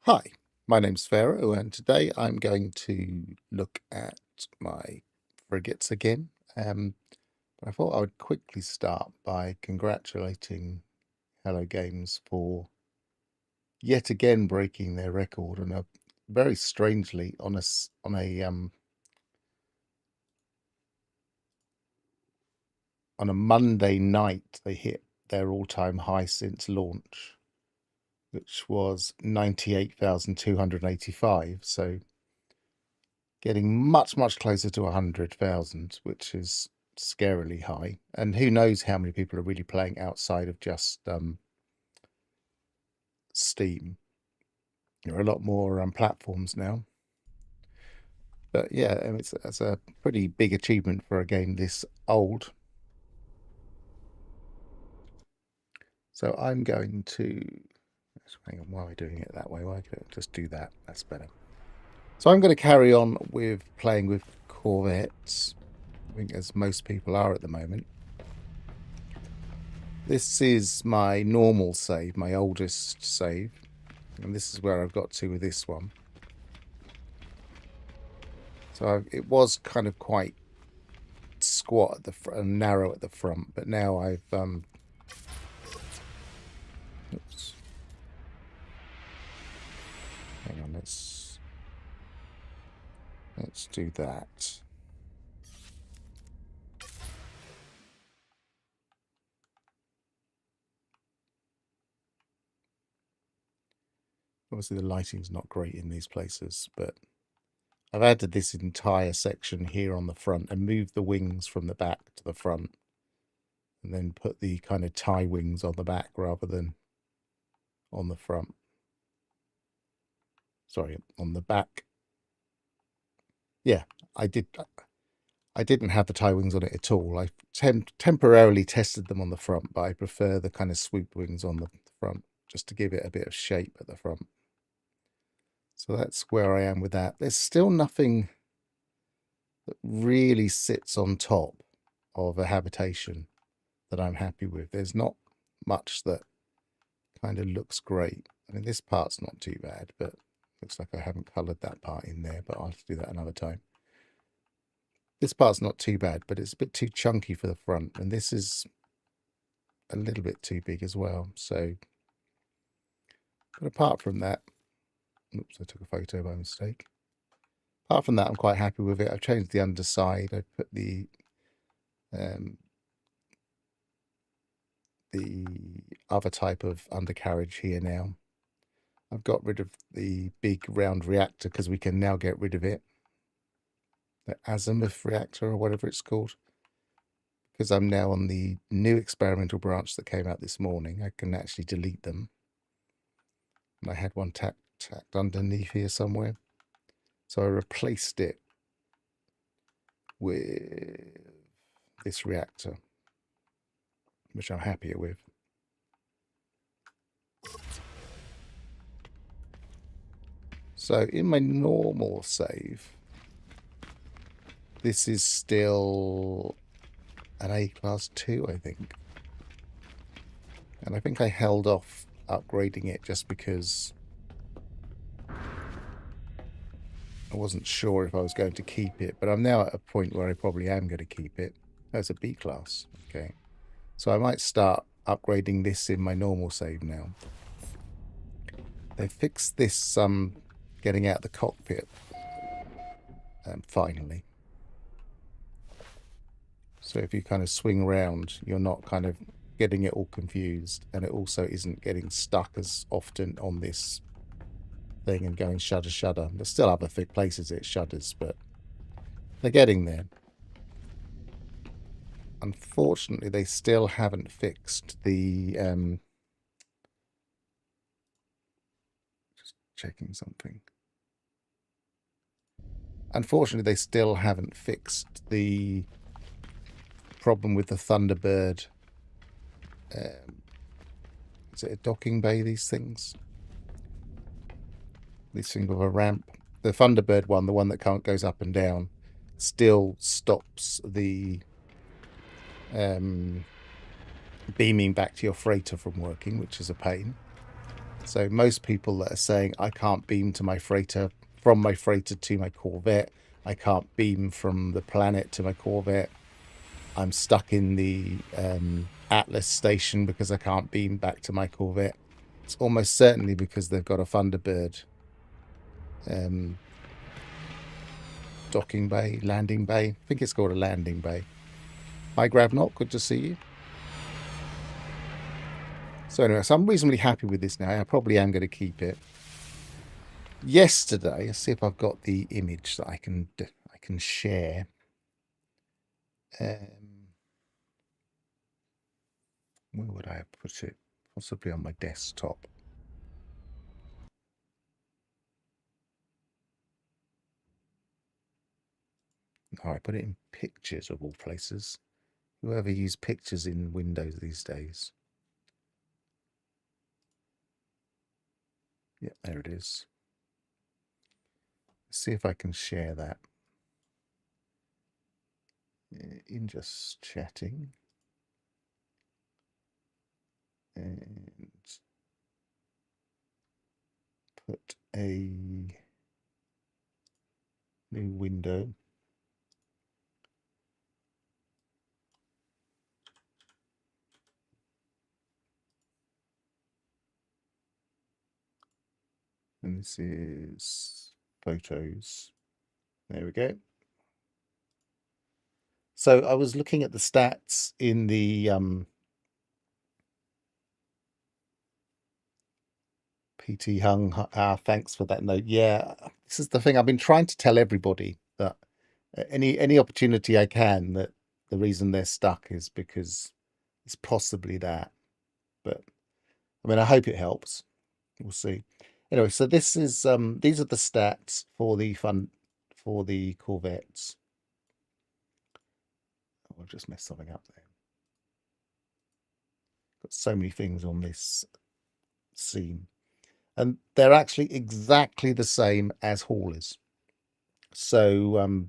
Hi, my name's Pharaoh, and today I'm going to look at my frigates again. But I thought I would quickly start by congratulating Hello Games for yet again breaking their record, and very strangely on a Monday night they hit their all-time high since launch, which was 98,285. So getting much closer to 100,000, which is scarily high. And who knows how many people are really playing outside of just Steam. There are a lot more platforms now. But yeah, it's a pretty big achievement for a game this old. So I'm going to... Hang on, why are we doing it that way? Why can't I just do that? That's better. So I'm going to carry on with playing with Corvettes, I think, as most people are at the moment. This is my normal save, my oldest save, and this is where I've got to with this one. So it was kind of quite squat at the front and narrow at the front, but now I've oops. Hang on, let's do that. Obviously the lighting's not great in these places, but I've added this entire section here on the front and moved the wings from the back to the front, and then put the kind of tie wings on the back rather than on the front. Sorry, on the back. Yeah, I didn't have the tie wings on it at all. I temporarily tested them on the front, but I prefer the kind of swoop wings on the front just to give it a bit of shape at the front. So that's where I am with that. There's still nothing that really sits on top of a habitation that I'm happy with. There's not much that kind of looks great. I mean, this part's not too bad, but looks like I haven't coloured that part in there, but I'll have to do that another time. This part's not too bad, but it's a bit too chunky for the front, and this is a little bit too big as well. So, but apart from that, oops, I took a photo by mistake. Apart from that, I'm quite happy with it. I've changed the underside. I've put the other type of undercarriage here now. I've got rid of the big round reactor because we can now get rid of it. The azimuth reactor or whatever it's called. Because I'm now on the new experimental branch that came out this morning, I can actually delete them. And I had one tacked underneath here somewhere. So I replaced it with this reactor, which I'm happier with. So in my normal save, this is still an A class 2, I think. And I think I held off upgrading it just because I wasn't sure if I was going to keep it. But I'm now at a point where I probably am going to keep it. Oh, it's a B class. Okay. So I might start upgrading this in my normal save now. They fixed this getting out the cockpit finally. So if you kind of swing round, you're not kind of getting it all confused, and it also isn't getting stuck as often on this thing and going shudder. There's still other thick places it shudders, but they're getting there. Unfortunately, they still haven't fixed the just checking something. Unfortunately, they still haven't fixed the problem with the Thunderbird. Is it a docking bay, these things? This thing with a ramp. The Thunderbird one, the one that goes up and down, still stops the beaming back to your freighter from working, which is a pain. So most people that are saying, I can't beam to my freighter, from my freighter to my Corvette, I can't beam from the planet to my Corvette, I'm stuck in the Atlas station because I can't beam back to my Corvette. It's almost certainly because they've got a Thunderbird docking bay, landing bay. I think it's called a landing bay. Hi, Gravnot. Good to see you. So anyway, so I'm reasonably happy with this now. I probably am going to keep it. Yesterday, let's see if I've got the image that I can share. Where would I have put it? Possibly on my desktop. Oh, I put it in pictures of all places. Whoever used pictures in Windows these days. Yeah, there it is. Let's see if I can share that. In just chatting. And put a new window. And this is photos. There we go. So I was looking at the stats in the PT Hung. Thanks for that note. Yeah, this is the thing. I've been trying to tell everybody that any opportunity I can, that the reason they're stuck is because it's possibly that. But I mean, I hope it helps. We'll see. Anyway, so this is these are the stats for the Corvettes. Oh, I've just messed something up there. Got so many things on this scene, and they're actually exactly the same as haulers. So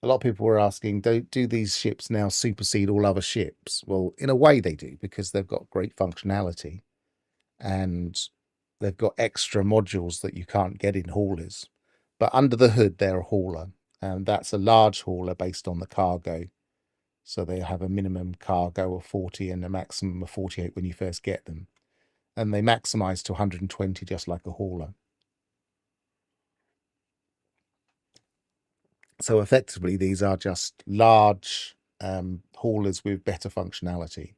a lot of people were asking, do these ships now supersede all other ships? Well, in a way they do, because they've got great functionality and they've got extra modules that you can't get in haulers. But under the hood, they're a hauler, and that's a large hauler based on the cargo. So they have a minimum cargo of 40 and a maximum of 48 when you first get them. And they maximize to 120 just like a hauler. So effectively, these are just large haulers with better functionality.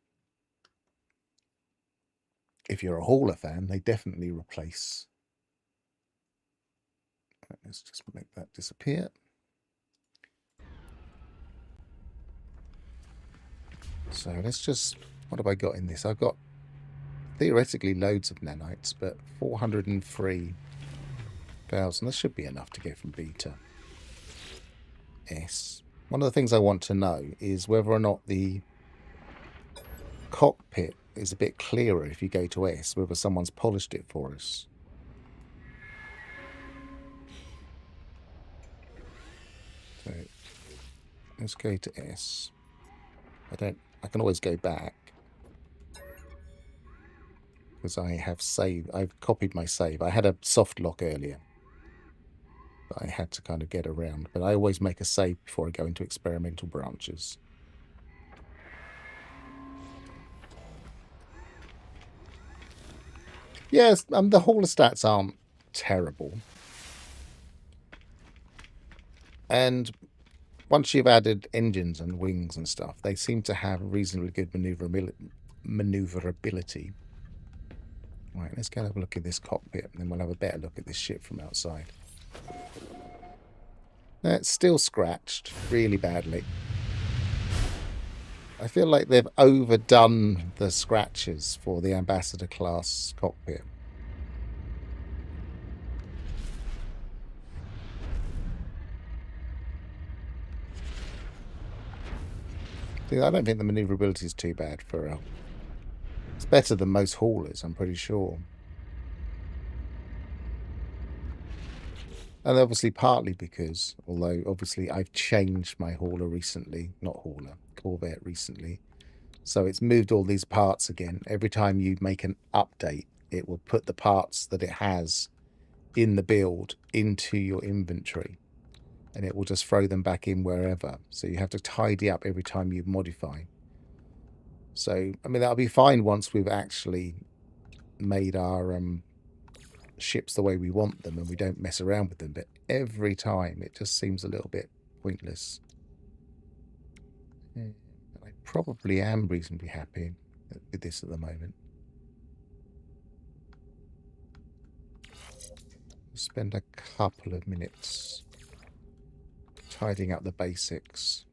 If you're a hauler fan, they definitely replace. Let's just make that disappear. So let's just, what have I got in this? I've got theoretically loads of nanites, but 403,000. This should be enough to get from B to S. One of the things I want to know is whether or not the cockpit is a bit clearer if you go to S, whether someone's polished it for us. So let's go to S. I can always go back because I have saved. I've copied my save. I had a soft lock earlier that I had to kind of get around, but I always make a save before I go into experimental branches. Yes, the hauler stats aren't terrible. And once you've added engines and wings and stuff, they seem to have reasonably good maneuverability. Right, let's go have a look at this cockpit, and then we'll have a better look at this ship from outside. Now, it's still scratched really badly. I feel like they've overdone the scratches for the Ambassador class cockpit. See, I don't think the maneuverability is too bad for it's better than most haulers, I'm pretty sure. And obviously partly because, although obviously I've changed my hauler recently, not hauler, Corvette recently. So it's moved all these parts again. Every time you make an update, it will put the parts that it has in the build into your inventory, and it will just throw them back in wherever. So you have to tidy up every time you modify. So, I mean, that'll be fine once we've actually made our ships the way we want them and we don't mess around with them. But every time it just seems a little bit pointless. I probably am reasonably happy with this at the moment. Spend a couple of minutes tidying up the basics.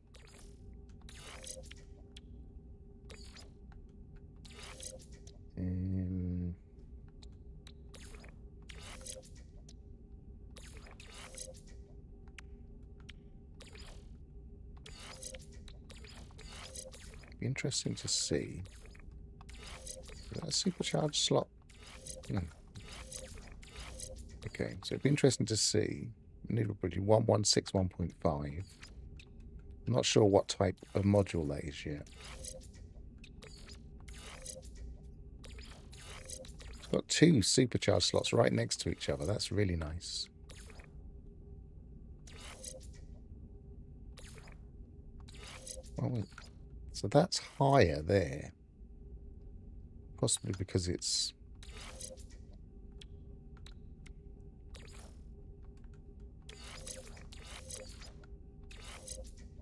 Be interesting to see. Is that a supercharged slot? No. Okay, so it'd be interesting to see. Maneuverability 1161.5. I'm not sure what type of module that is yet. It's got 2 supercharged slots right next to each other. That's really nice. Well, so that's higher there. Possibly because it's...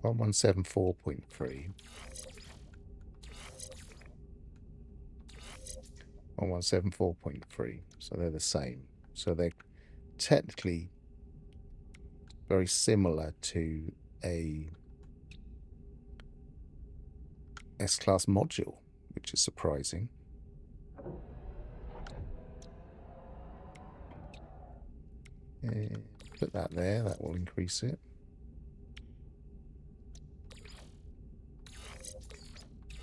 .174.3. 1174.3. So they're the same. So they're technically very similar to a S-class module, which is surprising. And put that there, that will increase it.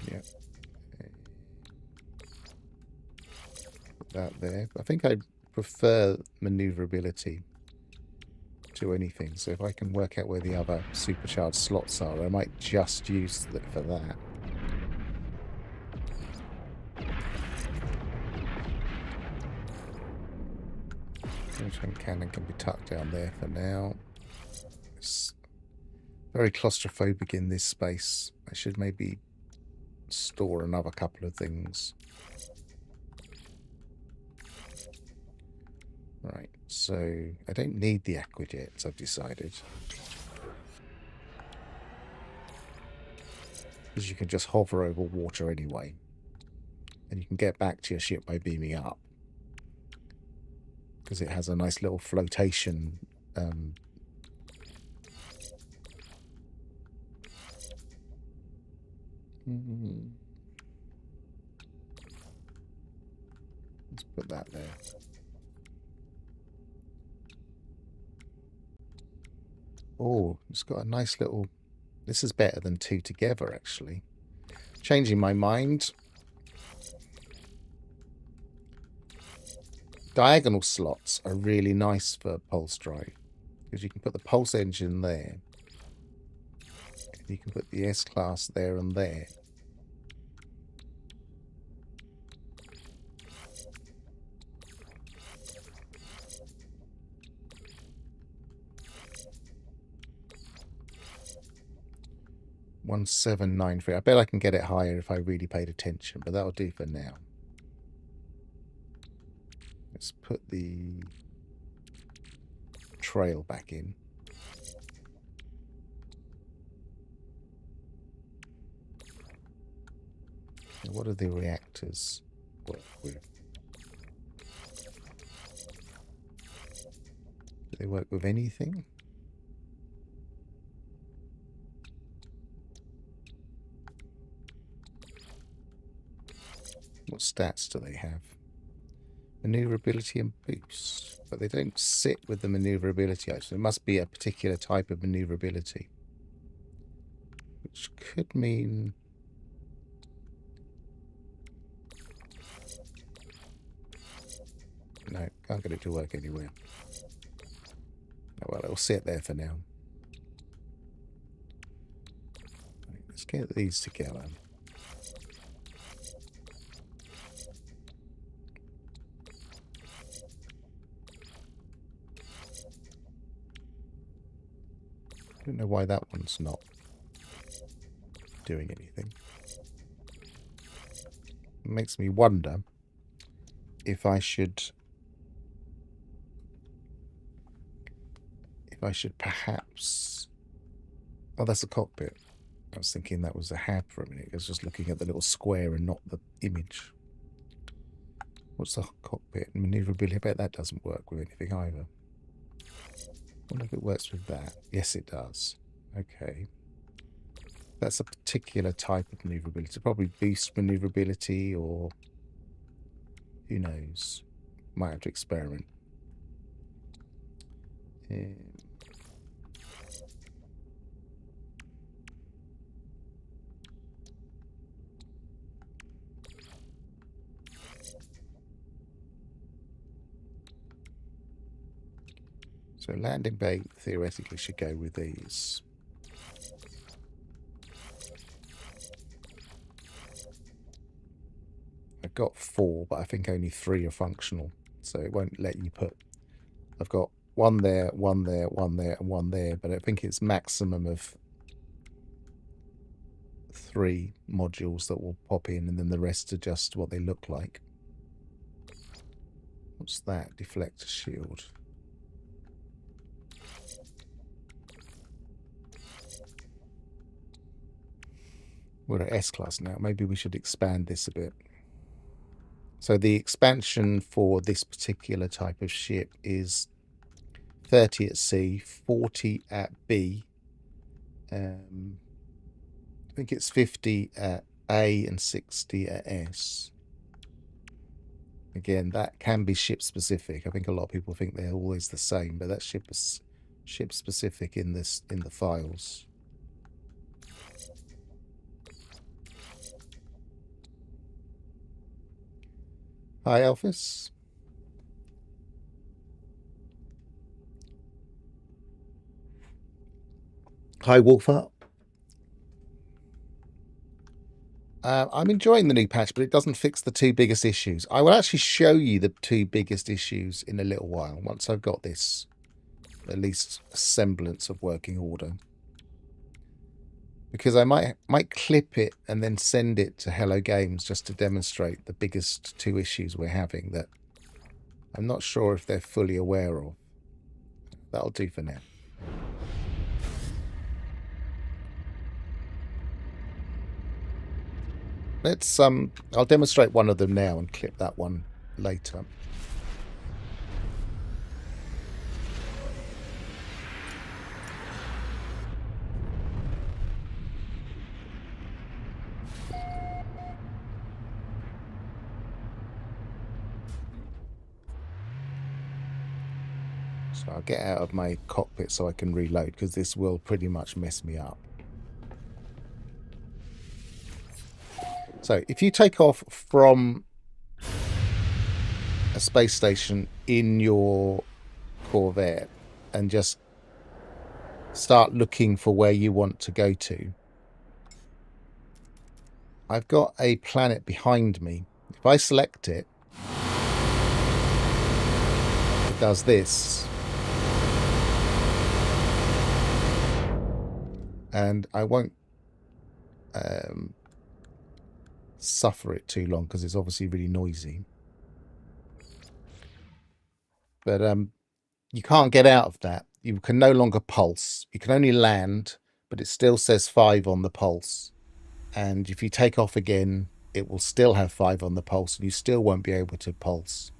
Yeah. Put that there. I think I prefer maneuverability to anything, so if I can work out where the other supercharged slots are, I might just use it for that. Cannon can be tucked down there for now. It's very claustrophobic in this space. I should maybe store another couple of things. Right, so I don't need the aquajets, I've decided. Because you can just hover over water anyway. And you can get back to your ship by beaming up. Because it has a nice little flotation let's put that there. Oh, it's got a nice little... This is better than 2 together, actually. Changing my mind. Diagonal slots are really nice for pulse drive. Because you can put the pulse engine there. You can put the S-class there and there. $1793. I bet I can get it higher if I really paid attention, but that'll do for now. Let's put the trail back in. And what do the reactors work with? Do they work with anything? What stats do they have? Maneuverability and boost. But they don't sit with the maneuverability item. It must be a particular type of maneuverability. Which could mean... No, can't get it to work anywhere. Oh, well, it'll sit there for now. Right, let's get these together. I don't know why that one's not doing anything. It makes me wonder if I should perhaps... Oh, that's a cockpit. I was thinking that was a hab for a minute. I was just looking at the little square and not the image. What's the cockpit? Maneuverability. I bet that doesn't work with anything either. I wonder if it works with that. Yes, it does. Okay. That's a particular type of maneuverability. Probably boost maneuverability, or who knows. Might have to experiment. So landing bay theoretically should go with these. I've got 4, but I think only 3 are functional. So it won't let you put... I've got 1 there, 1 there, 1 there, and 1 there. But I think it's maximum of 3 modules that will pop in, and then the rest are just what they look like. What's that? Deflector shield. We're at S-Class now. Maybe we should expand this a bit. So the expansion for this particular type of ship is 30 at C, 40 at B. I think it's 50 at A and 60 at S. Again, that can be ship specific. I think a lot of people think they're always the same, but that's ship specific in the files. Hi, Elvis. Hi, Wolfer. I'm enjoying the new patch, but it doesn't fix the 2 biggest issues. I will actually show you the 2 biggest issues in a little while, once I've got this, at least a semblance of working order. Because I might clip it and then send it to Hello Games just to demonstrate the biggest 2 issues we're having that I'm not sure if they're fully aware of. That'll do for now. Let's I'll demonstrate one of them now and clip that one later. So I'll get out of my cockpit so I can reload, because this will pretty much mess me up. So if you take off from a space station in your Corvette and just start looking for where you want to go to, I've got a planet behind me. If I select it, it does this. And I won't suffer it too long, because it's obviously really noisy. But you can't get out of that. You can no longer pulse. You can only land, but it still says 5 on the pulse. And if you take off again, it will still have 5 on the pulse, and you still won't be able to pulse.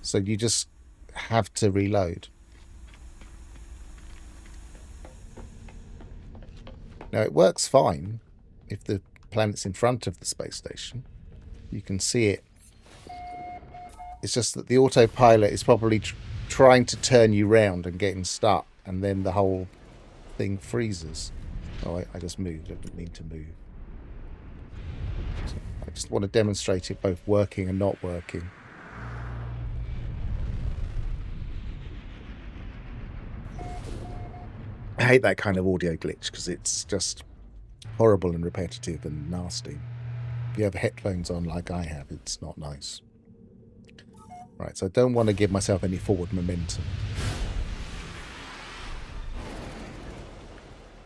So you just have to reload. Now, it works fine if the planet's in front of the space station. You can see it. It's just that the autopilot is probably trying to turn you round and getting stuck, and then the whole thing freezes. Oh, I just moved. I didn't mean to move. So I just want to demonstrate it both working and not working. I hate that kind of audio glitch, because it's just horrible and repetitive and nasty. If you have headphones on like I have, it's not nice. Right, so I don't want to give myself any forward momentum.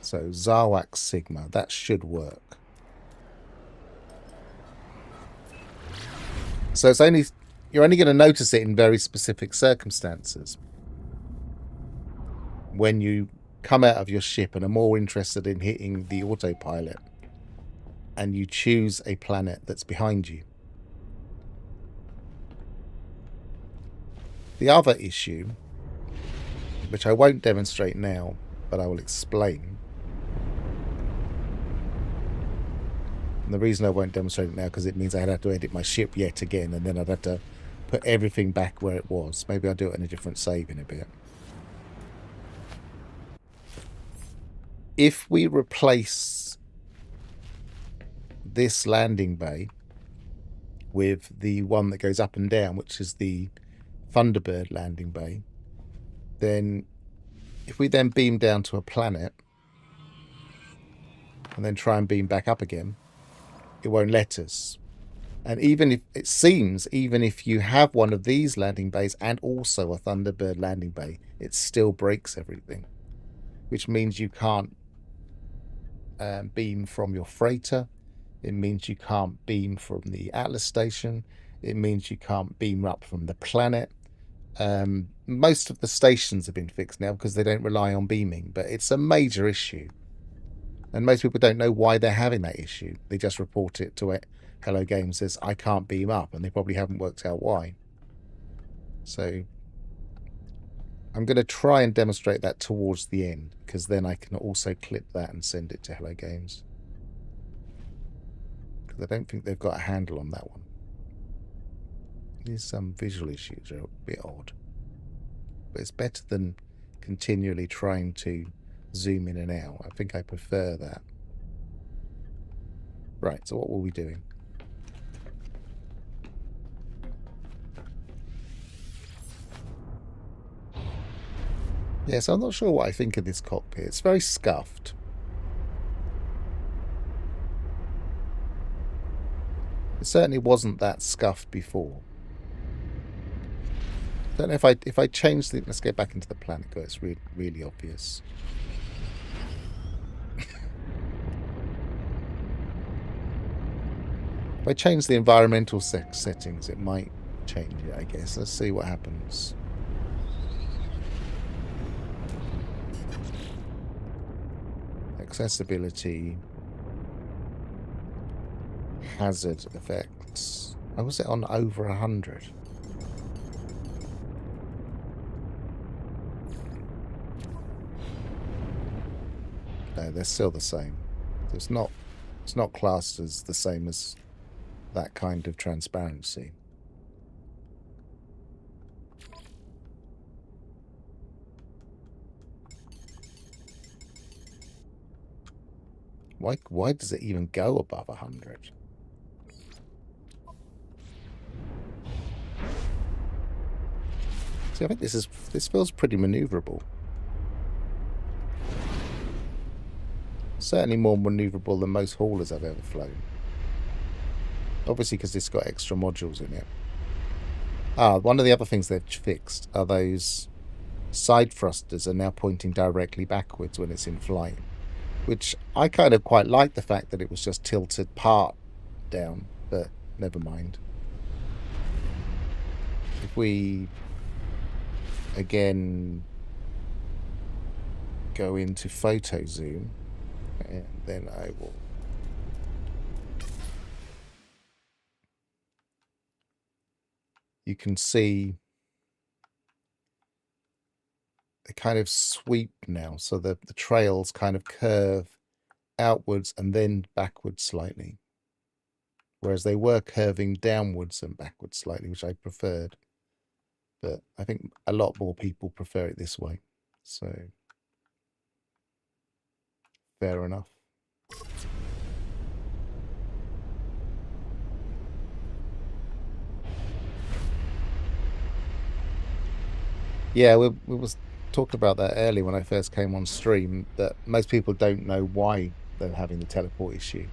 So Zawak Sigma, that should work. So it's only, you're only going to notice it in very specific circumstances. When you come out of your ship and are more interested in hitting the autopilot, and you choose a planet that's behind you. The other issue, which I won't demonstrate now, but I will explain. And the reason I won't demonstrate it now, because it means I'd have to edit my ship yet again, and then I'd have to put everything back where it was. Maybe I'll do it in a different save in a bit. If we replace this landing bay with the one that goes up and down, which is the Thunderbird landing bay, then if we then beam down to a planet and then try and beam back up again, it won't let us. And even if it seems, even if you have one of these landing bays and also a Thunderbird landing bay, it still breaks everything, which means you can't beam from your freighter. It means you can't beam from the Atlas station. It means you can't beam up from the planet. Most of the stations have been fixed now because they don't rely on beaming, but it's a major issue. And most people don't know why they're having that issue. They just report it to it. Hello Game says, I can't beam up, and they probably haven't worked out why. So I'm going to try and demonstrate that towards the end, because then I can also clip that and send it to Hello Games. Because I don't think they've got a handle on that one. There's some visual issues are a bit odd. But it's better than continually trying to zoom in and out. I think I prefer that. Right, so what were we doing? Yes, I'm not sure what I think of this cockpit. It's very scuffed. It certainly wasn't that scuffed before. Don't know if I change the... Let's get back into the planet. Go. It's really, really obvious. If I change the environmental settings, it might change it, I guess. Let's see what happens. Accessibility. Hazard effects. Oh, was it on over 100? No, they're still the same. It's not classed as the same as that kind of transparency. Why does it even go above 100? See, I think this feels pretty maneuverable. Certainly more maneuverable than most haulers I've ever flown. Obviously because it's got extra modules in it. One of the other things they've fixed are those side thrusters are now pointing directly backwards when it's in flight. Which I kind of quite like the fact that it was just tilted part down, but never mind. If we again go into photo zoom, and then I will you can see they kind of sweep now, so the trails kind of curve outwards and then backwards slightly, whereas they were curving downwards and backwards slightly, which I preferred, but I think a lot more people prefer it this way, so fair enough. Yeah, we was talked about that earlier when I first came on stream, that most people don't know why they're having the teleport issue.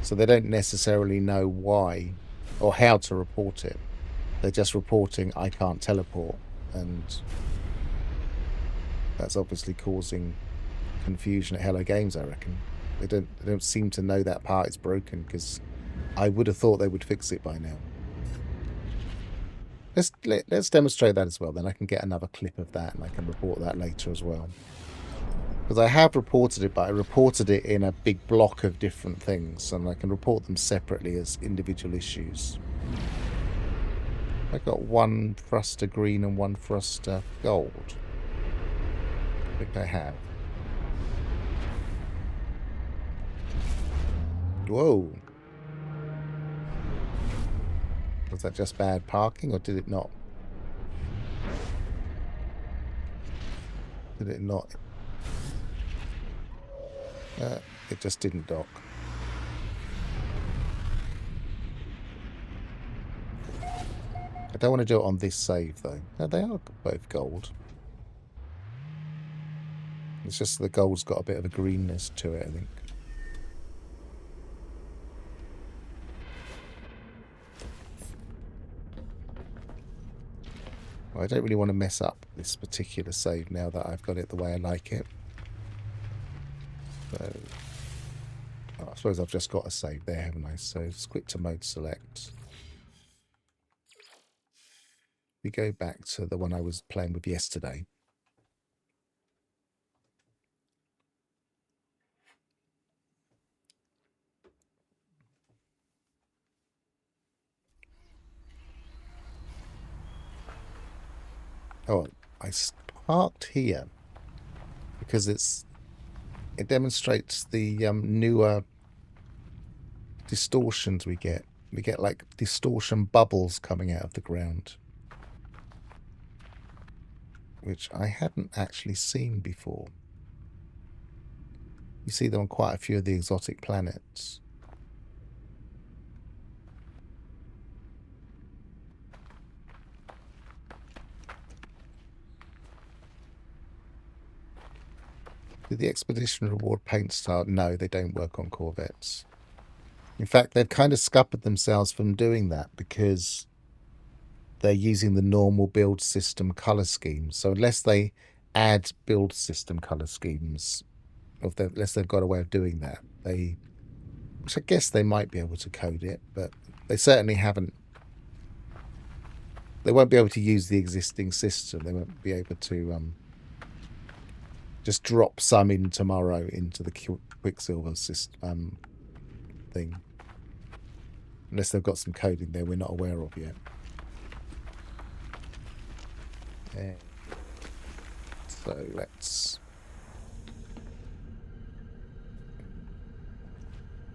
So they don't necessarily know why or how to report it. They're just reporting, I can't teleport. And that's obviously causing confusion at Hello Games, I reckon. They don't seem to know that part is broken, because I would have thought they would fix it by now. Let's demonstrate that as well. Then I can get another clip of that, and I can report that later as well. Because I have reported it, but I reported it in a big block of different things, and I can report them separately as individual issues. I got one thruster green and one thruster gold. I think I have. Whoa. Was that just bad parking, or did it not? Did it not? It just didn't dock. I don't want to do it on this save, though. No, they are both gold. It's just the gold's got a bit of a greenness to it, I think. Well, I don't really want to mess up this particular save now that I've got it the way I like it. So, I suppose I've just got a save there, haven't I? So, switch to mode select. We go back to the one I was playing with yesterday. Oh, I parked here because it demonstrates the newer distortions we get. We get like distortion bubbles coming out of the ground, which I hadn't actually seen before. You see them on quite a few of the exotic planets. Did the expedition reward paint style? No, they don't work on Corvettes. In fact, they've kind of scuppered themselves from doing that because they're using the normal build system color schemes. So unless they add build system color schemes, unless they've got a way of doing that, which I guess they might be able to code it, but they certainly haven't. They won't be able to use the existing system. They won't be able to just drop some in tomorrow into the Quicksilver system thing. Unless they've got some coding there we're not aware of yet. So let's...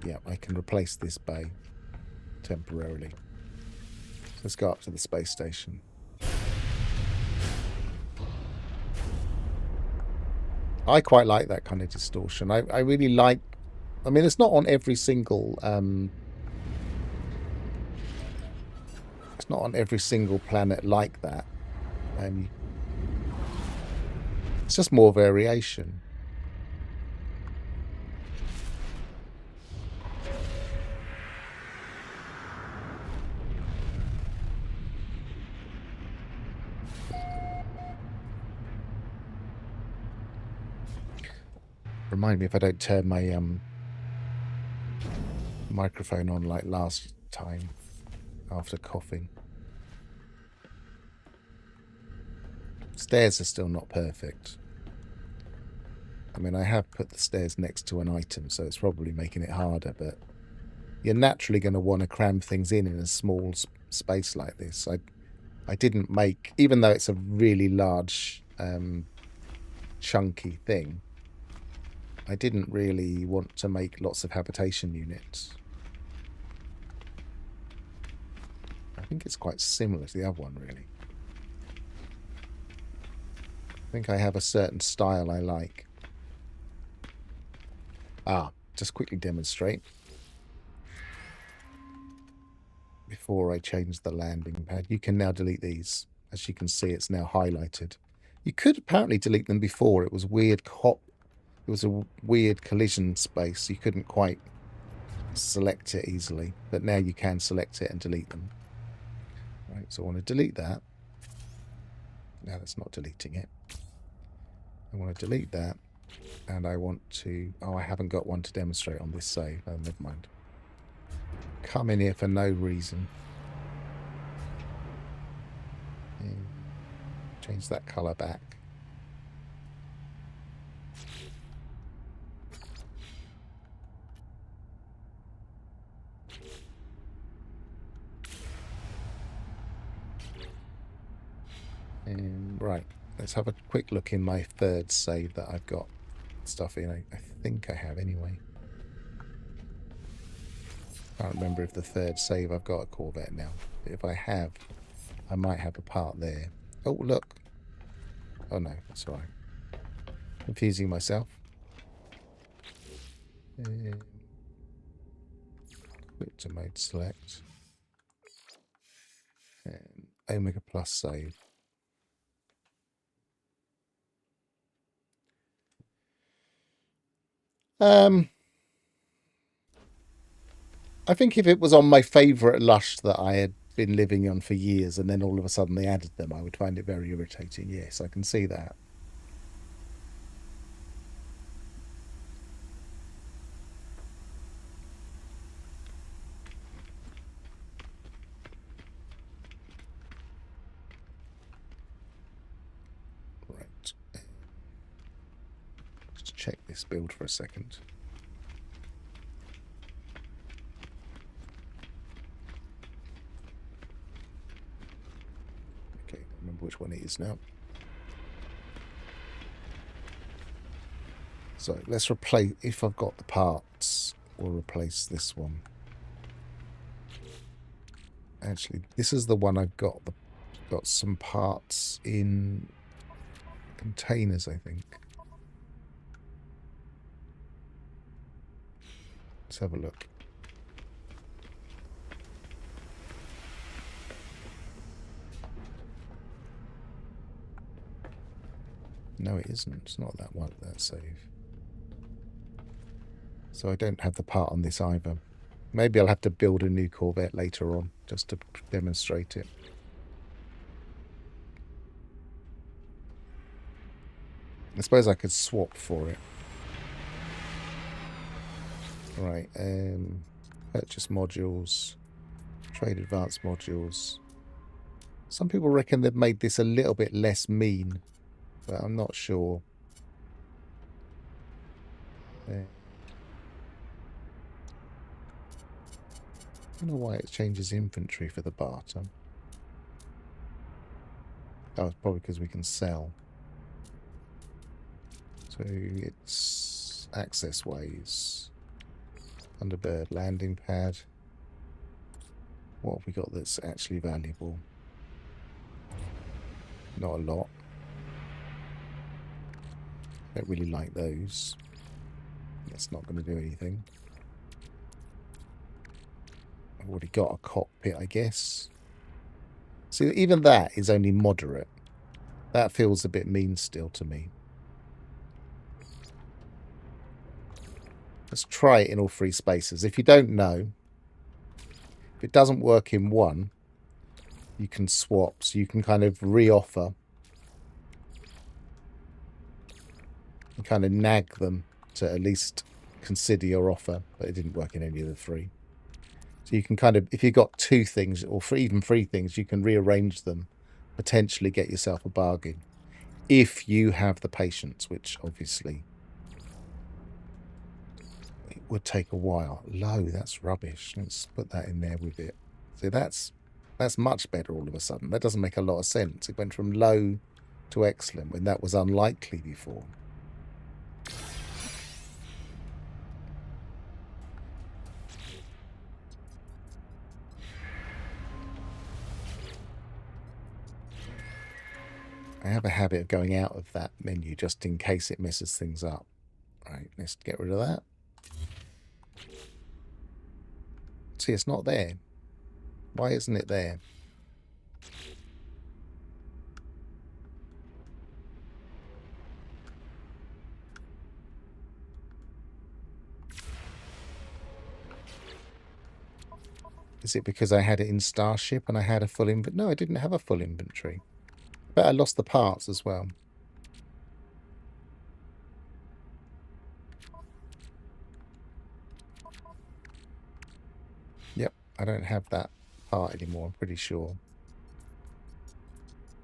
Yeah, I can replace this bay temporarily. So let's go up to the space station. I quite like that kind of distortion. I really like... I mean, it's not on every single... it's not on every single planet like that. It's just more variation. Remind me if I don't turn my microphone on like last time after coughing. Stairs are still not perfect. I mean, I have put the stairs next to an item, so it's probably making it harder, but you're naturally going to want to cram things in a small space like this. I didn't make, even though it's a really large, chunky thing, I didn't really want to make lots of habitation units. I think it's quite similar to the other one, really. I think I have a certain style I like. Just quickly demonstrate. Before I change the landing pad, you can now delete these. As you can see, it's now highlighted. You could apparently delete them before. It was weird It was a weird collision space. You couldn't quite select it easily, but now you can select it and delete them. Right, so I want to delete that. Now that's not deleting it. I want to delete that. And I want to... Oh, I haven't got one to demonstrate on this save. Oh, never mind. Come in here for no reason. Change that colour back. Right, let's have a quick look in my third save that I've got stuff in. I think I have anyway. Can't remember if the third save I've got a Corvette now. But if I have, I might have a part there. Oh, look. Oh no, that's all right. Confusing myself. Quit to mode select. And Omega Plus save. I think if it was on my favourite Lush that I had been living on for years and then all of a sudden they added them, I would find it very irritating. Yes, I can see that. Right. Just check this build for a second. Okay, I remember which one it is now. So let's replace, if I've got the parts, we'll replace this one. Actually, this is the one I've got. Got some parts in containers, I think. Let's have a look. No, it isn't. It's not that one, that save. So I don't have the part on this either. Maybe I'll have to build a new Corvette later on, just to demonstrate it. I suppose I could swap for it. Right, purchase modules, trade advanced modules. Some people reckon they've made this a little bit less mean, but I'm not sure. I don't know why it changes inventory for the barter. Oh, it's probably because we can sell. So it's access ways. Thunderbird landing pad. What have we got that's actually valuable? Not a lot. Don't really like those. That's not going to do anything. I've already got a cockpit, I guess. See, even that is only moderate. That feels a bit mean still to me. Let's try it in all three spaces. If you don't know, if it doesn't work in one, you can swap. So you can kind of re-offer and kind of nag them to at least consider your offer. But it didn't work in any of the three. So you can kind of, if you've got two things or even three things, you can rearrange them, potentially get yourself a bargain. If you have the patience, which obviously it would take a while. Low, that's rubbish. Let's put that in there with it. So that's much better all of a sudden. That doesn't make a lot of sense. It went from low to excellent when that was unlikely before. I have a habit of going out of that menu just in case it messes things up. Right, let's get rid of that. See, it's not there. Why isn't it there? Is it because I had it in Starship and I had a full inventory? No, I didn't have a full inventory. But I lost the parts as well. I don't have that part anymore, I'm pretty sure.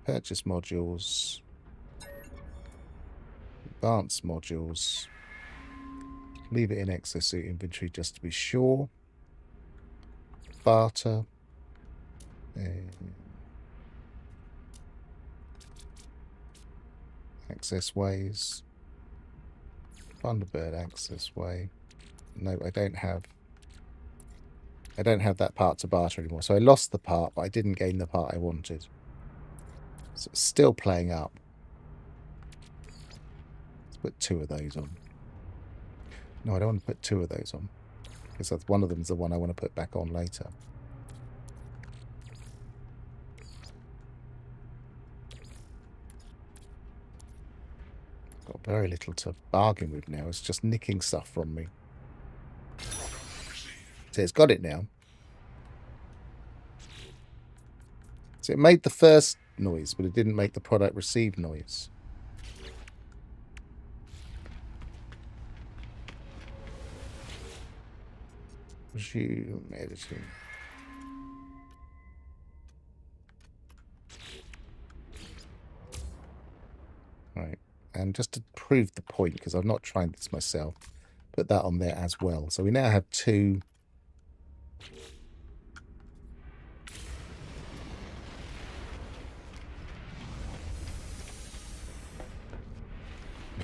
Purchase modules. Advanced modules. Leave it in exosuit inventory just to be sure. Barter. Access ways. Thunderbird access way. No, I don't have that part to barter anymore. So I lost the part, but I didn't gain the part I wanted. So it's still playing up. Let's put 2 of those on. No, I don't want to put 2 of those on. Because that's one of them is the one I want to put back on later. Got very little to bargain with now. It's just nicking stuff from me. So it's got it now. So it made the first noise, but it didn't make the product receive noise. Resume editing. Right. And just to prove the point, because I've not tried this myself, put that on there as well. So we now have 2.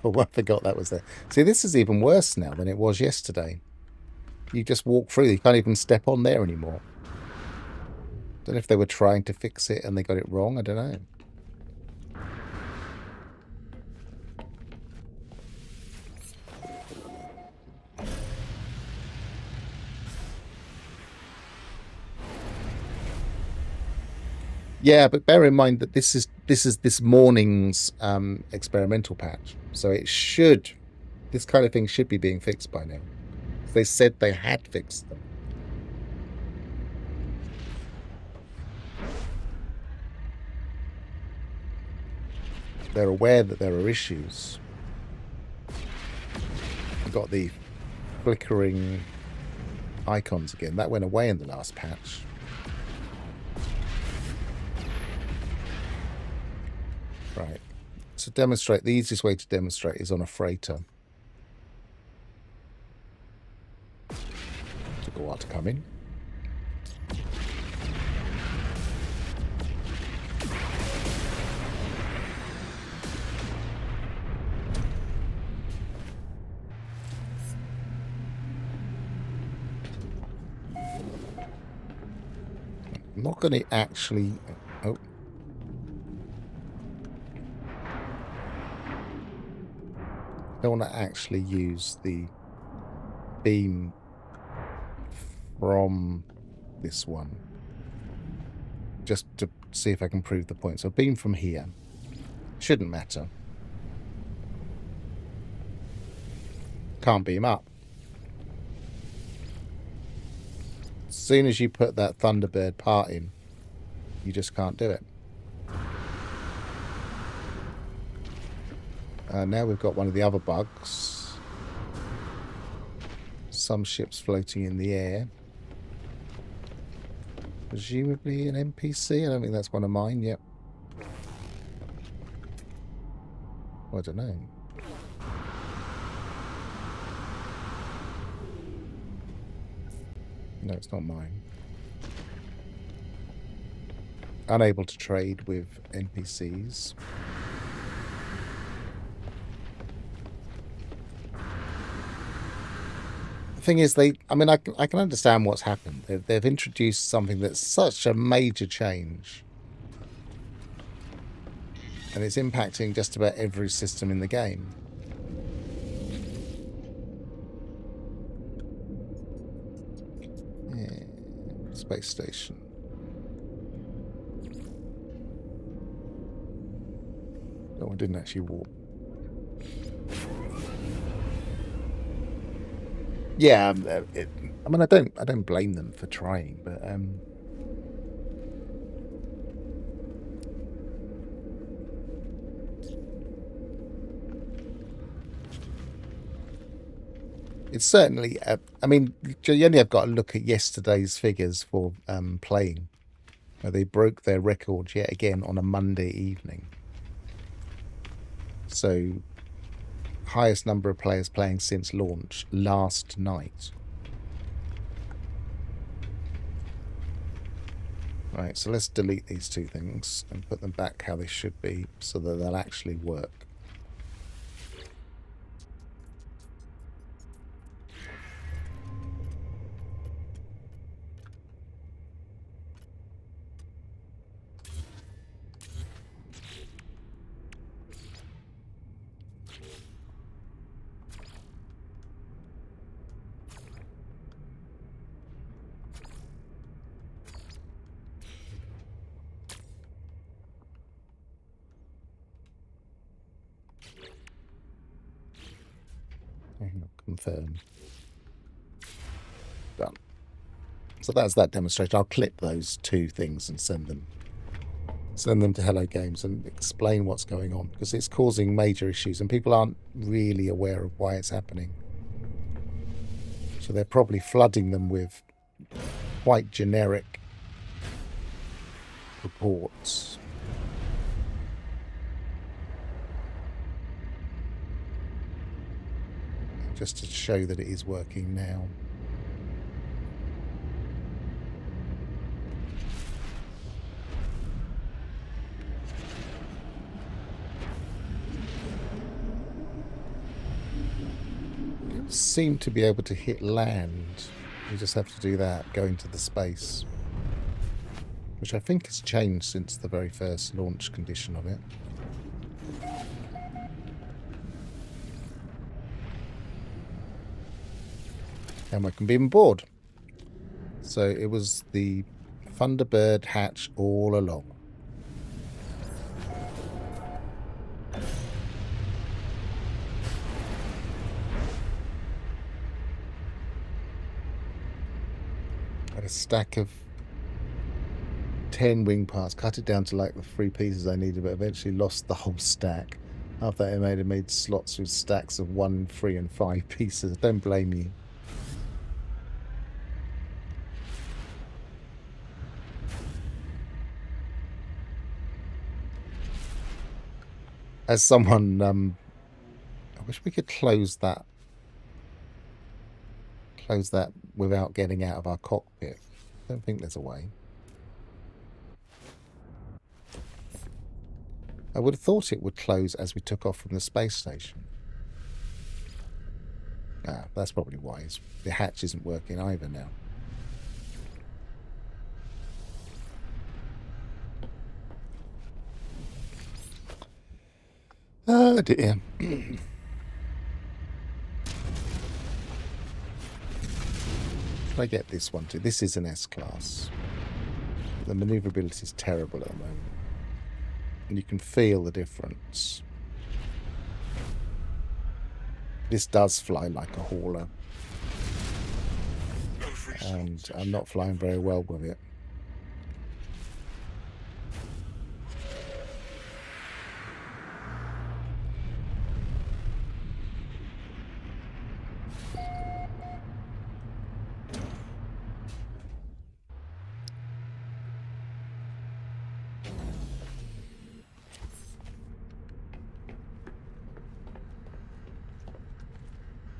Oh, I forgot that was there. See, this is even worse now than it was yesterday. You just walk through. You can't even step on there anymore. Don't know if they were trying to fix it and they got it wrong. I don't know. Yeah, but bear in mind that this is this morning's experimental patch, so it should, this kind of thing should be being fixed by now. They said they had fixed them. They're aware that there are issues. You've got the flickering icons again. That went away in the last patch. Right. To demonstrate, the easiest way to demonstrate is on a freighter. Took a while to come in. I'm not going to actually... Oh. I don't want to actually use the beam from this one. Just to see if I can prove the point. So beam from here. Shouldn't matter. Can't beam up. As soon as you put that Thunderbird part in, you just can't do it. Now we've got one of the other bugs. Some ships floating in the air. Presumably an NPC? I don't think that's one of mine. Yep. Well, I don't know. No, it's not mine. Unable to trade with NPCs. The thing is, I can understand what's happened. They've introduced something that's such a major change. And it's impacting just about every system in the game. Yeah. Space station. No, I didn't actually walk. Yeah, I mean, I don't blame them for trying, but It's certainly, I mean, you only have got to look at yesterday's figures for playing. They broke their record yet again on a Monday evening. So, highest number of players playing since launch last night. Right, so let's delete these two things and put them back how they should be so that they'll actually work. Confirm. Done. So that's that demonstration. I'll clip those two things and send them to Hello Games and explain what's going on, because it's causing major issues and people aren't really aware of why it's happening. So they're probably flooding them with quite generic reports. Just to show that it is working now. Seem to be able to hit land. You just have to do that, go into the space, which I think has changed since the very first launch condition of it. And we can be on board. So it was the Thunderbird hatch all along. Had a stack of 10 wing parts, cut it down to like the 3 pieces I needed, but eventually lost the whole stack. After that, I made slots with stacks of 1, 3, and 5 pieces. Don't blame you. As someone, I wish we could close that without getting out of our cockpit. I don't think there's a way. I would have thought it would close as we took off from the space station. Ah, that's probably wise. The hatch isn't working either now. Oh dear. I get this one too. This is an S-Class. The maneuverability is terrible at the moment. And you can feel the difference. This does fly like a hauler. And I'm not flying very well with it.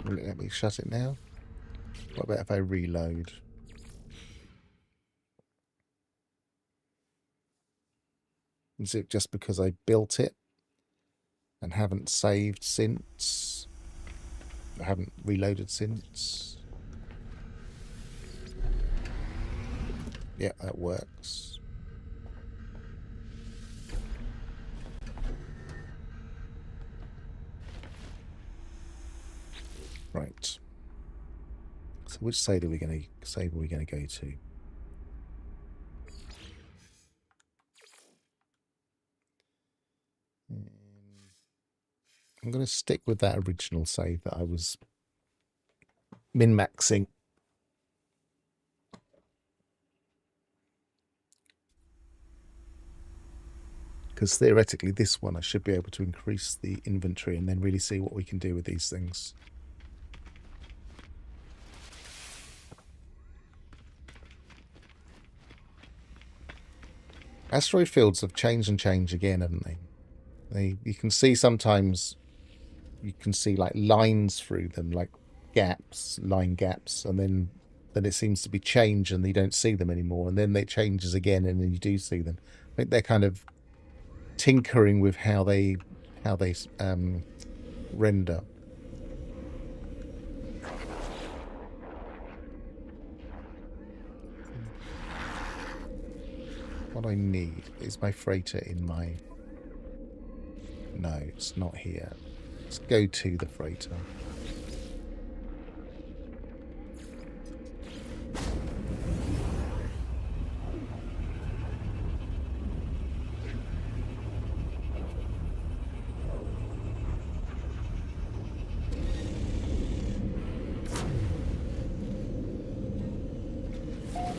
Will it let me shut it now? What about if I reload? Is it just because I built it and haven't saved since? I haven't reloaded since? Yeah, that works. Right. So which save are we going to go to? I'm going to stick with that original save that I was min-maxing. Because theoretically this one I should be able to increase the inventory and then really see what we can do with these things. Asteroid fields have changed and changed again, haven't they? You can see sometimes, you can see like lines through them, like gaps, line gaps, and then it seems to be changed and you don't see them anymore, and then it changes again and then you do see them. I think they're kind of tinkering with how they render. What I need is my freighter in my... No, it's not here. Let's go to the freighter.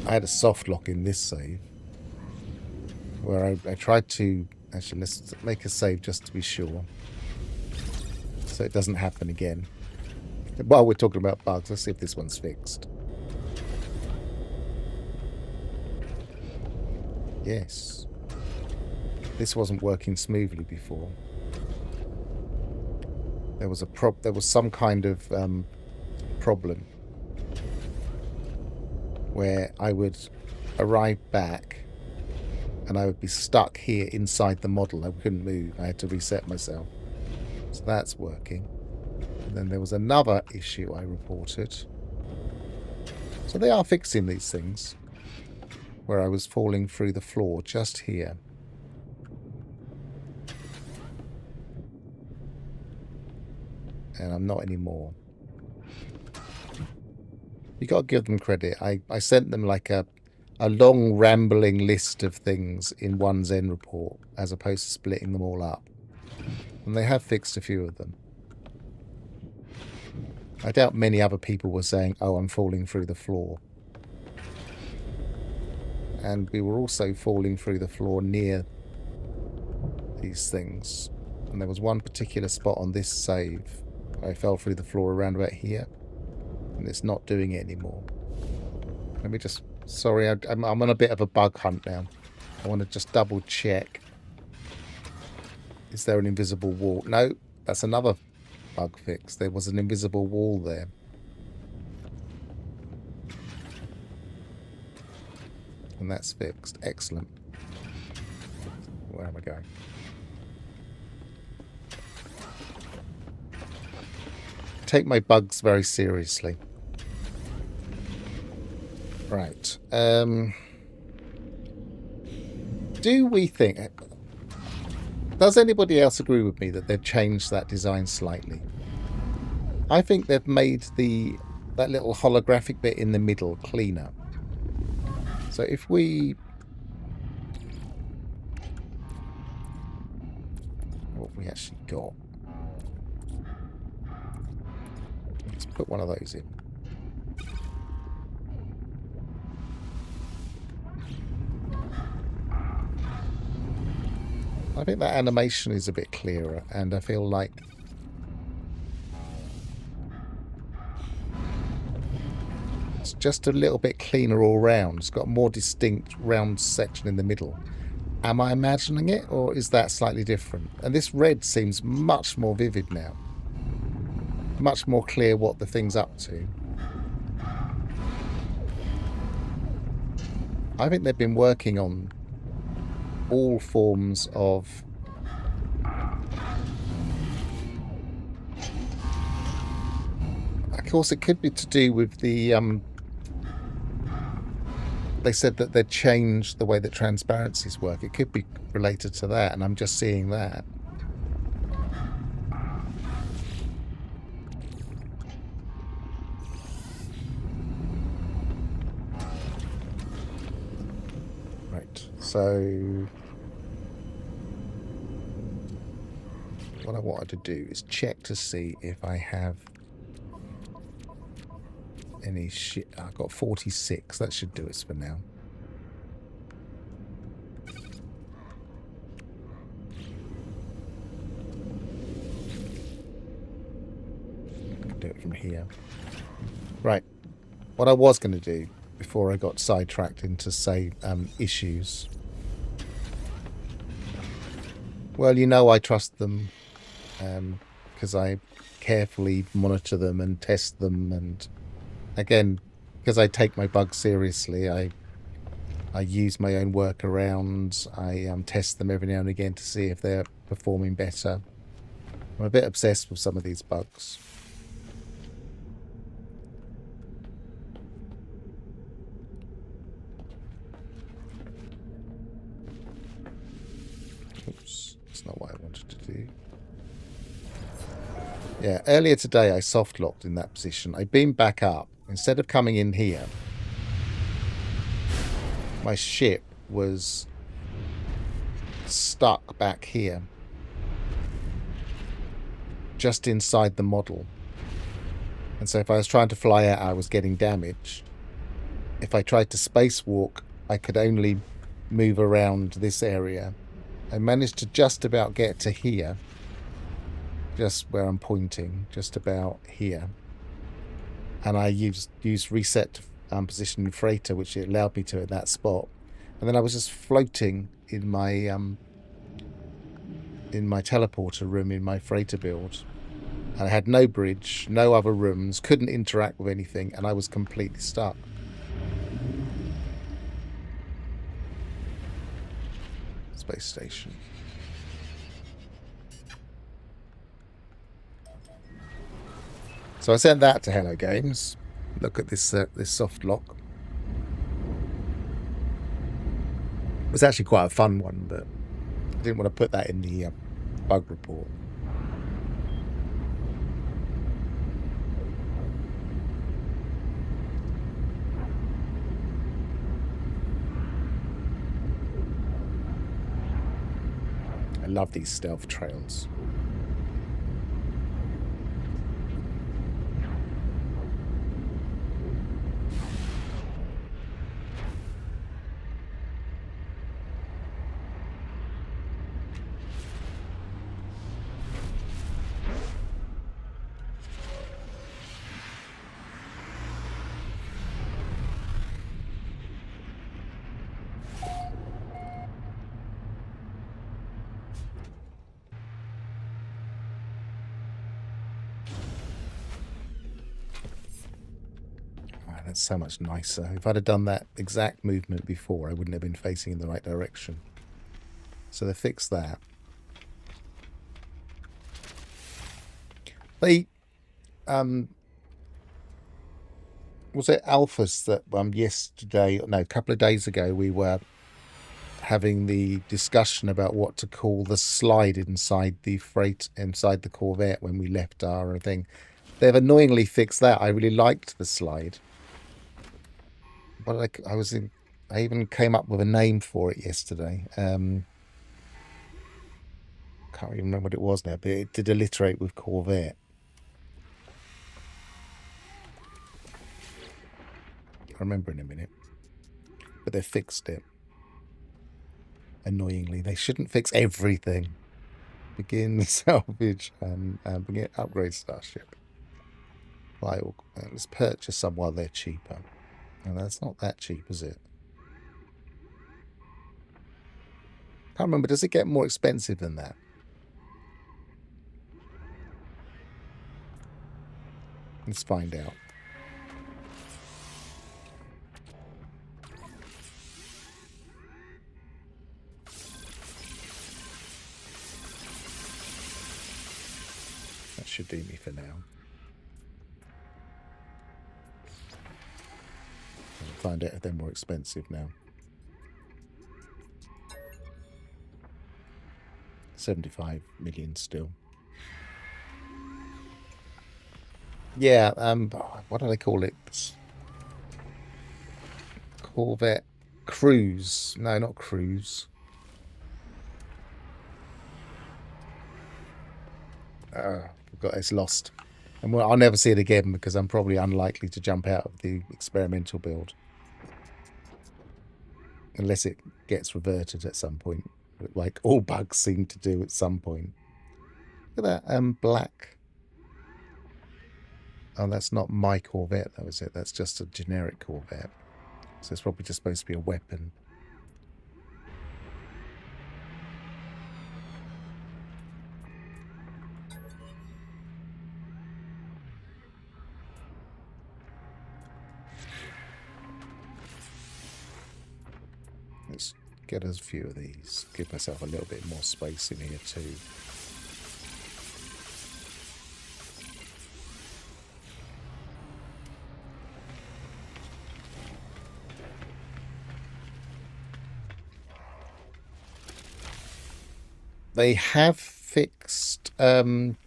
I had a soft lock in this save where I tried to... Actually, let's make a save just to be sure, so it doesn't happen again. While we're talking about bugs, let's see if this one's fixed. Yes. This wasn't working smoothly before. There was some kind of problem where I would arrive back and I would be stuck here inside the model. I couldn't move. I had to reset myself. So that's working. And then there was another issue I reported. So they are fixing these things. Where I was falling through the floor just here. And I'm not anymore. You got to give them credit. I sent them like a long rambling list of things in one Zen report as opposed to splitting them all up. And they have fixed a few of them. I doubt many other people were saying, oh, I'm falling through the floor. And we were also falling through the floor near these things. And there was one particular spot on this save where I fell through the floor around about here. And it's not doing it anymore. Let me just... Sorry, I'm on a bit of a bug hunt now. I want to just double check. Is there an invisible wall? No, that's another bug fix. There was an invisible wall there. And that's fixed. Excellent. Where am I going? Take my bugs very seriously. Right. Do we think... Does anybody else agree with me that they've changed that design slightly? I think they've made that little holographic bit in the middle cleaner. So if we... What have we actually got? Let's put one of those in. I think that animation is a bit clearer, and I feel like it's just a little bit cleaner all round. It's got a more distinct round section in the middle. Am I imagining it, or is that slightly different? And this red seems much more vivid now. Much more clear what the thing's up to. I think they've been working on all forms of course it could be to do with the they said that they'd changed the way that transparencies work. It could be related to that, and I'm just seeing that. Right, so what I wanted to do is check to see if I have any shit. I've got 46. That should do us for now. I can do it from here. Right. What I was going to do before I got sidetracked into, say, issues, Well, you know I trust them because I carefully monitor them and test them. And again, because I take my bugs seriously, I use my own workarounds. I test them every now and again to see if they're performing better. I'm a bit obsessed with some of these bugs. Oops, that's not what I wanted to do. Yeah, earlier today I soft locked in that position. I beamed back up. Instead of coming in here, my ship was stuck back here, just inside the model. And so if I was trying to fly out, I was getting damaged. If I tried to spacewalk, I could only move around this area. I managed to just about get to here, just where I'm pointing, just about here. And I used reset position freighter, which it allowed me to at that spot. And then I was just floating in my teleporter room in my freighter build. And I had no bridge, no other rooms, couldn't interact with anything, and I was completely stuck. Space station. So I sent that to Hello Games. Look at this this soft lock. It was actually quite a fun one, but I didn't want to put that in the bug report. I love these stealth trails. That's so much nicer. If I'd have done that exact movement before, I wouldn't have been facing in the right direction. So they fixed that. They, was it Alphas that yesterday, no, a couple of days ago, we were having the discussion about what to call the slide inside the Corvette when we left our thing. They've annoyingly fixed that. I really liked the slide. But I even came up with a name for it yesterday. Can't even remember what it was now, but it did alliterate with Corvette. I'll remember in a minute. But they fixed it. Annoyingly. They shouldn't fix everything. Begin salvage and begin upgrade Starship. Let's purchase some while they're cheaper. And that's not that cheap, is it? Can't remember. Does it get more expensive than that? Let's find out. That should do me for now. I'll find out if they're more expensive now. 75 million still. Yeah, what do they call it? Corvette Cruise. No, not Cruise. Forgot, it's lost. And I'll never see it again because I'm probably unlikely to jump out of the experimental build. Unless it gets reverted at some point. Like all bugs seem to do at some point. Look at that black. Oh, that's not my Corvette, though, is it? That's just a generic Corvette. So it's probably just supposed to be a weapon. get us a few of these. Give myself a little bit more space in here too. They have fixed the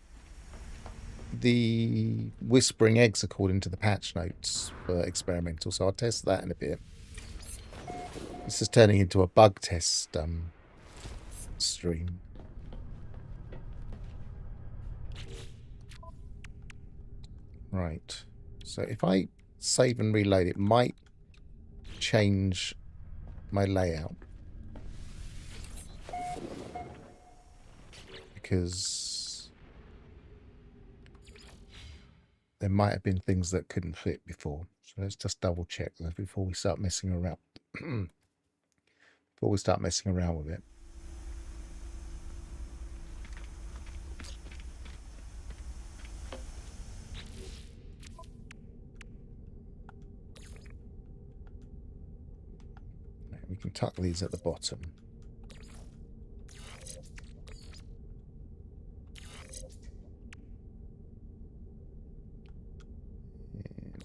whispering eggs according to the patch notes for experimental, so I'll test that in a bit. This is turning into a bug test stream. Right, so if I save and reload, it might change my layout, because there might have been things that couldn't fit before. So let's just double check that before we start messing around. Before we start messing around with it. Right, we can tuck these at the bottom.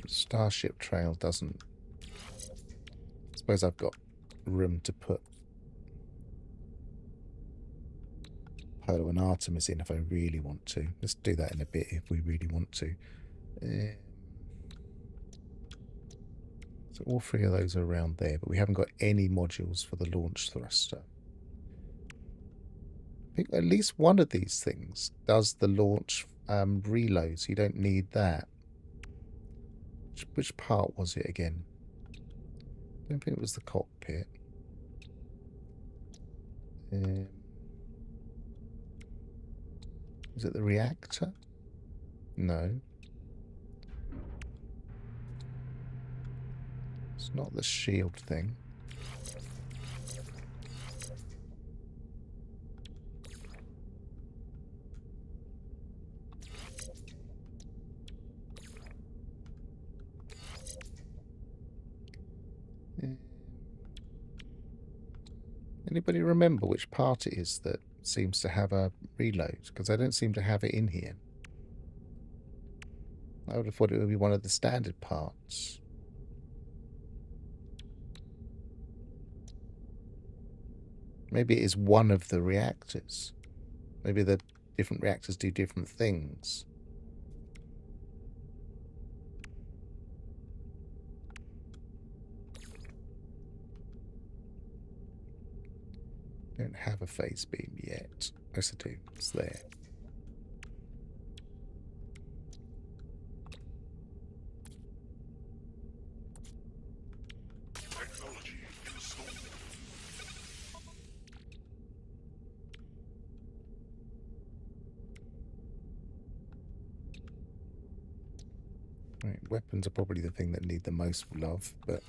Starship Trail doesn't. I suppose I've got room to put Polo and Artemis in if I really want to. Let's do that in a bit if we really want to. So all three of those are around there, but we haven't got any modules for the launch thruster. I think at least one of these things does the launch reload, so you don't need that. Which part was it again? I don't think it was the cockpit. Is it the reactor? No. It's not the shield thing. Anybody remember which part it is that seems to have a reload? Because I don't seem to have it in here. I would have thought it would be one of the standard parts. Maybe it is one of the reactors. Maybe the different reactors do different things. Don't have a phase beam yet. Yes, I do. It's there. Right, weapons are probably the thing that need the most love, but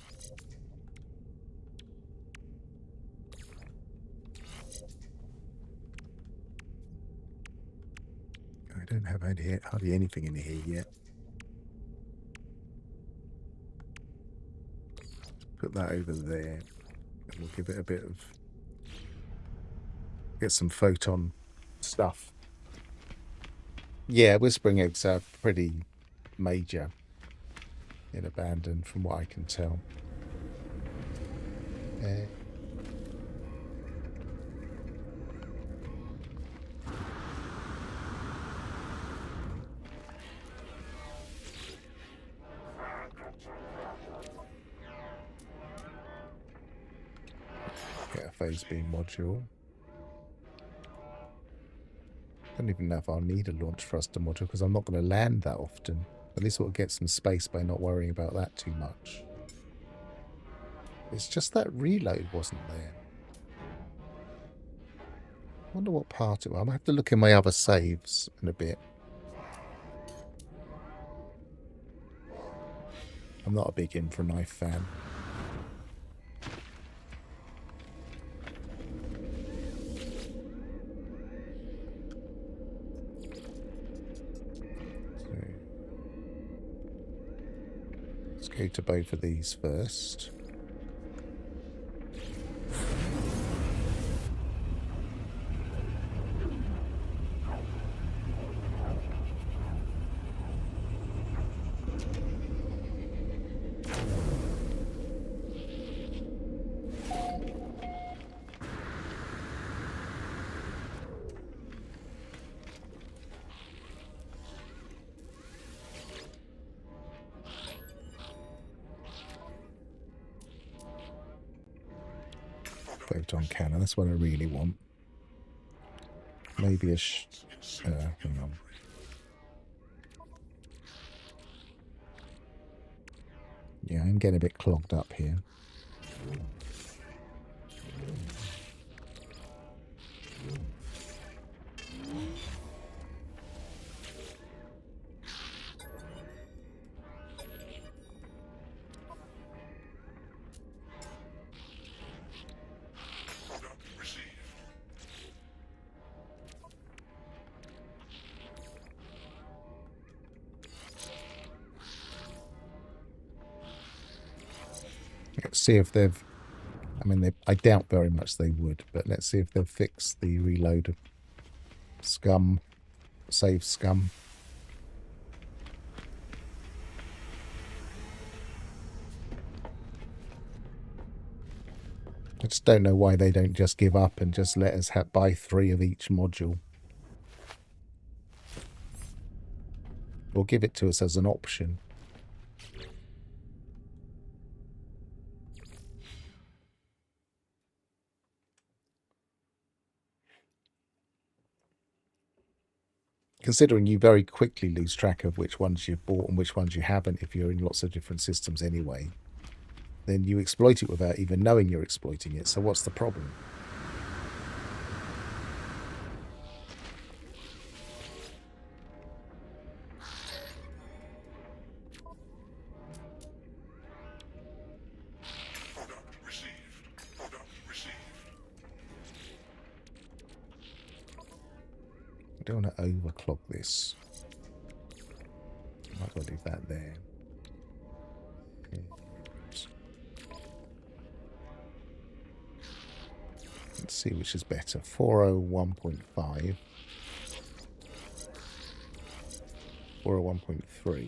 I don't have hardly anything in here yet. Put that over there, and we'll give it a bit of... get some photon stuff. Yeah, whispering eggs are pretty major in Abandon, from what I can tell. Get a phase beam module. I don't even know if I'll need a launch thruster module, because I'm not going to land that often. At least we'll get some space by not worrying about that too much. It's just that reload wasn't there. I wonder what part it was. I'm going to have to look in my other saves in a bit. I'm not a big Infraknife fan. Go to both of these first. photon cannon. That's what I really want. Maybe a hang on. Yeah, I'm getting a bit clogged up here. Let's see if they've... I mean, I doubt very much they would, but let's see if they've fixed the reload scum, save scum. I just don't know why they don't just give up and just let us buy 3 of each module. Or give it to us as an option. Considering you very quickly lose track of which ones you've bought and which ones you haven't if you're in lots of different systems anyway, then you exploit it without even knowing you're exploiting it. So what's the problem? I don't want to overclock this. Might as well leave that there. Okay. Let's see which is better. 401.5. 401.3.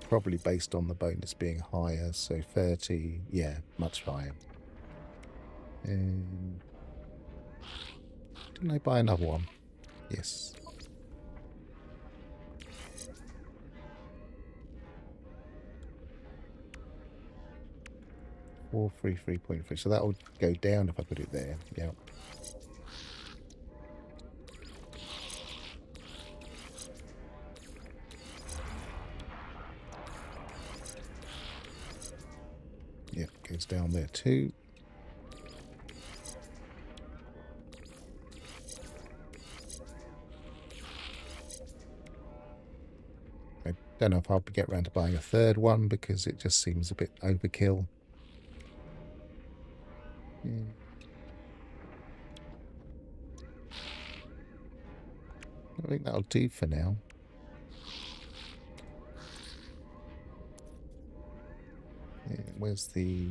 Probably based on the bonus being higher, so 30. Yeah, much higher. And didn't I buy another one? Yes. 433.3. So that would go down if I put it there. Yeah. Yeah, goes down there too. I don't know if I'll get around to buying a 3rd one because it just seems a bit overkill. Yeah. I think that'll do for now. Yeah, where's the...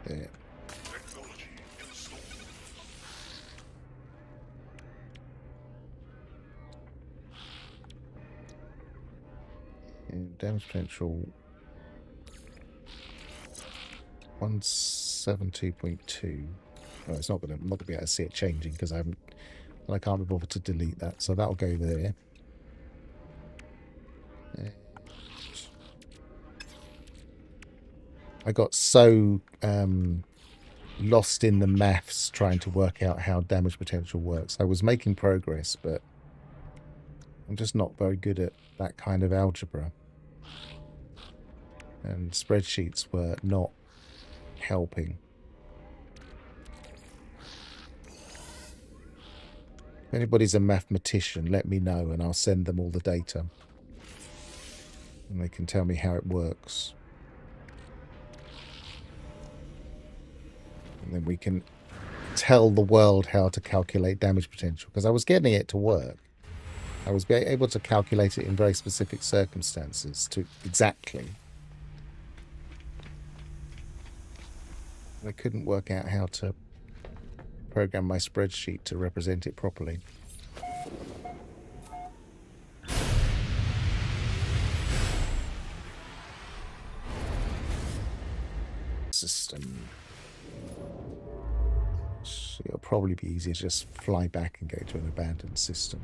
There. And damage potential 172.2. Oh, it's not gonna, I'm not gonna be able to see it changing because I can't be bothered to delete that. So that'll go there. And I got so lost in the maths trying to work out how damage potential works. I was making progress, but I'm just not very good at that kind of algebra. And spreadsheets were not helping. If anybody's a mathematician, let me know and I'll send them all the data. And they can tell me how it works. And then we can tell the world how to calculate damage potential. Because I was getting it to work. I was able to calculate it in very specific circumstances to exactly. I couldn't work out how to program my spreadsheet to represent it properly. System. So it'll probably be easier to just fly back and go to an abandoned system.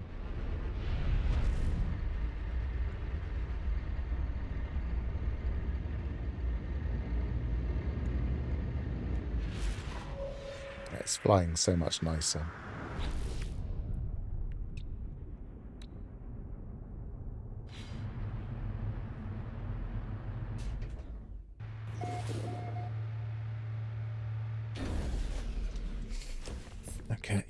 It's flying so much nicer. Okay.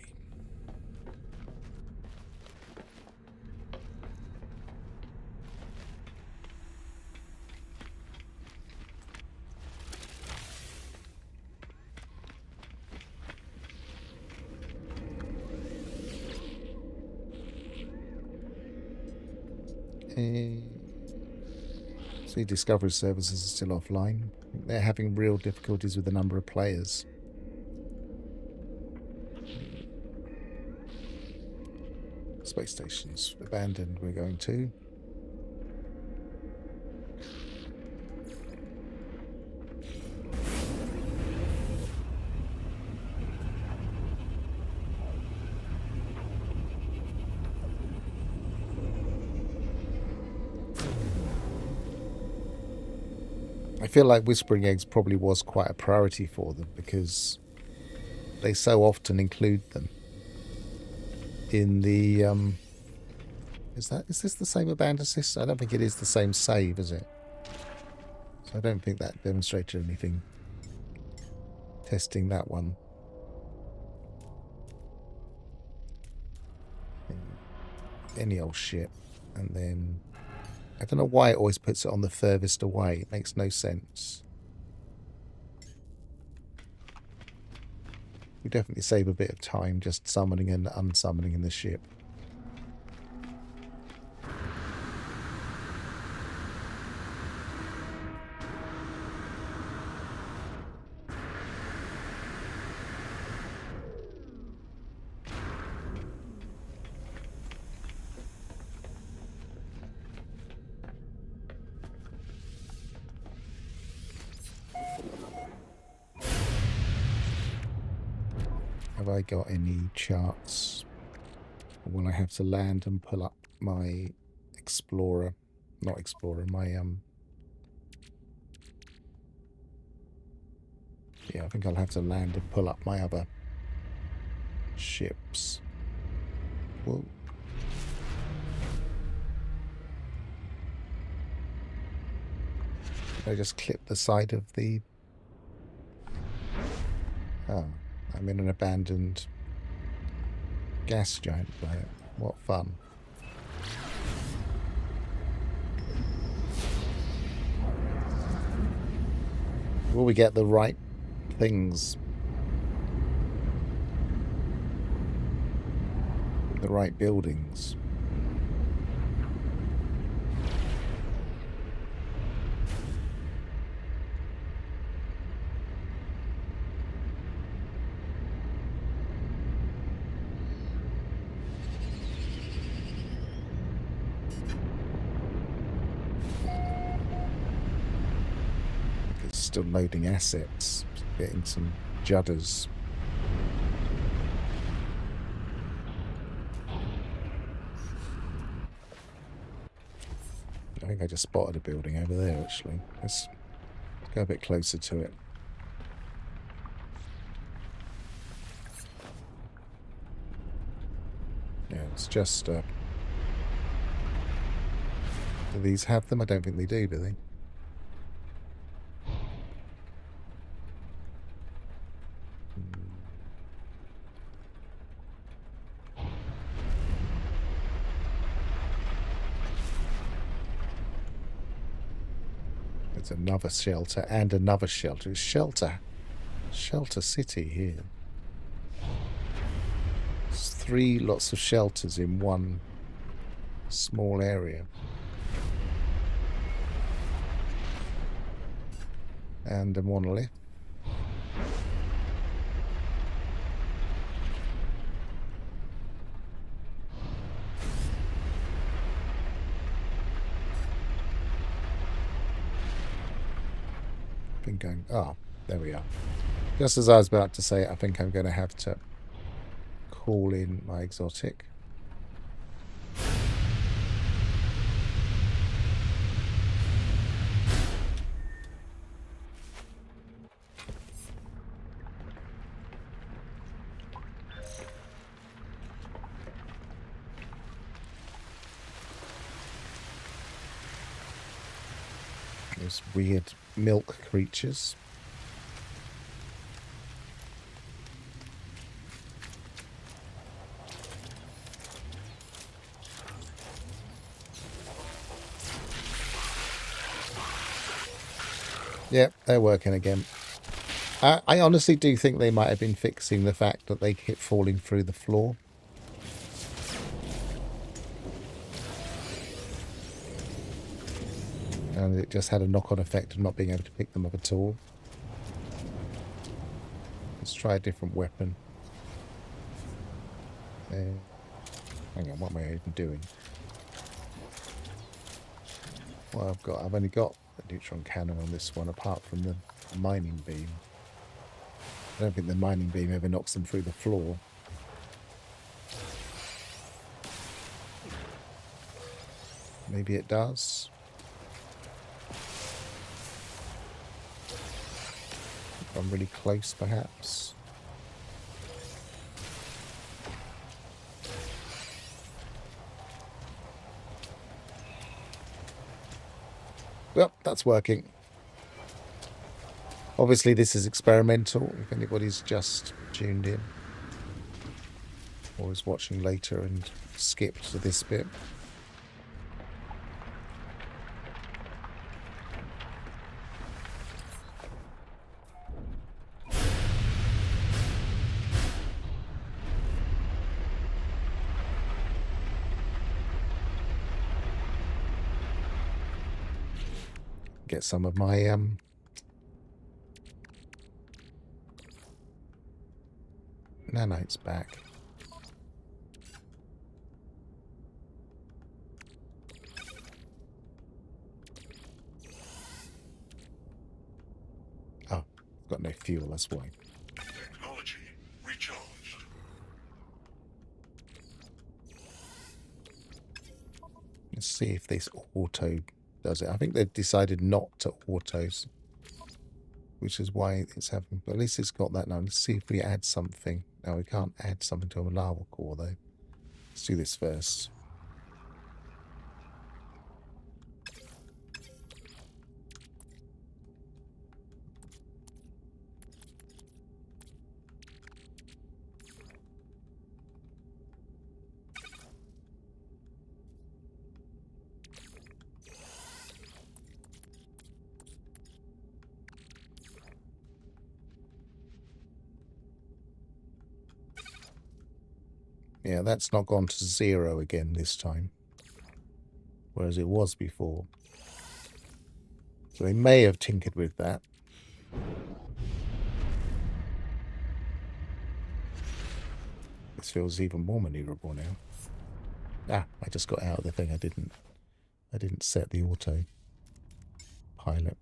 See, Discovery services are still offline. They're having real difficulties with the number of players. Space stations abandoned. We're going to. I feel like Whispering Eggs probably was quite a priority for them because they so often include them in the is this the same abandoned system? I don't think it is the same save, is it? So I don't think that demonstrated anything testing that one. Any old shit. And then I don't know why it always puts it on the furthest away. It makes no sense. We definitely save a bit of time just summoning and unsummoning the ship. Have I got any charts? Or will I have to land and pull up my Explorer? Not Explorer, my yeah, I think I'll have to land and pull up my other ships. Whoa. Did I just clip the side of the... Oh, I'm in an abandoned gas giant planet. What fun. Will we get the right things? The right buildings? Still loading assets, getting some judders. I think I just spotted a building over there actually. Let's go a bit closer to it. Yeah, it's just do these have them? I don't think they do they? There's another shelter and another shelter. It's shelter city here. There's 3 lots of shelters in one small area. And a monolith. Going, oh, there we are. Just as I was about to say, I think I'm going to have to call in my exotic. Those weird milk creatures. Yep, they're working again. I honestly do think they might have been fixing the fact that they kept falling through the floor. And it just had a knock-on effect of not being able to pick them up at all. Let's try a different weapon. Hang on, what am I even doing? Well, I've only got a neutron cannon on this one, apart from the mining beam. I don't think the mining beam ever knocks them through the floor. Maybe it does. If I'm really close, perhaps. Well, that's working. Obviously, this is experimental, if anybody's just tuned in. Or is watching later and skipped to this bit. Get some of my nanites back. Oh, got no fuel, that's why. Technology recharged. Let's see if this auto does it. I think they've decided not to autos, which is why it's happening. But at least it's got that now. Let's see if we add something. Now we can't add something to a lava core though. Let's do this first. Yeah, that's not gone to 0 again this time, whereas it was before. So they may have tinkered with that. This feels even more maneuverable now. Ah, I just got out of the thing. I didn't set the auto pilot.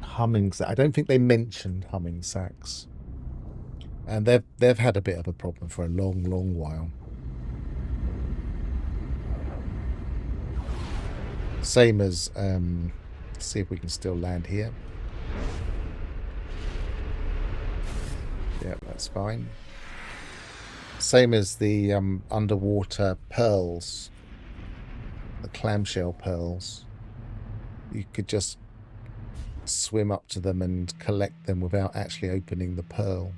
Humming sack. I don't think they mentioned humming sacks, and they've had a bit of a problem for a long while. Same as let's see if we can still land here. Yeah, that's fine. Same as the underwater pearls, the clamshell pearls. You could just swim up to them and collect them without actually opening the pearl.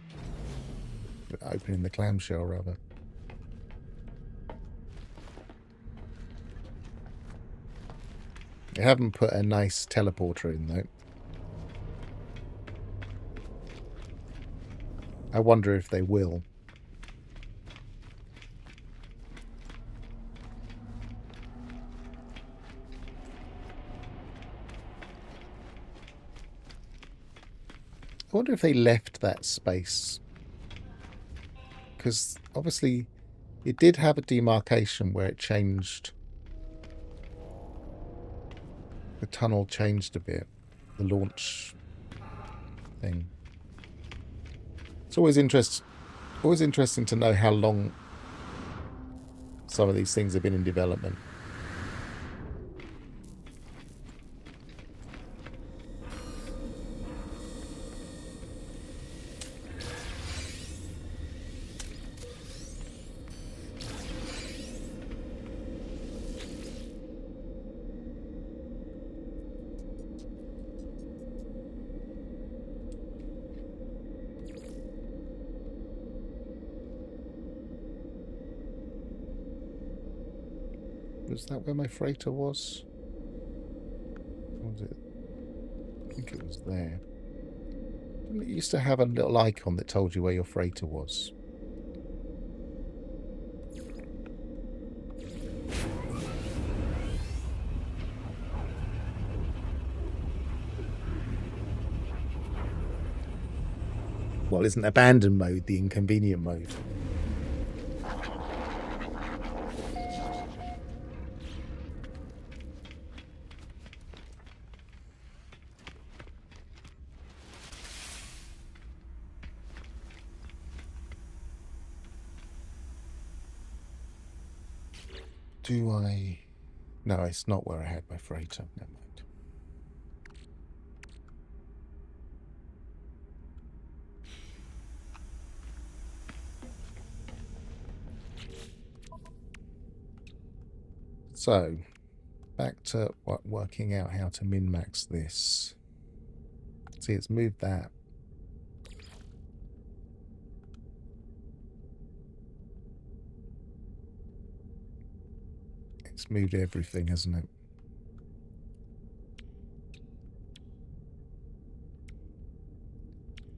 Opening the clamshell, rather. They haven't put a nice teleporter in, though. I wonder if they will. I wonder if they left that space. Because obviously it did have a demarcation where it changed. The tunnel changed a bit. The launch thing. It's always interesting to know how long some of these things have been in development. Was that where my freighter was? Or was it? I think it was there. It used to have a little icon that told you where your freighter was. Well, isn't abandoned mode the inconvenient mode? Do I... No, it's not where I had my freighter. Never mind. So, back to working out how to min-max this. See, it's moved that. It's moved everything, hasn't it?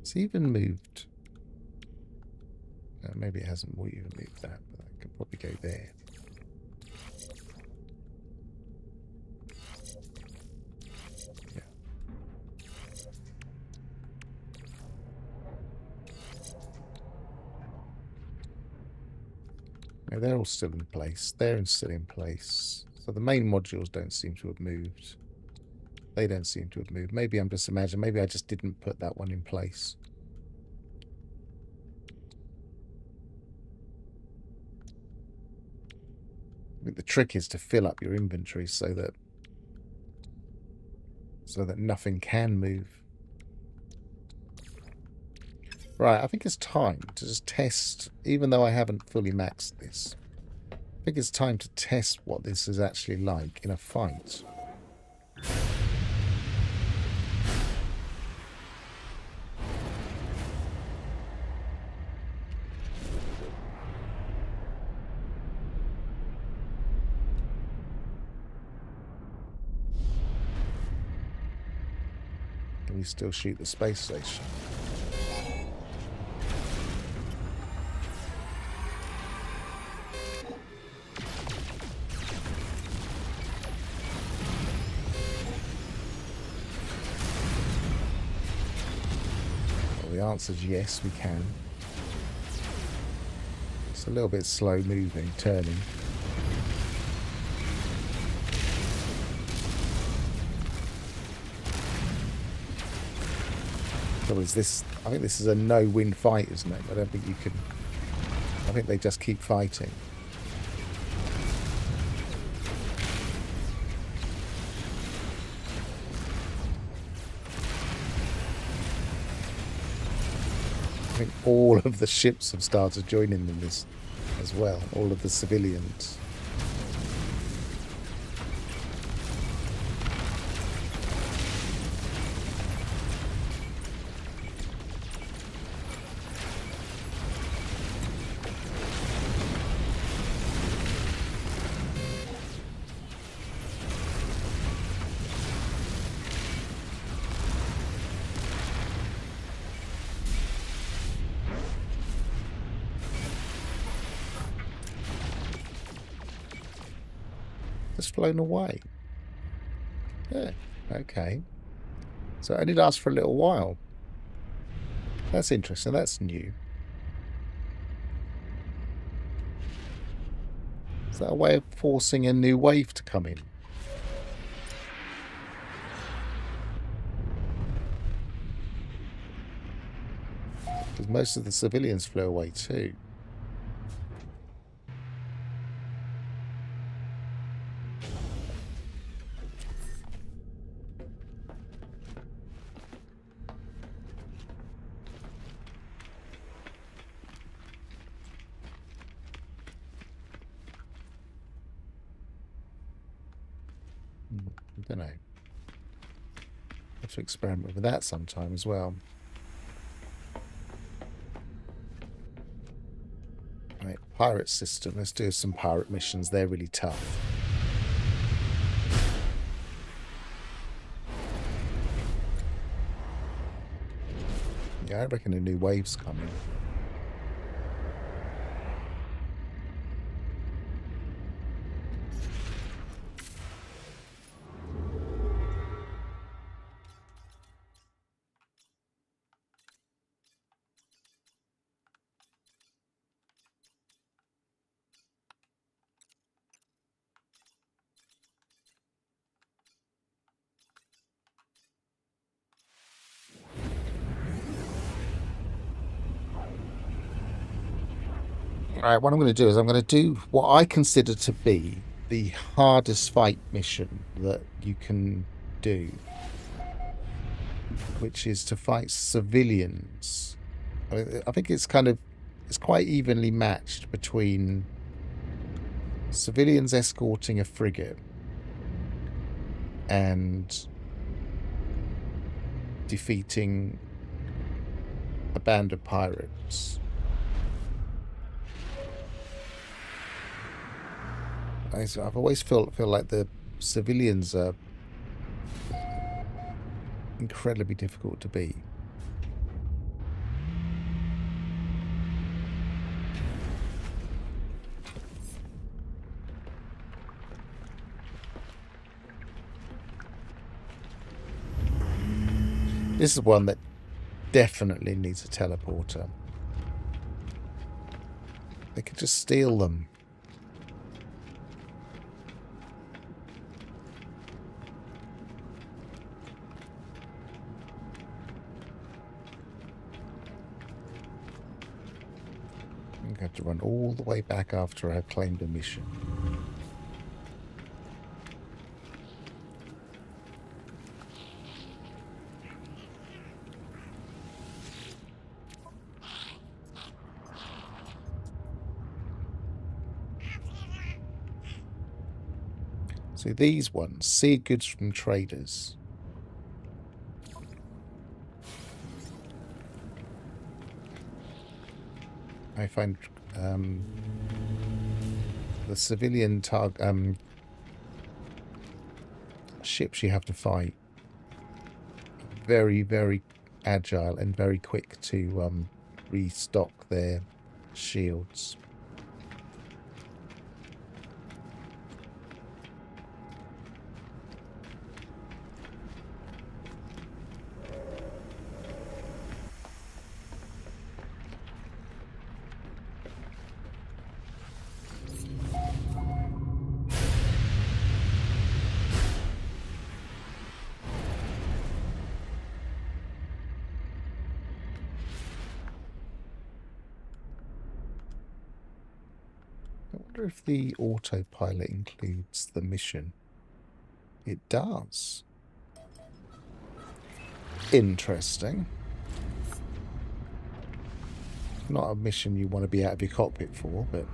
It's even moved... maybe it hasn't even moved that, but I could probably go there. Yeah, they're all still in place. They're still in place. So the main modules don't seem to have moved. They don't seem to have moved. Maybe I'm just imagining. Maybe I just didn't put that one in place. I think the trick is to fill up your inventory so that nothing can move. Right, I think it's time to just test, even though I haven't fully maxed this. I think it's time to test what this is actually like in a fight. Can we still shoot the space station? The answer is yes, we can. It's a little bit slow moving, turning. Trouble is this, I think this is a no-win fight, isn't it? I don't think you can... I think they just keep fighting. I think all of the ships have started joining in this as well. All of the civilians. Just flown away. Yeah, okay. So it only lasts for a little while. That's interesting. That's new. Is that a way of forcing a new wave to come in? Because most of the civilians flew away too. I don't know. Have to experiment with that sometime as well. Right, pirate system. Let's do some pirate missions. They're really tough. Yeah, I reckon a new wave's coming. Alright, what I'm going to do is I'm going to do what I consider to be the hardest fight mission that you can do, which is to fight civilians. I think it's quite evenly matched between civilians escorting a frigate and defeating a band of pirates. I've always feel like the civilians are incredibly difficult to beat. This is one that definitely needs a teleporter. They could just steal them. I'm going to have to run all the way back after I've claimed a mission. So these ones, see goods from traders. I find the civilian ships you have to fight very, very agile and very quick to restock their shields. I wonder if the autopilot includes the mission. It does. Interesting. Not a mission you want to be out of your cockpit for, but...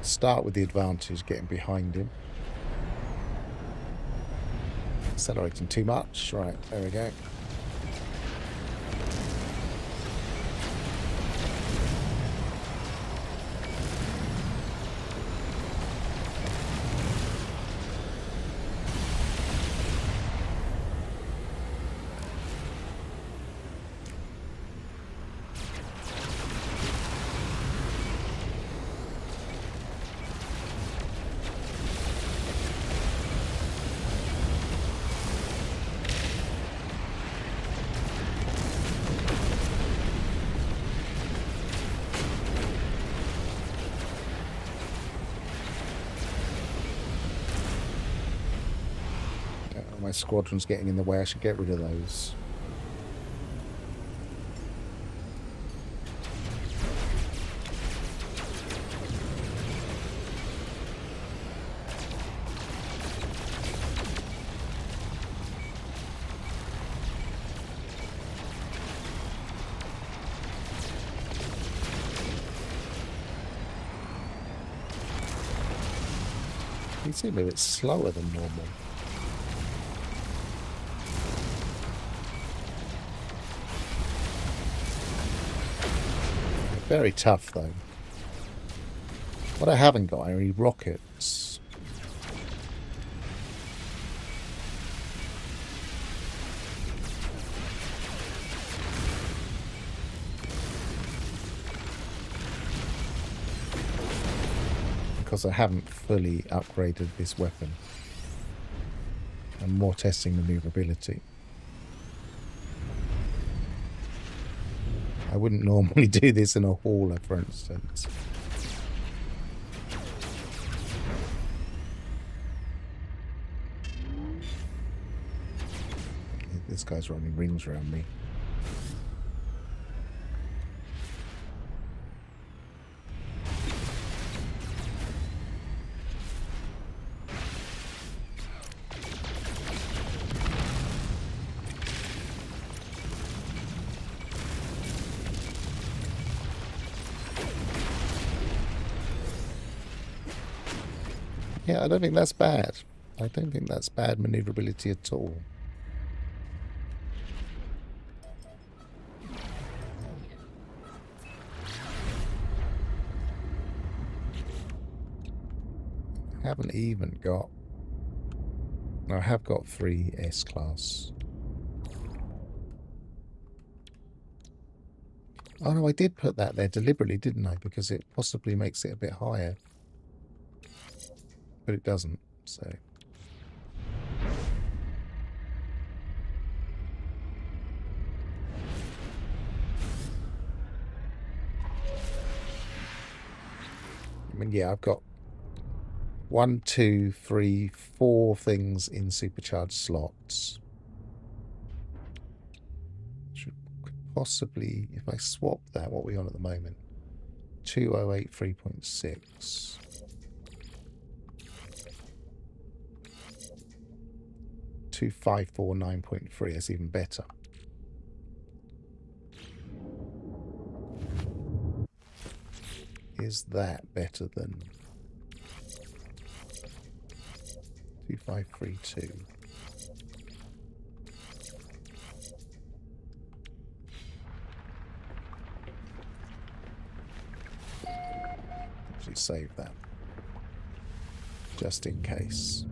Start with the advantage, getting behind him. Accelerating too much. Right, there we go. My squadron's getting in the way. I should get rid of those. You seem a bit slower than normal. Very tough, though. What I haven't got are any rockets. Because I haven't fully upgraded this weapon. I'm more testing maneuverability. I wouldn't normally do this in a hauler, for instance. This guy's running rings around me. Yeah, I don't think that's bad. I don't think that's bad maneuverability at all. I haven't even got... No, I have got 3 S-Class. Oh no, I did put that there deliberately, didn't I? Because it possibly makes it a bit higher. But it doesn't, so... I mean, yeah, I've got 1, 2, 3, 4 things in supercharged slots. Should possibly, if I swap that, what are we on at the moment? 2083.6. 2549.3, that's even better. Is that better than 2532? Actually save that. Just in case.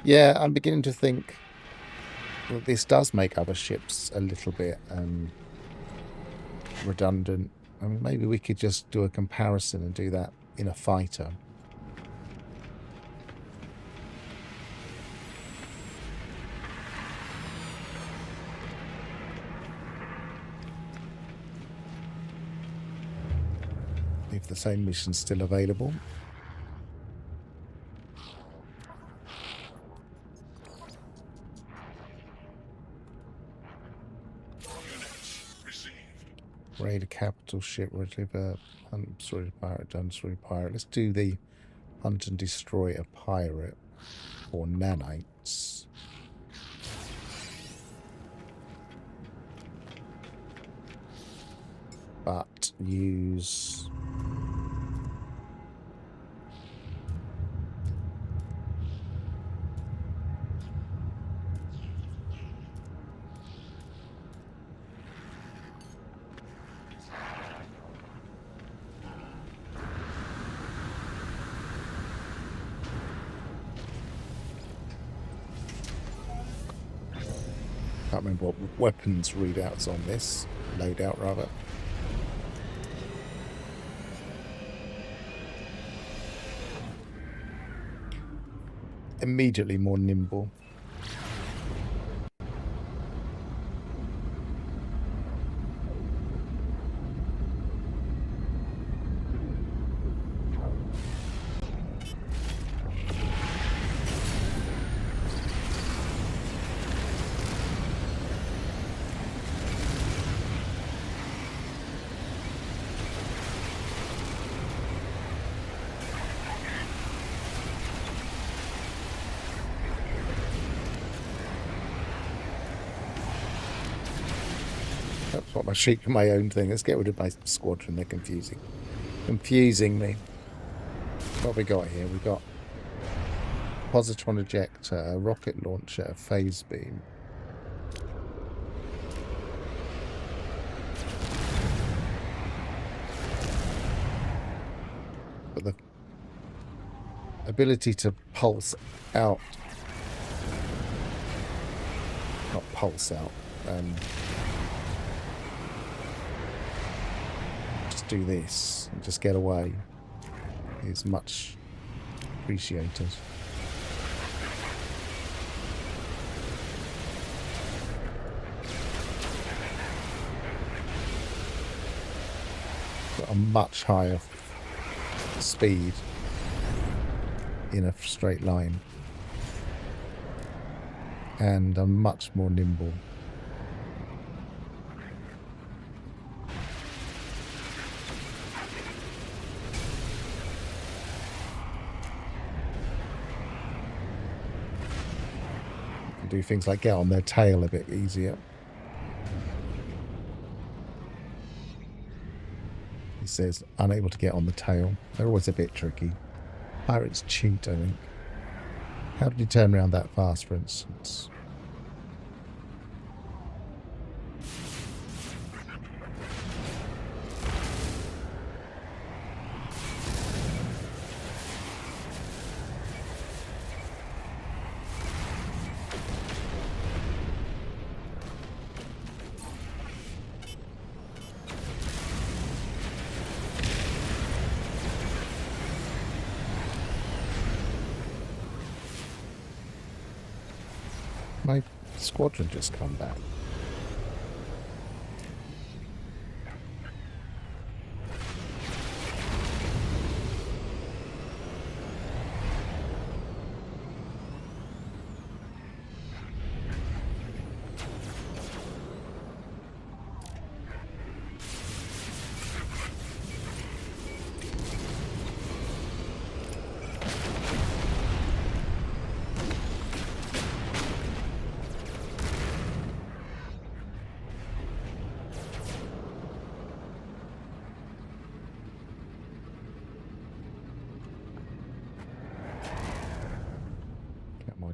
Yeah, I'm beginning to think that this does make other ships a little bit redundant. I mean, maybe we could just do a comparison and do that in a fighter. If the same mission's still available. Raid a capital ship, deliver hunt, destroy a pirate, done, destroy a pirate. Let's do the hunt and destroy a pirate or nanites. But use... can't remember what weapons readouts on this. Loadout, rather. Immediately more nimble. what am I shooting my own thing? Let's get rid of my squadron. They're confusing me. What have we got here? We've got positron ejector, a rocket launcher, a phase beam. But the ability to pulse out, not pulse out, just do this and just get away is much appreciated. Got a much higher speed in a straight line, and I'm much more nimble. Can do things like get on their tail a bit easier. He says unable to get on the tail. They're always a bit tricky. Pirates cheat, I think. How did you turn around that fast, for instance? My squadron just come back.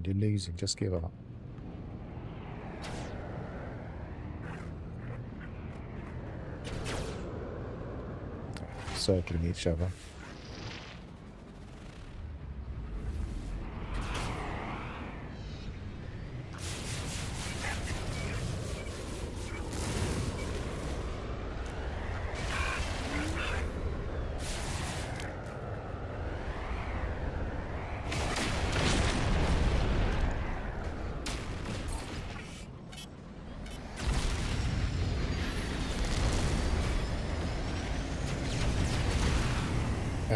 You're losing, just give up. Circling each other.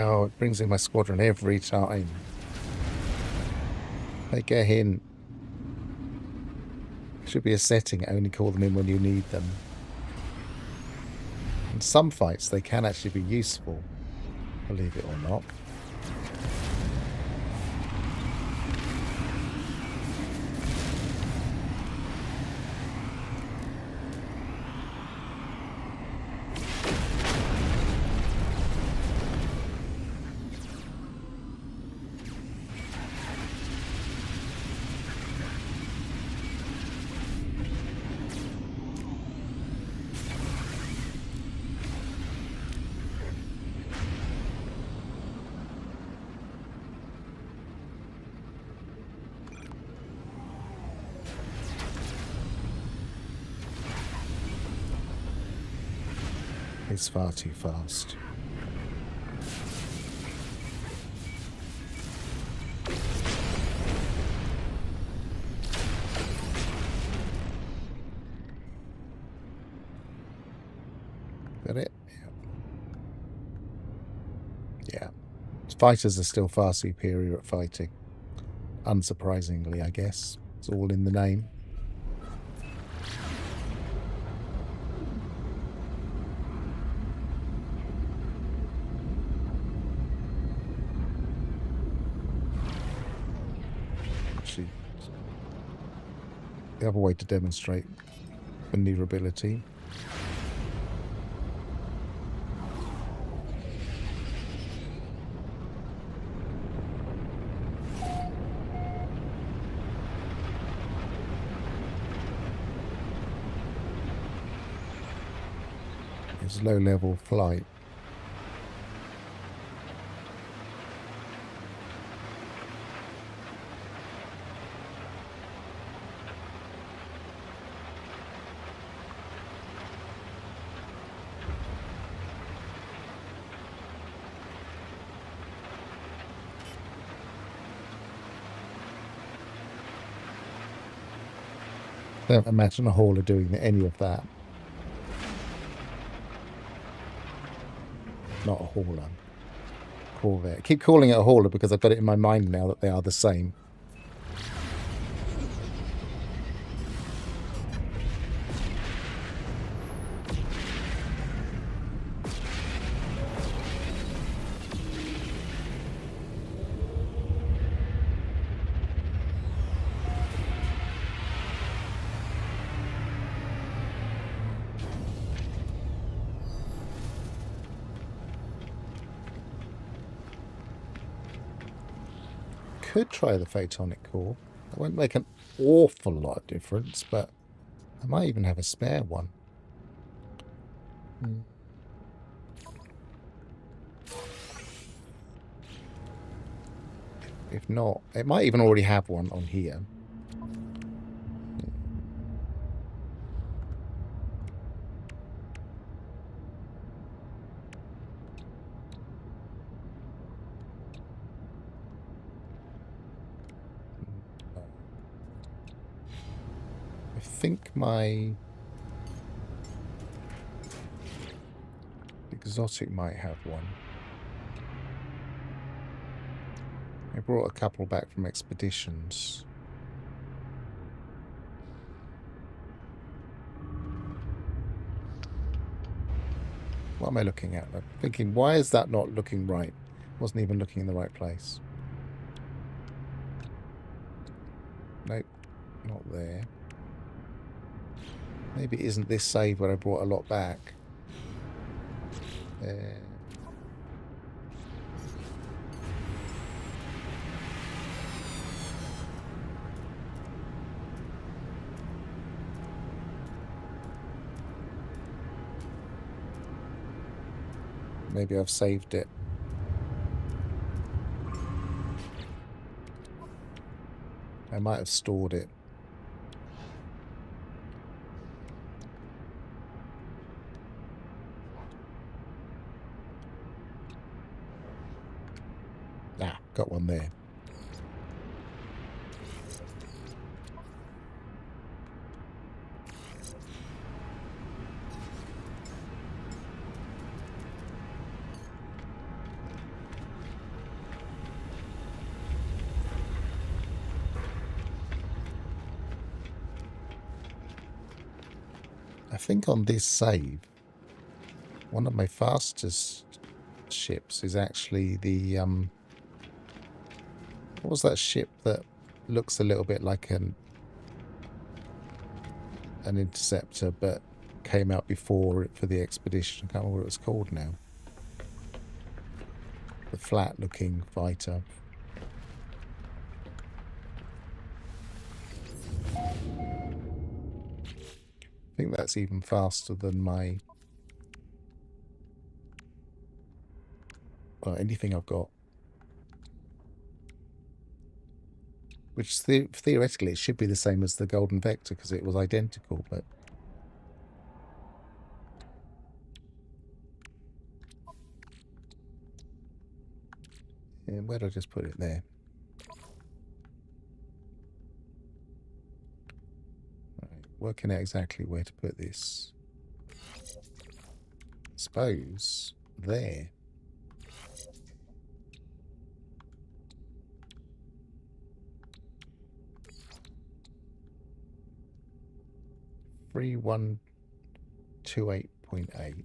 Oh, it brings in my squadron every time. Take a hint. Should be a setting, only call them in when you need them. In some fights, they can actually be useful, believe it or not. It's far too fast. Got it? Yeah. Fighters are still far superior at fighting. Unsurprisingly, I guess. It's all in the name. The other way to demonstrate maneuverability It's low-level flight. Don't imagine a hauler doing any of that. Not a hauler. Corvette. I keep calling it a hauler because I've got it in my mind now that they are the same. Could try the photonic core. It won't make an awful lot of difference, but I might even have a spare one. If not, it might even already have one on here. I think my exotic might have one. I brought a couple back from expeditions. What am I looking at? I'm thinking, why is that not looking right? Wasn't even looking in the right place. Nope, not there. Maybe it isn't this save where I brought a lot back. Maybe I've saved it. I might have stored it. Ah, got one there. I think on this save, one of my fastest ships is actually the what was that ship that looks a little bit like an interceptor but came out before it for the expedition? I can't remember what it was called now. The flat looking fighter. I think that's even faster than my anything I've got. Which theoretically it should be the same as the Golden Vector because it was identical, but yeah, where did I just put it there? Right, working out exactly where to put this. Suppose there. Three 128.8.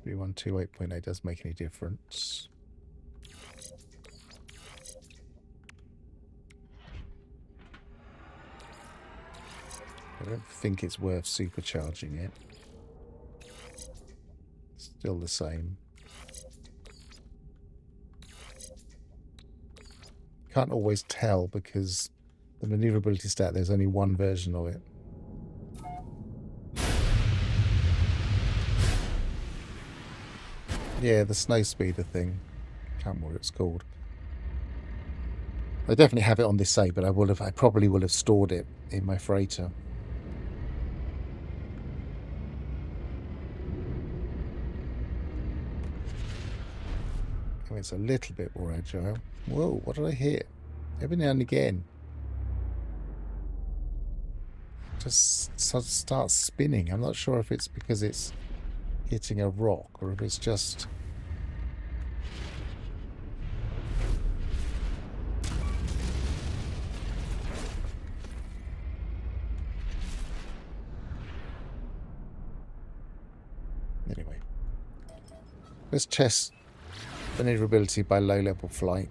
3128.8 doesn't make any difference. I don't think it's worth supercharging it. Still the same. Can't always tell because The maneuverability stat, there's only one version of it. Yeah, the snow speeder thing. Can't remember what it's called. I definitely have it on this save, but I probably will have stored it in my freighter. It's a little bit more agile. Whoa, what did I hit? Every now and again. Just starts spinning. I'm not sure if it's because it's hitting a rock or if it's just... Anyway. Let's test maneuverability by low-level flight.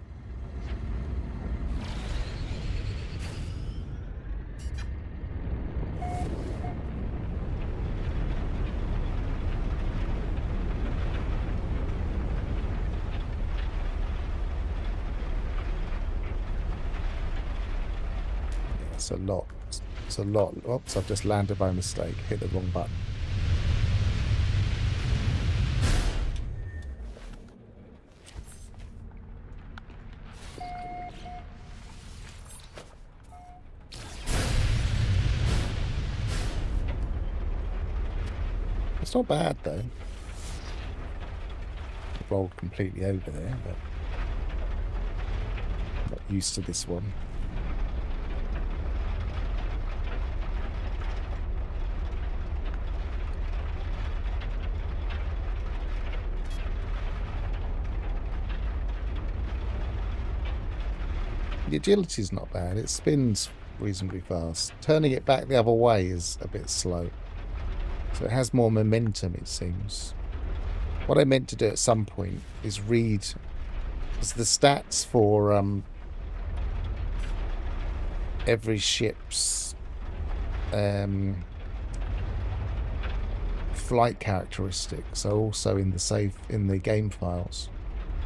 It's a lot. It's a lot. Oops, I've just landed by mistake. Hit the wrong button. It's not bad though. I rolled completely over there, but I'm not used to this one. The agility's not bad. It spins reasonably fast. Turning it back the other way is a bit slow. So it has more momentum, it seems. What I meant to do at some point is read the stats for every ship's flight characteristics are also in the game files.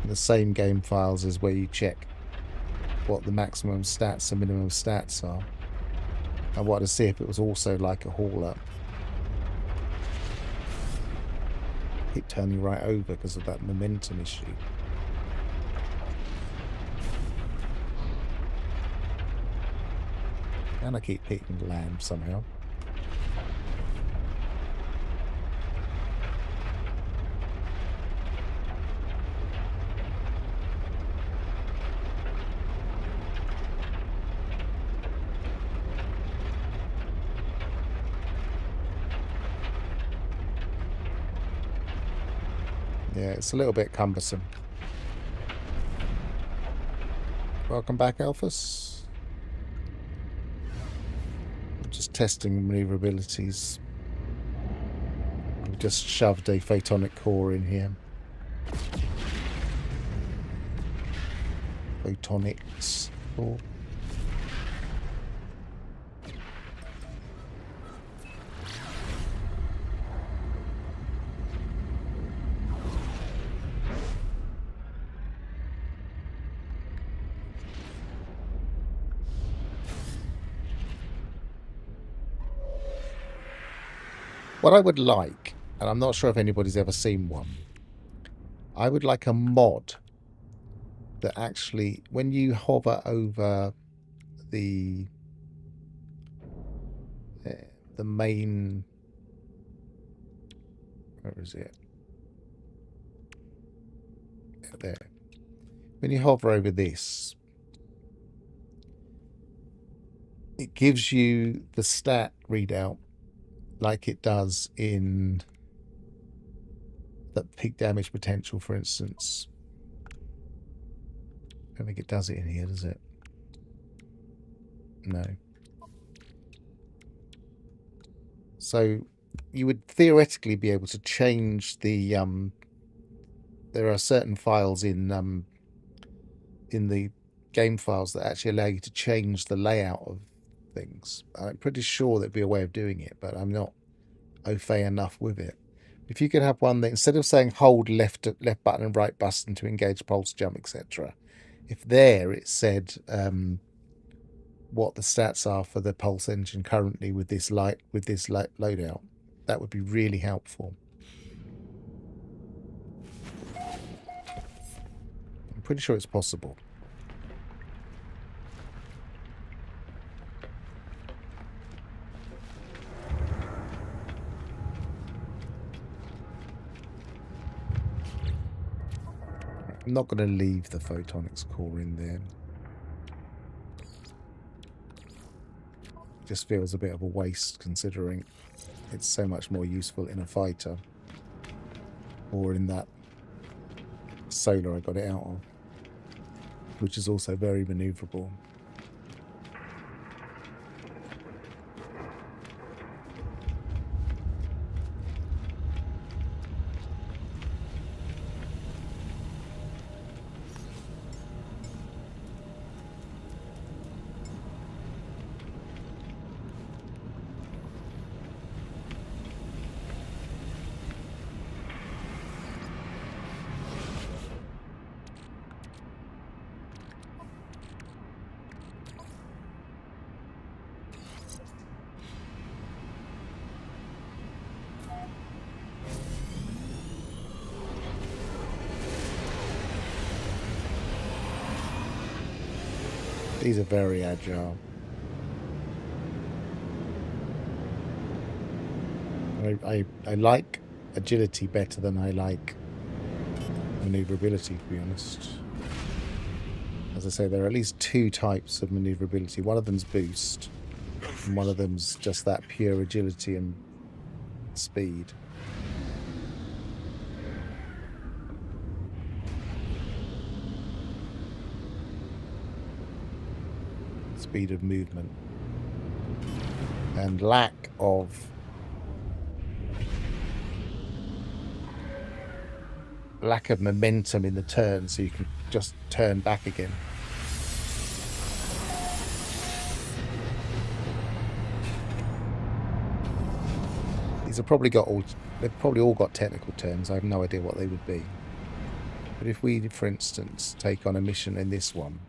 The same game files as where you check what the maximum stats and minimum stats are. I wanted to see if it was also like a hauler. Keep turning right over because of that momentum issue. And I keep hitting land somehow. Yeah, it's a little bit cumbersome. Welcome back, Alphys. I'm just testing maneuverabilities. I've just shoved a photonic core in here. Photonics core. What I would like, and I'm not sure if anybody's ever seen one, I would like a mod that actually, when you hover over the main, where is it? There. When you hover over this, it gives you the stat readout like it does in the peak damage potential, for instance. I don't think it does it in here, does it? No. So you would theoretically be able to change the there are certain files in the game files that actually allow you to change the layout of things. I'm pretty sure there'd be a way of doing it, but I'm not au fait enough with it. If you could have one that instead of saying hold left button and right button to engage pulse jump, etc., if there it said what the stats are for the pulse engine currently with this loadout. That would be really helpful. I'm pretty sure it's possible. I'm not going to leave the photonics core in there. It just feels a bit of a waste considering it's so much more useful in a fighter. Or in that solar I got it out of, which is also very maneuverable. These are very agile. I like agility better than I like maneuverability, to be honest. As I say, there are at least two types of maneuverability. One of them's boost, and one of them's just that pure agility and speed. Speed of movement. And lack of momentum in the turn, so you can just turn back again. These have probably they've probably all got technical terms. I have no idea what they would be. But if we, for instance, take on a mission in this one,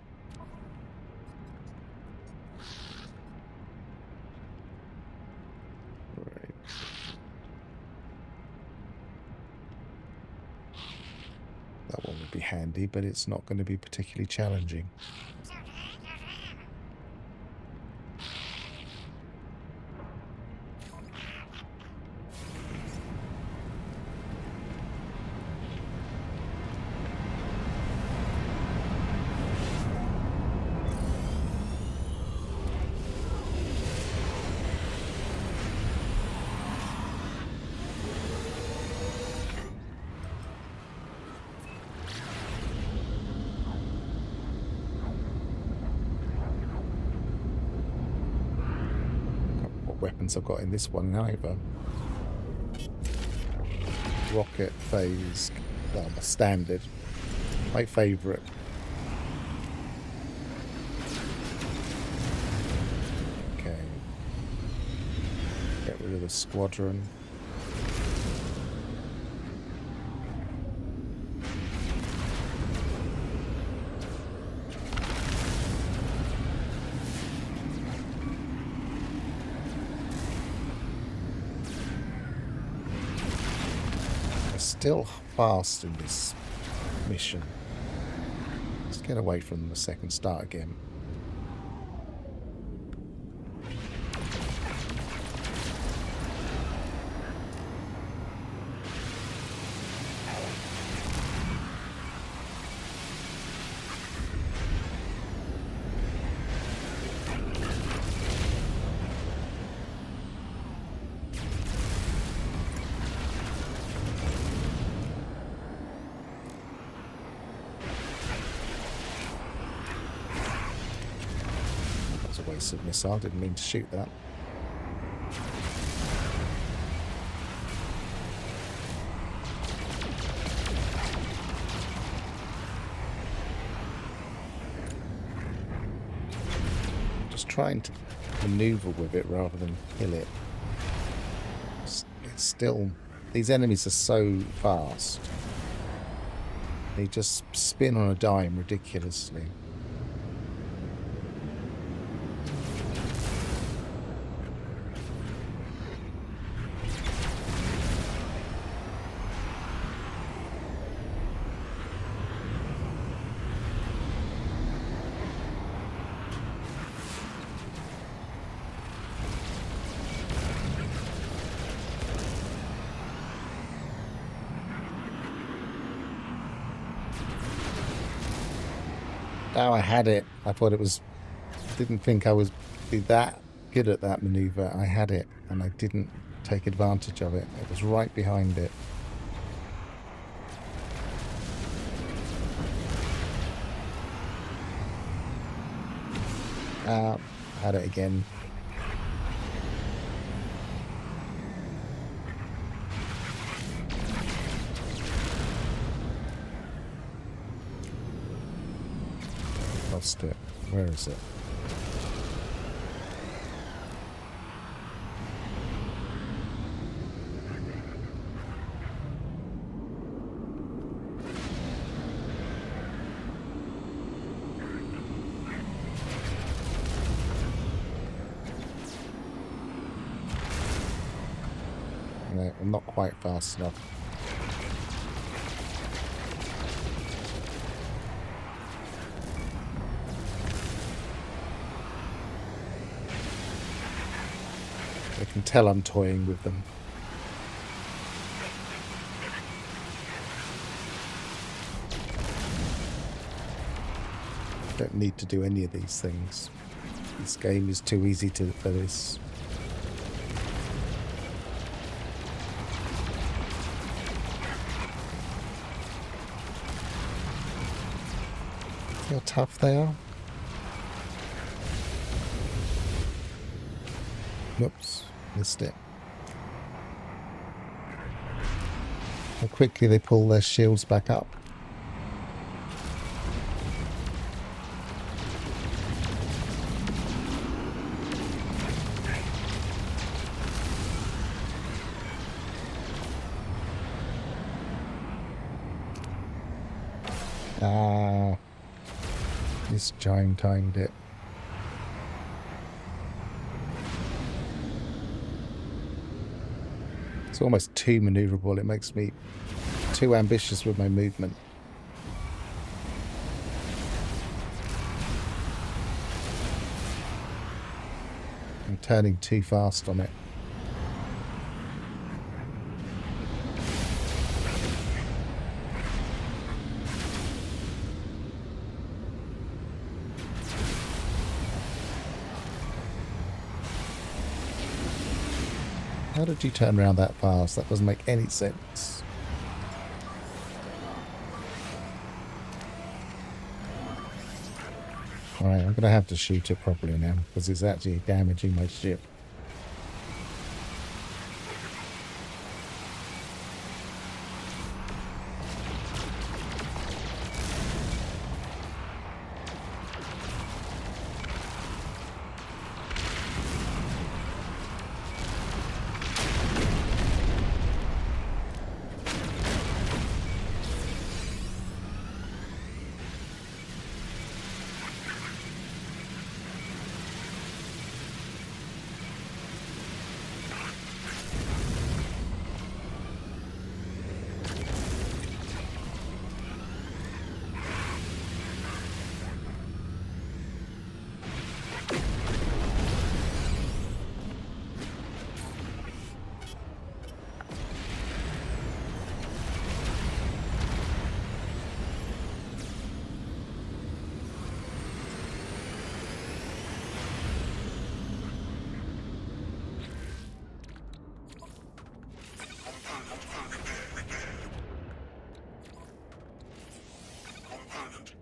that one would be handy, but it's not going to be particularly challenging. Weapons I've got in this one either. Rocket, phase, well, the standard. My favourite. Okay. Get rid of the squadron. Still fast in this mission. Let's get away from the second start again. Of missile, didn't mean to shoot that. Just trying to maneuver with it rather than kill it. It's still, these enemies are so fast. They just spin on a dime ridiculously. Oh, I had it. I thought it was... Didn't think I was be that good at that maneuver. I had it, and I didn't take advantage of it. It was right behind it. Had it again. Lost it. Where is it? No, I'm not quite fast enough. They can tell I'm toying with them. Don't need to do any of these things. This game is too easy for this. See how tough they are? Whoops, missed it. How quickly they pull their shields back up. Ah, this giant timed it. It's almost too maneuverable. It makes me too ambitious with my movement. I'm turning too fast on it. How did you turn around that fast? That doesn't make any sense. Alright, I'm going to have to shoot it properly now, because it's actually damaging my ship.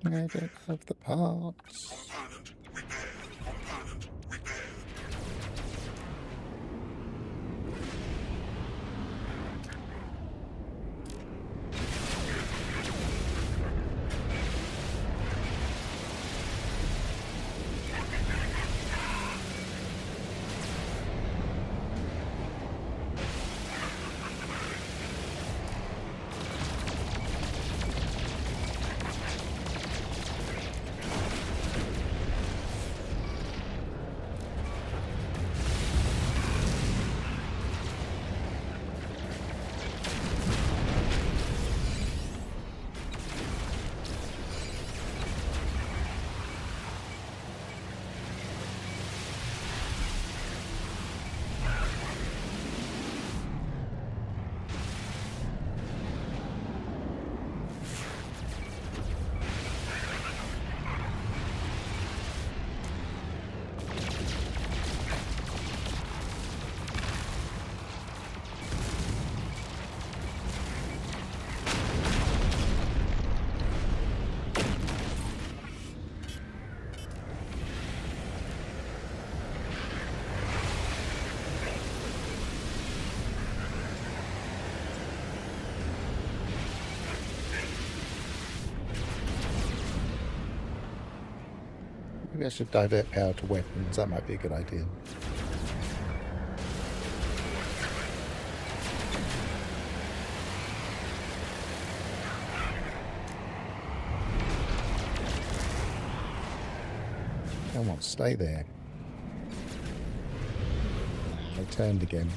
I don't have the parts. Component repaired. Component repaired. Maybe I should divert power to weapons. That might be a good idea. Come on, stay there. I turned again.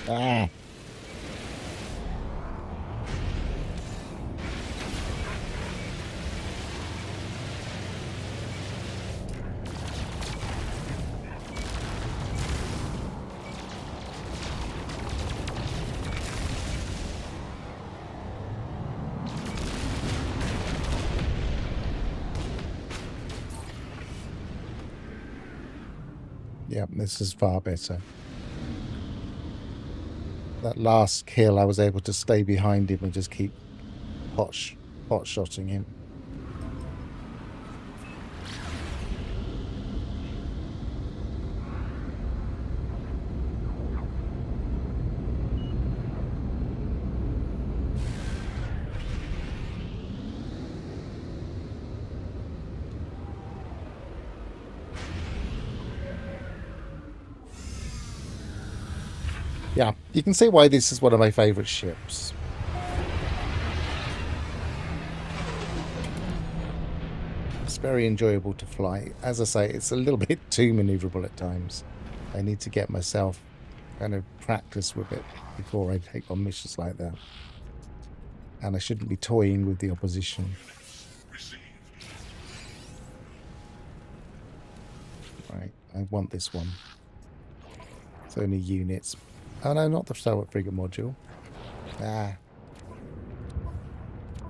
Ah. Yep, this is far better. That last kill, I was able to stay behind him and just keep pot-shotting him. Yeah, you can see why this is one of my favourite ships. It's very enjoyable to fly. As I say, it's a little bit too manoeuvrable at times. I need to get myself kind of practice with it before I take on missions like that. And I shouldn't be toying with the opposition. Right, I want this one. It's only units. Oh no, not the Stalwart Frigate module. Ah.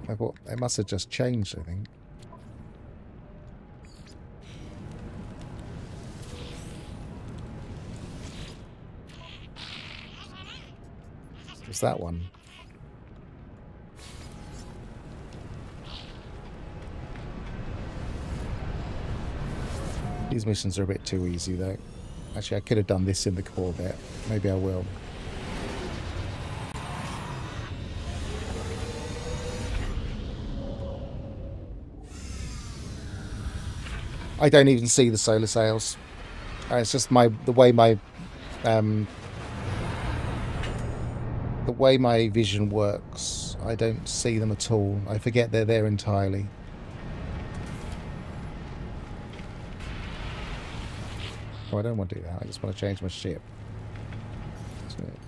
I thought it must have just changed, I think. What's that one? These missions are a bit too easy though. Actually, I could have done this in the Corvette. Maybe I will. I don't even see the solar sails. It's just the way my vision works. I don't see them at all. I forget they're there entirely. Oh, I don't want to do that. I just want to change my ship. That's it.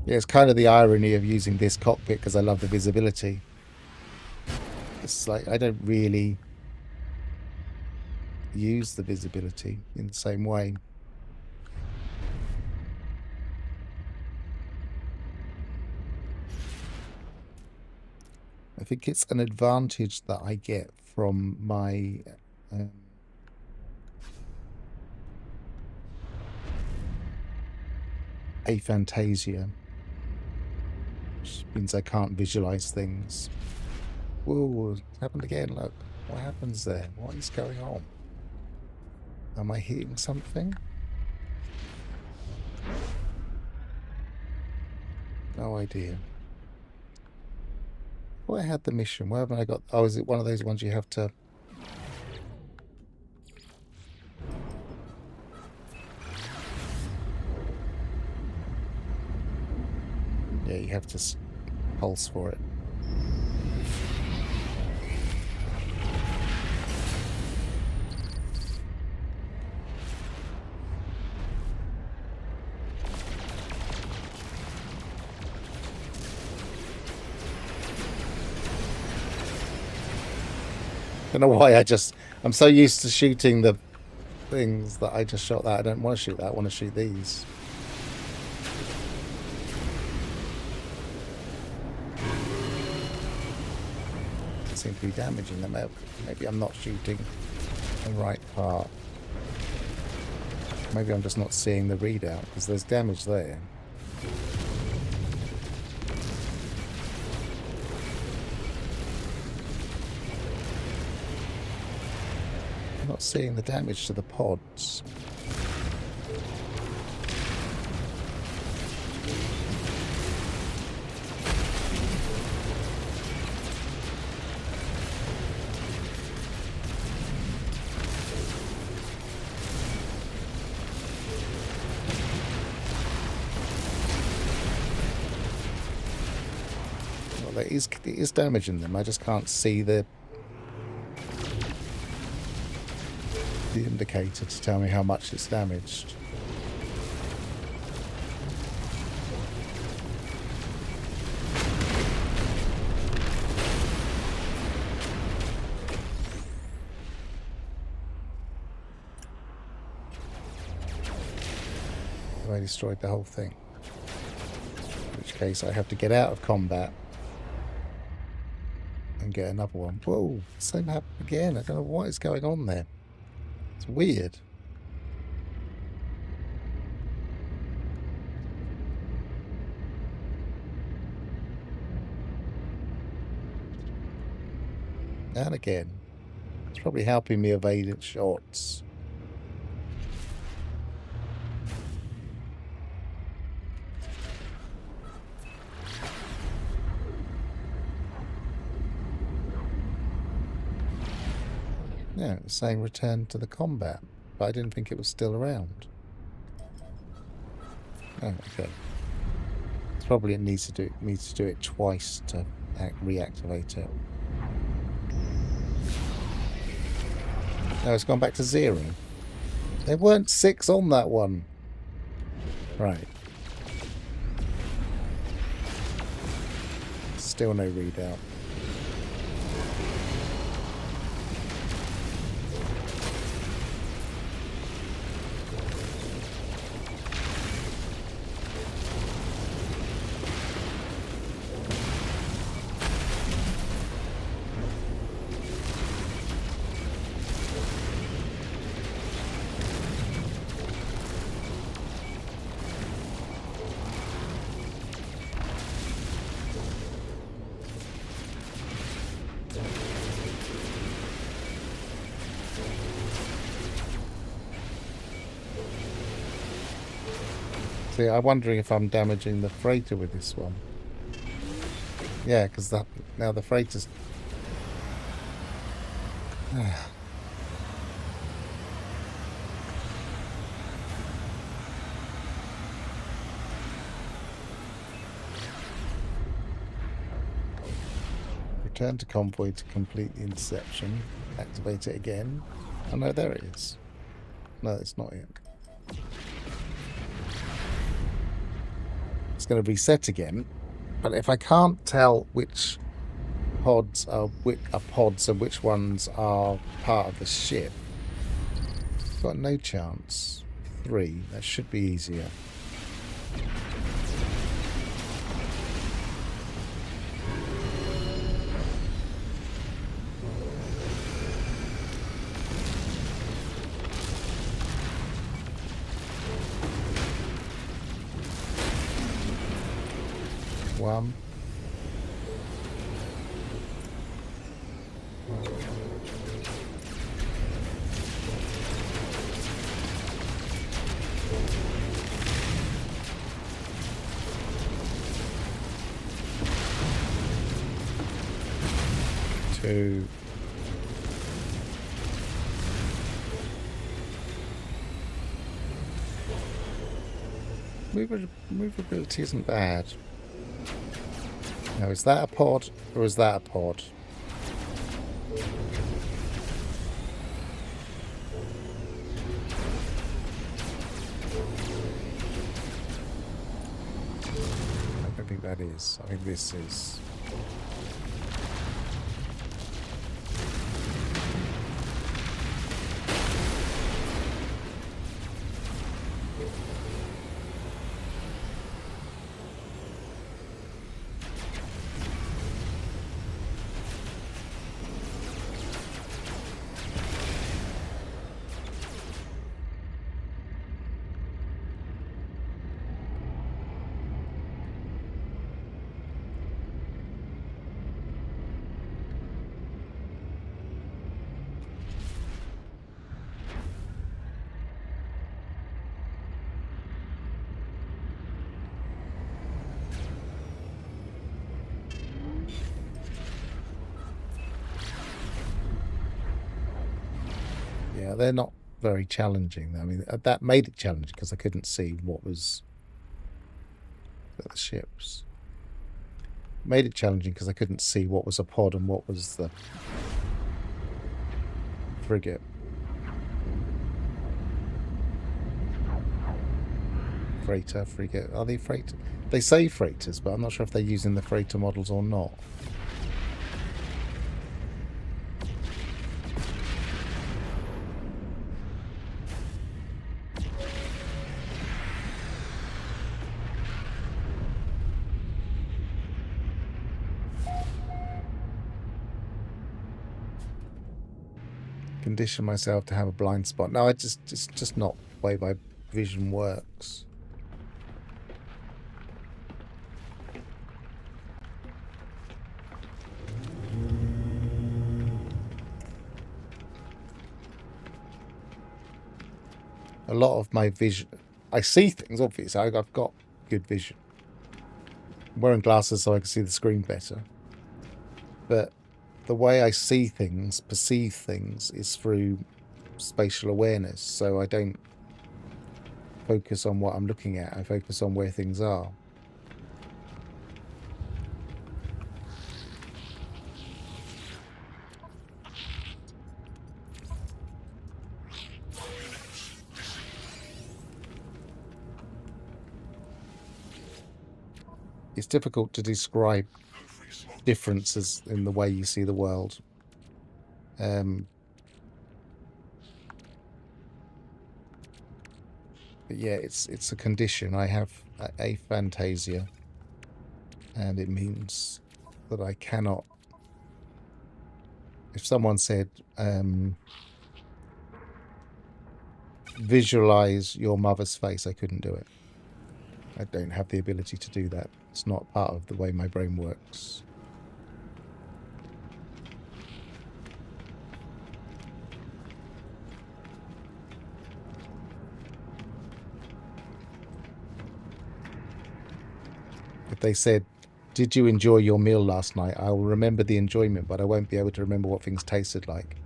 Yeah, it's kind of the irony of using this cockpit because I love the visibility. It's like I don't really use the visibility in the same way. I think it's an advantage that I get from my aphantasia. Which means I can't visualize things. Whoa, it's happened again, look. What happens there? What is going on? Am I hitting something? No idea. Oh, I had the mission. Where haven't I got? Oh, is it one of those ones you have to... Yeah, you have to pulse for it. I don't know why I'm so used to shooting the things that I just shot that. I don't want to shoot that. I want to shoot these. Doesn't seem to be damaging them. Maybe I'm not shooting the right part. Maybe I'm just not seeing the readout because there's damage there. I'm not seeing the damage to the pods. Well, it is damaging them. I just can't see the indicator to tell me how much it's damaged. I destroyed the whole thing. In which case I have to get out of combat and get another one. Whoa, same happened again. I don't know what is going on there. It's weird. And again. It's probably helping me evade its shots. Yeah, it's saying return to the combat, but I didn't think it was still around. Oh, okay. It's probably it needs to do it twice to reactivate it. No, it's gone back to 0. There weren't 6 on that one. Right. Still no readout. See, I'm wondering if I'm damaging the freighter with this one. Yeah, because now the freighter's... Return to convoy to complete the interception. Activate it again. Oh no, there it is. No, it's not it. It's going to reset again, but if I can't tell which pods are pods and which ones are part of the ship, I've got no chance. 3, that should be easier. Go. Movability isn't bad. Now, is that a pod or is that a pod? I don't think that is. I think this is. Yeah, they're not very challenging. I mean, that made it challenging because I couldn't see what was the ships. Made it challenging because I couldn't see what was a pod and what was the frigate. Freighter, frigate. Are they freighter? They say freighters, but I'm not sure if they're using the freighter models or not. Condition myself to have a blind spot. No, it's just not the way my vision works. A lot of my vision, I see things, obviously. I've got good vision. I'm wearing glasses so I can see the screen better. But the way I see things, perceive things, is through spatial awareness. So I don't focus on what I'm looking at. I focus on where things are. It's difficult to describe differences in the way you see the world. But yeah, it's a condition. I have aphantasia, and it means that I cannot. If someone said, visualize your mother's face, I couldn't do it. I don't have the ability to do that. It's not part of the way my brain works. If they said, did you enjoy your meal last night? I will remember the enjoyment, but I won't be able to remember what things tasted like.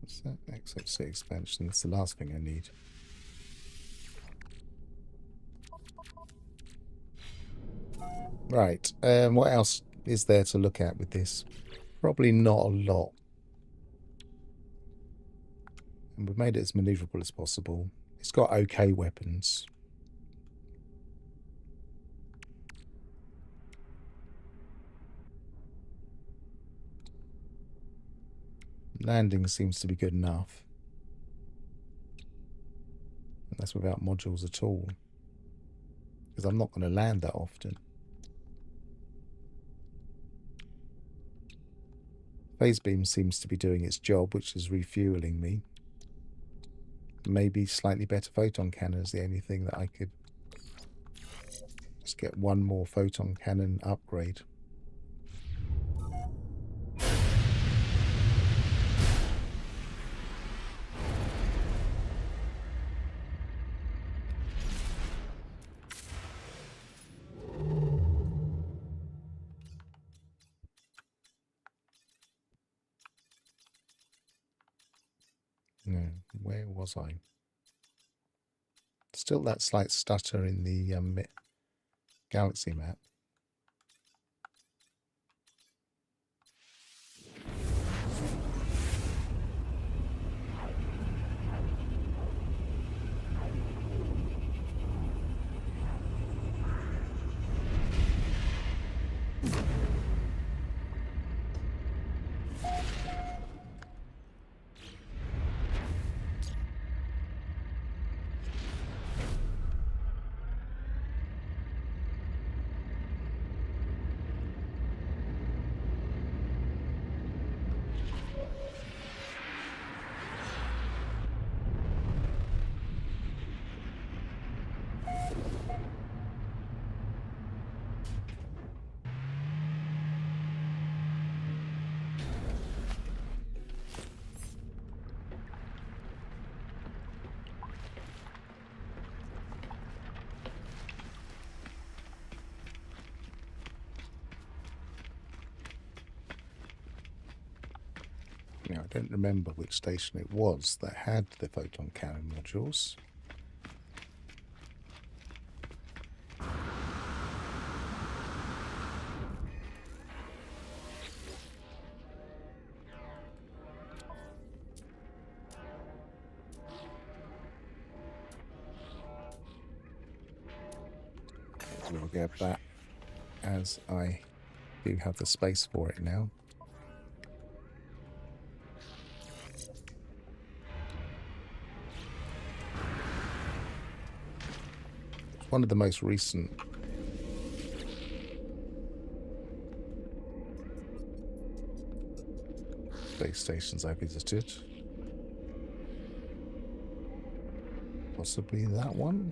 What's that? XHC expansion. That's the last thing I need. Right. What else is there to look at with this? Probably not a lot. And we've made it as maneuverable as possible. It's got okay weapons. Landing seems to be good enough. And that's without modules at all. Because I'm not going to land that often. Phase beam seems to be doing its job, which is refueling me. Maybe slightly better photon cannon is the only thing that I could just get one more photon cannon upgrade. No, where was I? Still that slight stutter in the galaxy map. Now, I don't remember which station it was that had the photon cannon modules. We'll get that as I do have the space for it now. It's one of the most recent space stations I visited. Possibly that one.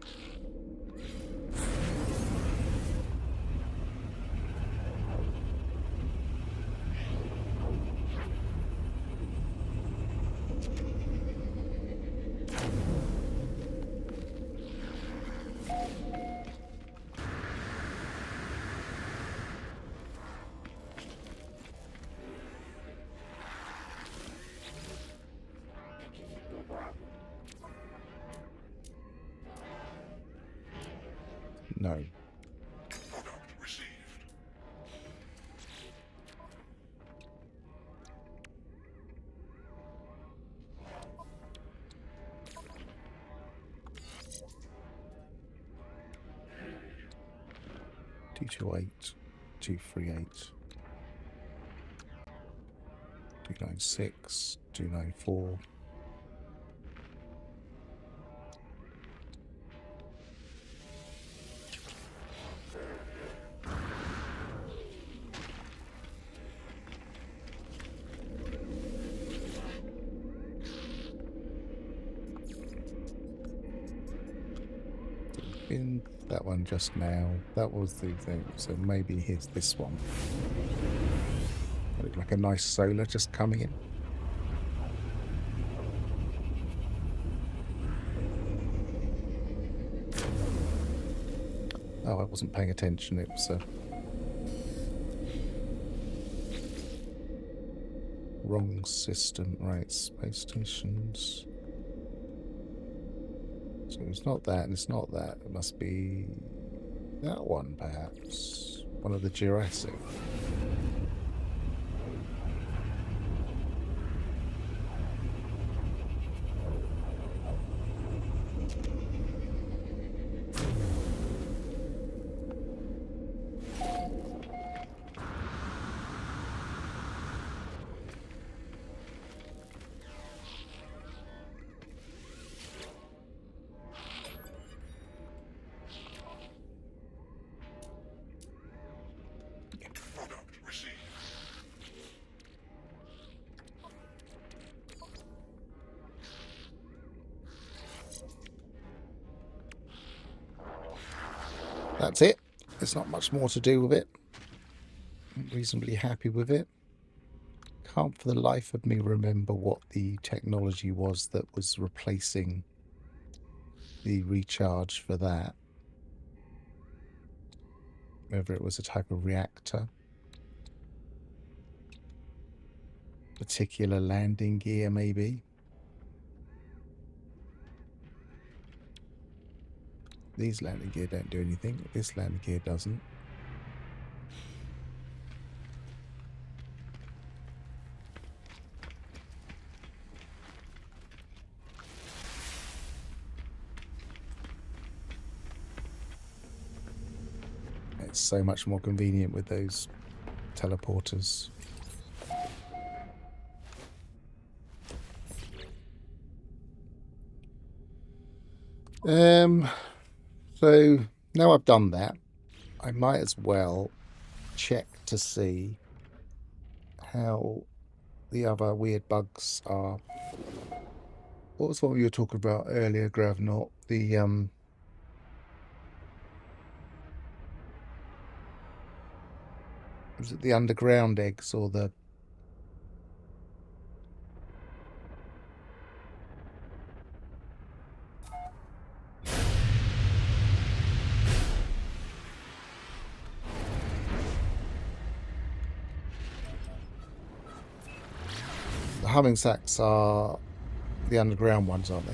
No. Product received. D28, 238, 296, 294. In that one just now, that was the thing, so maybe here's this one. Look like a nice solar just coming in. Oh, I wasn't paying attention, it was a wrong system. Right, space stations. So it's not that, and it's not that. It must be that one, perhaps. One of the Jurassic. Product That's it. There's not much more to do with it. I'm reasonably happy with it. Can't for the life of me remember what the technology was that was replacing the recharge for that. Whether it was a type of reactor. Particular landing gear, maybe. These landing gear don't do anything. This landing gear doesn't. It's so much more convenient with those teleporters. So now I've done that, I might as well check to see how the other weird bugs are. What was what we were talking about earlier, Gravnot? The was it the underground eggs or the humming sacks are the underground ones, aren't they?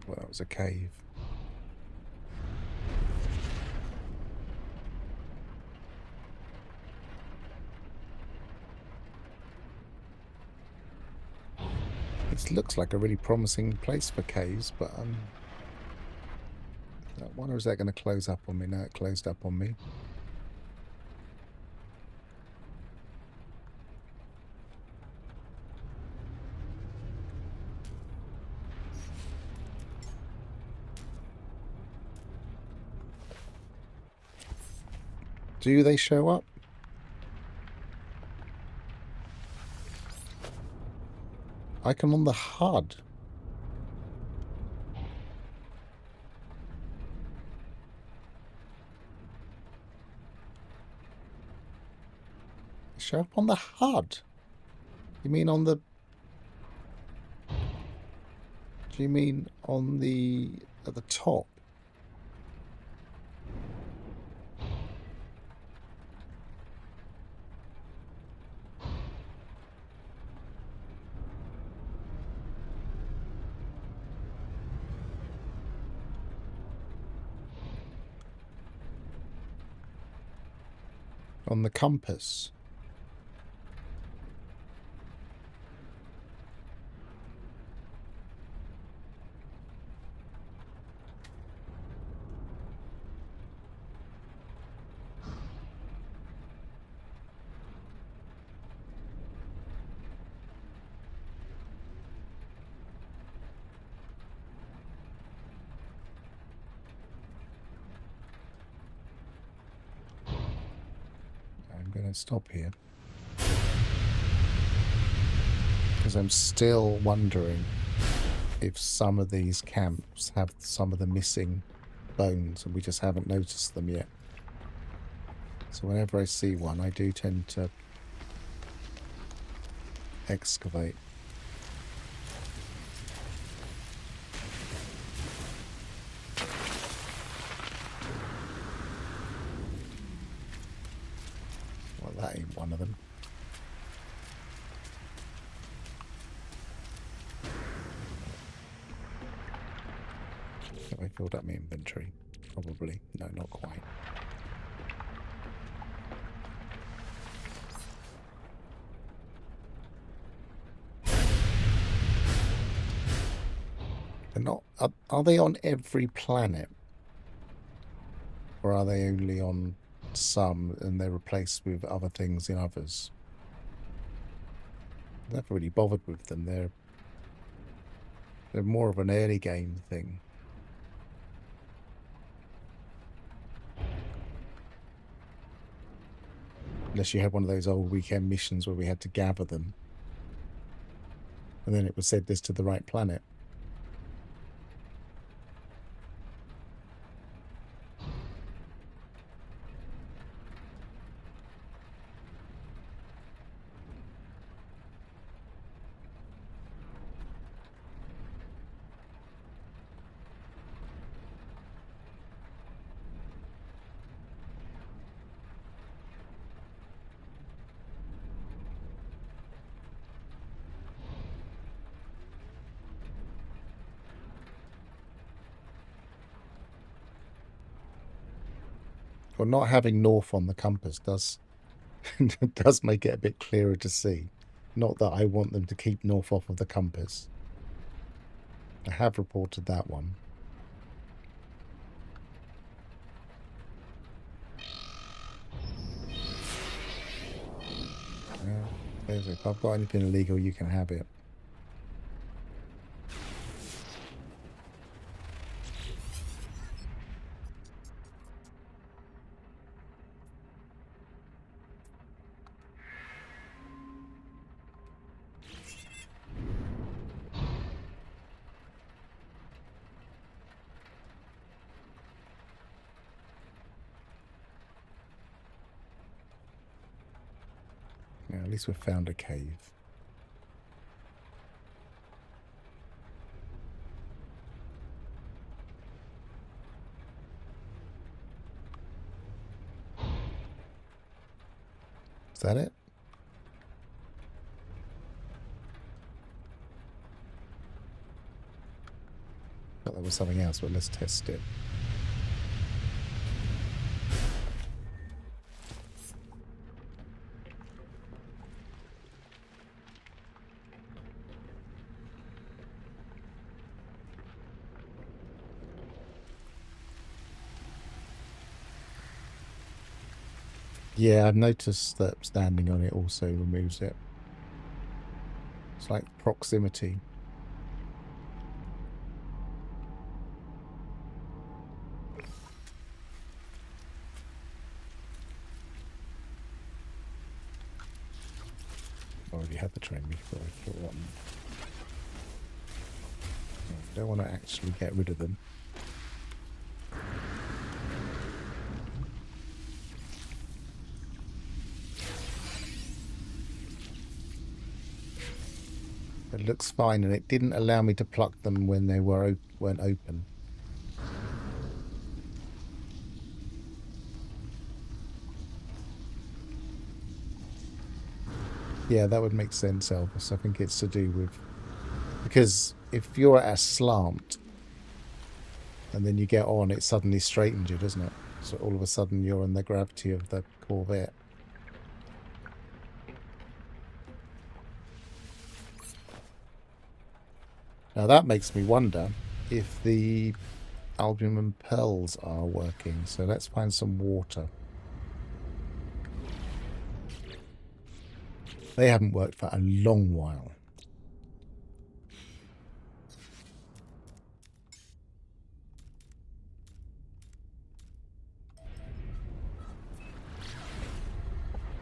Well, that was a cave. This looks like a really promising place for caves, but I wonder, is that going to close up on me? No, it closed up on me. Do they show up? Icon on the HUD. Show up on the HUD? You mean on the... Do you mean on the... at the top? On the compass? I'm going to stop here. Because I'm still wondering if some of these camps have some of the missing bones and we just haven't noticed them yet. So whenever I see one, I do tend to excavate. Well, that ain't one of them. Have I filled up my inventory? Probably. No, not quite. They're not... Are they on every planet? Or are they only on some and they're replaced with other things in others? I've never really bothered with them. They're They're more of an early game thing. Unless you had one of those old weekend missions where we had to gather them. And then it would send this to the right planet. Well, not having north on the compass does does make it a bit clearer to see. Not that I want them to keep north off of the compass. I have reported that one. If I've got anything illegal, you can have it. Yeah, at least we've found a cave. Is that it? Thought there was something else, but let's test it. Yeah, I've noticed that standing on it also removes it. It's like proximity. Already had the train before. I don't want to actually get rid of them. It looks fine, and it didn't allow me to pluck them when they weren't open. Yeah, that would make sense, Elvis. I think it's to do with... Because if you're at a slant and then you get on, it suddenly straightens you, doesn't it? So all of a sudden you're in the gravity of the Corvette. Now that makes me wonder if the albumin pearls are working. So let's find some water. They haven't worked for a long while.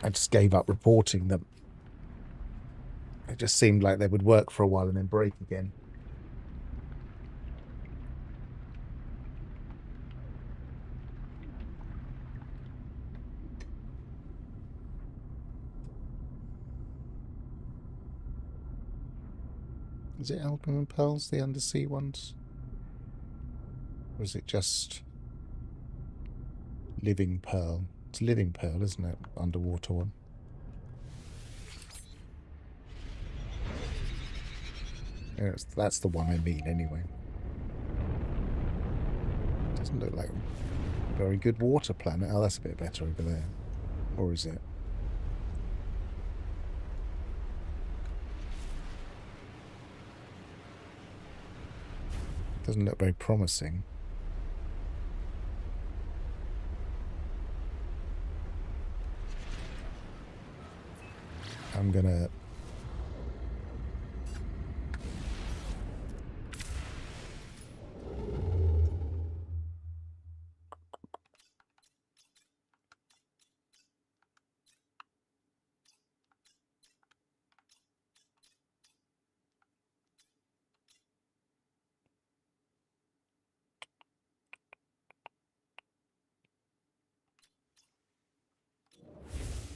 I just gave up reporting them. It just seemed like they would work for a while and then break again. Is it albumin pearls, the undersea ones? Or is it just living pearl? It's living pearl, isn't it? Underwater one. Yeah, that's the one I mean, anyway. Doesn't look like a very good water planet. Oh, that's a bit better over there. Or is it? Doesn't look very promising. I'm gonna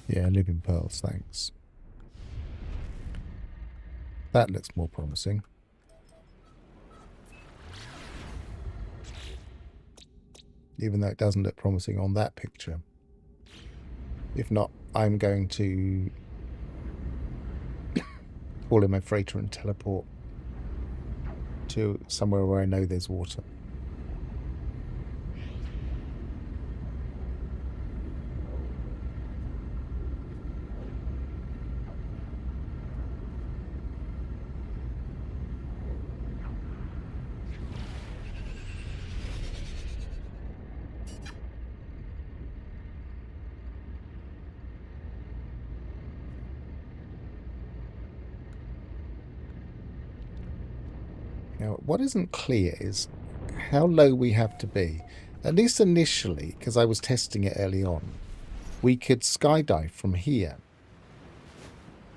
Yeah, living pearls, thanks. That looks more promising. Even though it doesn't look promising on that picture. If not, I'm going to call in my freighter and teleport to somewhere where I know there's water. Now, what isn't clear is how low we have to be. At least initially, because I was testing it early on, we could skydive from here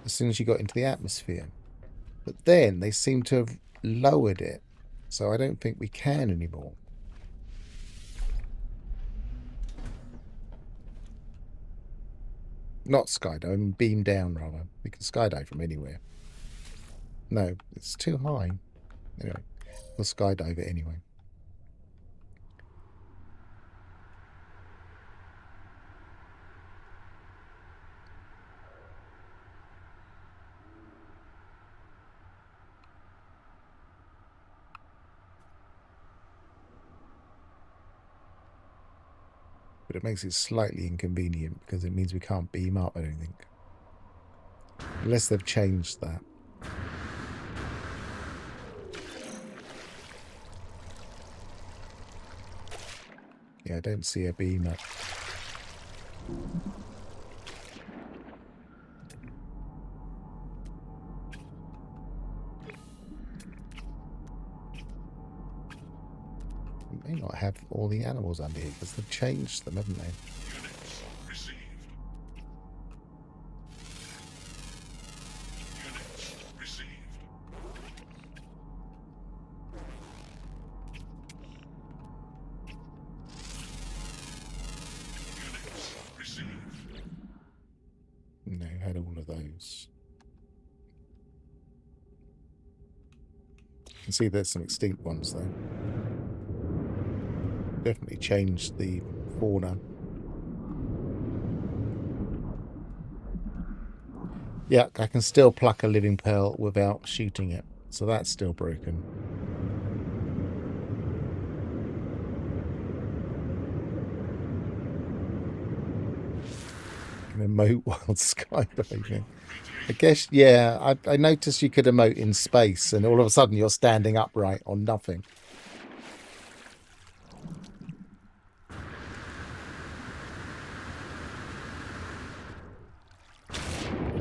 as soon as you got into the atmosphere. But then they seem to have lowered it, so I don't think we can anymore. Not skydive, beam down rather. We can skydive from anywhere. No, it's too high. Anyway, we'll skydive it anyway. But it makes it slightly inconvenient because it means we can't beam up, I don't think. Unless they've changed that. Yeah, I don't see a beam up. We may not have all the animals under here because they've changed them, haven't they? Units received. Units received. Units received. No, had all of those. You can see there's some extinct ones though. Definitely changed the fauna. Yeah, I can still pluck a living pearl without shooting it, so that's still broken. Can emote while skydiving. I guess, yeah, I noticed you could emote in space and all of a sudden you're standing upright on nothing.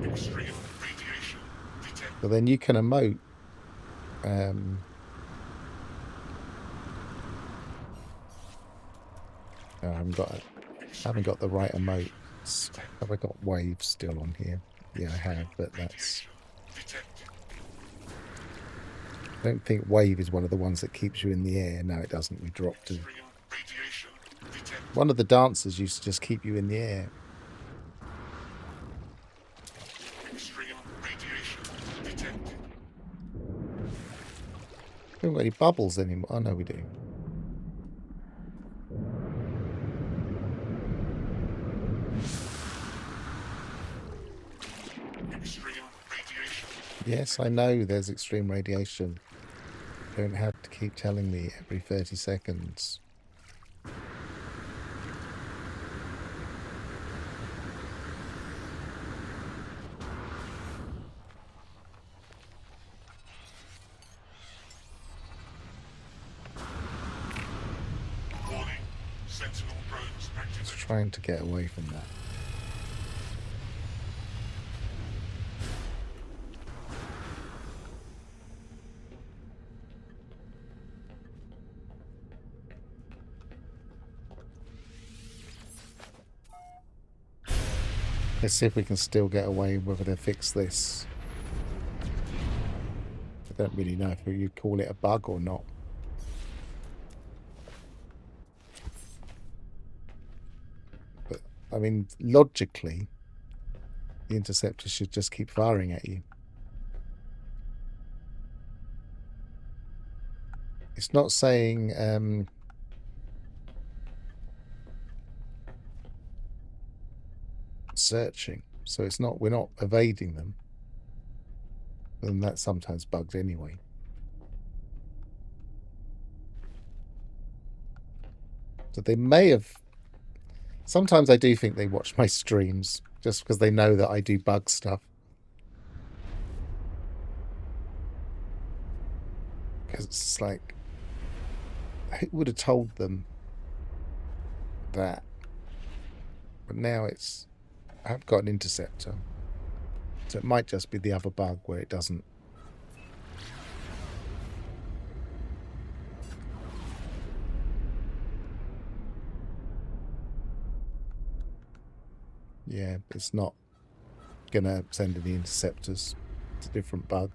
Extreme radiation detected. But then you can emote. No, I haven't got the right emote. Have I got waves still on here? Yeah, I have, but that's... Detected. I don't think wave is one of the ones that keeps you in the air. No, it doesn't. We dropped to... Extreme radiation detected. One of the dancers used to just keep you in the air. Extreme radiation detected. We haven't got any bubbles anymore. Oh, no, we do. Extreme radiation. Yes, I know there's extreme radiation. You don't have to keep telling me every 30 seconds. Warning. Sentinel drones activated. Just trying to get away from that. Let's see if we can still get away whether they fix this. I don't really know if you'd call it a bug or not. But, I mean, logically, the interceptor should just keep firing at you. It's not saying searching, so it's not. We're not evading them, and that's sometimes bugged anyway. So they may have. Sometimes I do think they watch my streams just because they know that I do bug stuff. Because it's like, who would have told them that? But now it's, I've got an interceptor. So it might just be the other bug where it doesn't. Yeah, it's not going to send any interceptors. It's a different bug.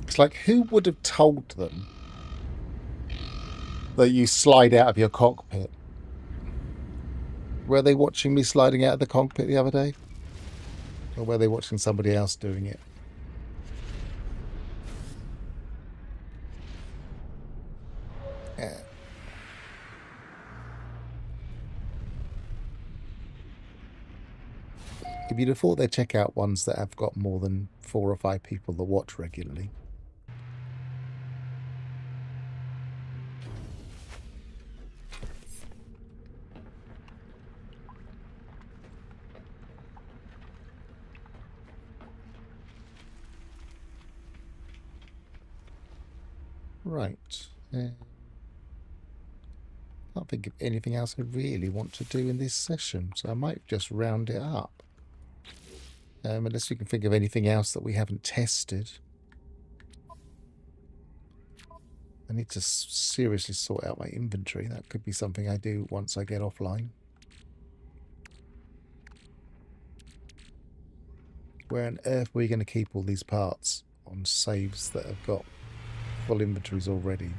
It's like, who would have told them that you slide out of your cockpit? Were they watching me sliding out of the cockpit the other day? Or were they watching somebody else doing it? Yeah. If you'd have thought they'd check out ones that have got more than 4 or 5 people that watch regularly. Right. Can't think of anything else I really want to do in this session, so I might just round it up. Unless we can think of anything else that we haven't tested. I need to seriously sort out my inventory. That could be something I do once I get offline. Where on earth are we going to keep all these parts on saves that have got full inventories already?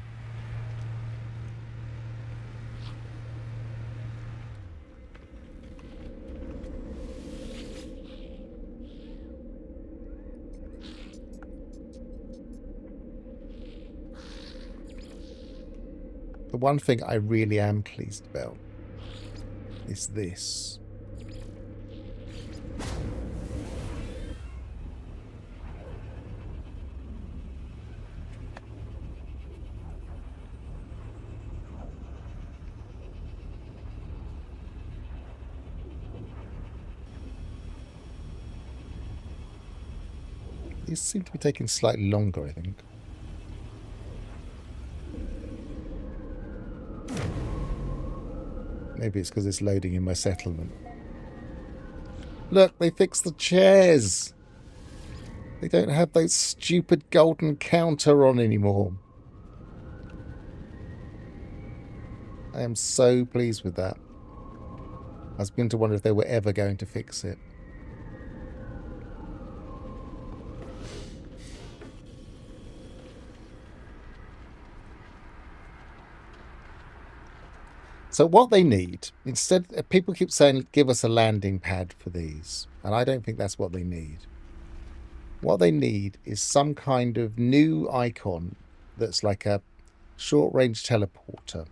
The one thing I really am pleased about is this. These seem to be taking slightly longer, I think. Maybe it's because it's loading in my settlement. Look, they fixed the chairs! They don't have those stupid golden counter on anymore. I am so pleased with that. I was beginning to wonder if they were ever going to fix it. So what they need, instead, people keep saying, give us a landing pad for these. And I don't think that's what they need. What they need is some kind of new icon that's like a short-range teleporter.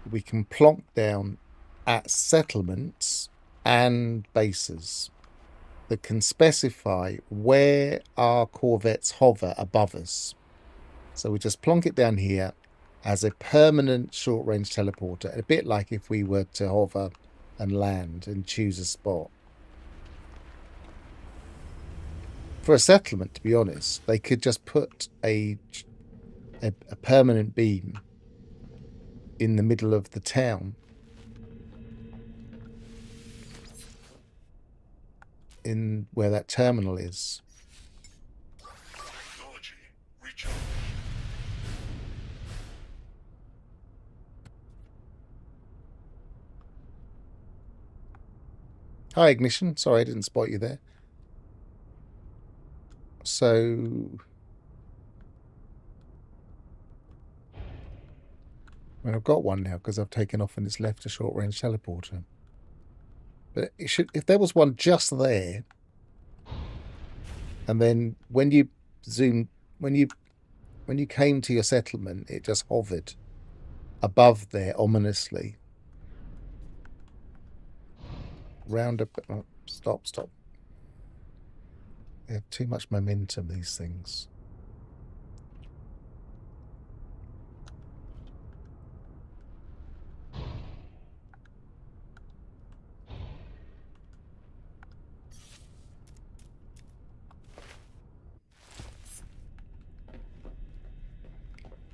We can plonk down at settlements and bases that can specify where our Corvettes hover above us. So we just plonk it down here as a permanent short-range teleporter, a bit like if we were to hover and land and choose a spot. For a settlement, to be honest, they could just put a permanent beam in the middle of the town. In where that terminal is. Technology recharge. Hi, Ignition. Sorry, I didn't spot you there. So... I mean, I've got one now because I've taken off and it's left a short-range teleporter. But it should, if there was one just there, and then when you zoomed, when you came to your settlement, it just hovered above there ominously. Round up. Oh, stop. They have too much momentum, these things.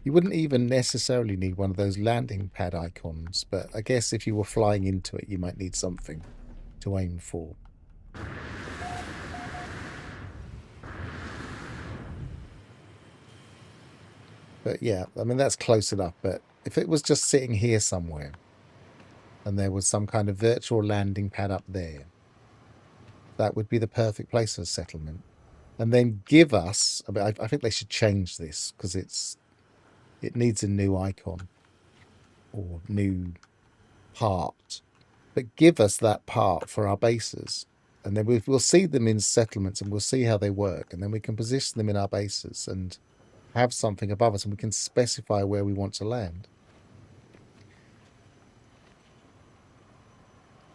You wouldn't even necessarily need one of those landing pad icons, but I guess if you were flying into it, you might need something to aim for. But yeah, I mean, that's close enough. But if it was just sitting here somewhere and there was some kind of virtual landing pad up there, that would be the perfect place for a settlement. And then give us, I mean, I think they should change this because it needs a new icon or new part. But give us that part for our bases. And then we'll see them in settlements and we'll see how they work. And then we can position them in our bases and have something above us and we can specify where we want to land.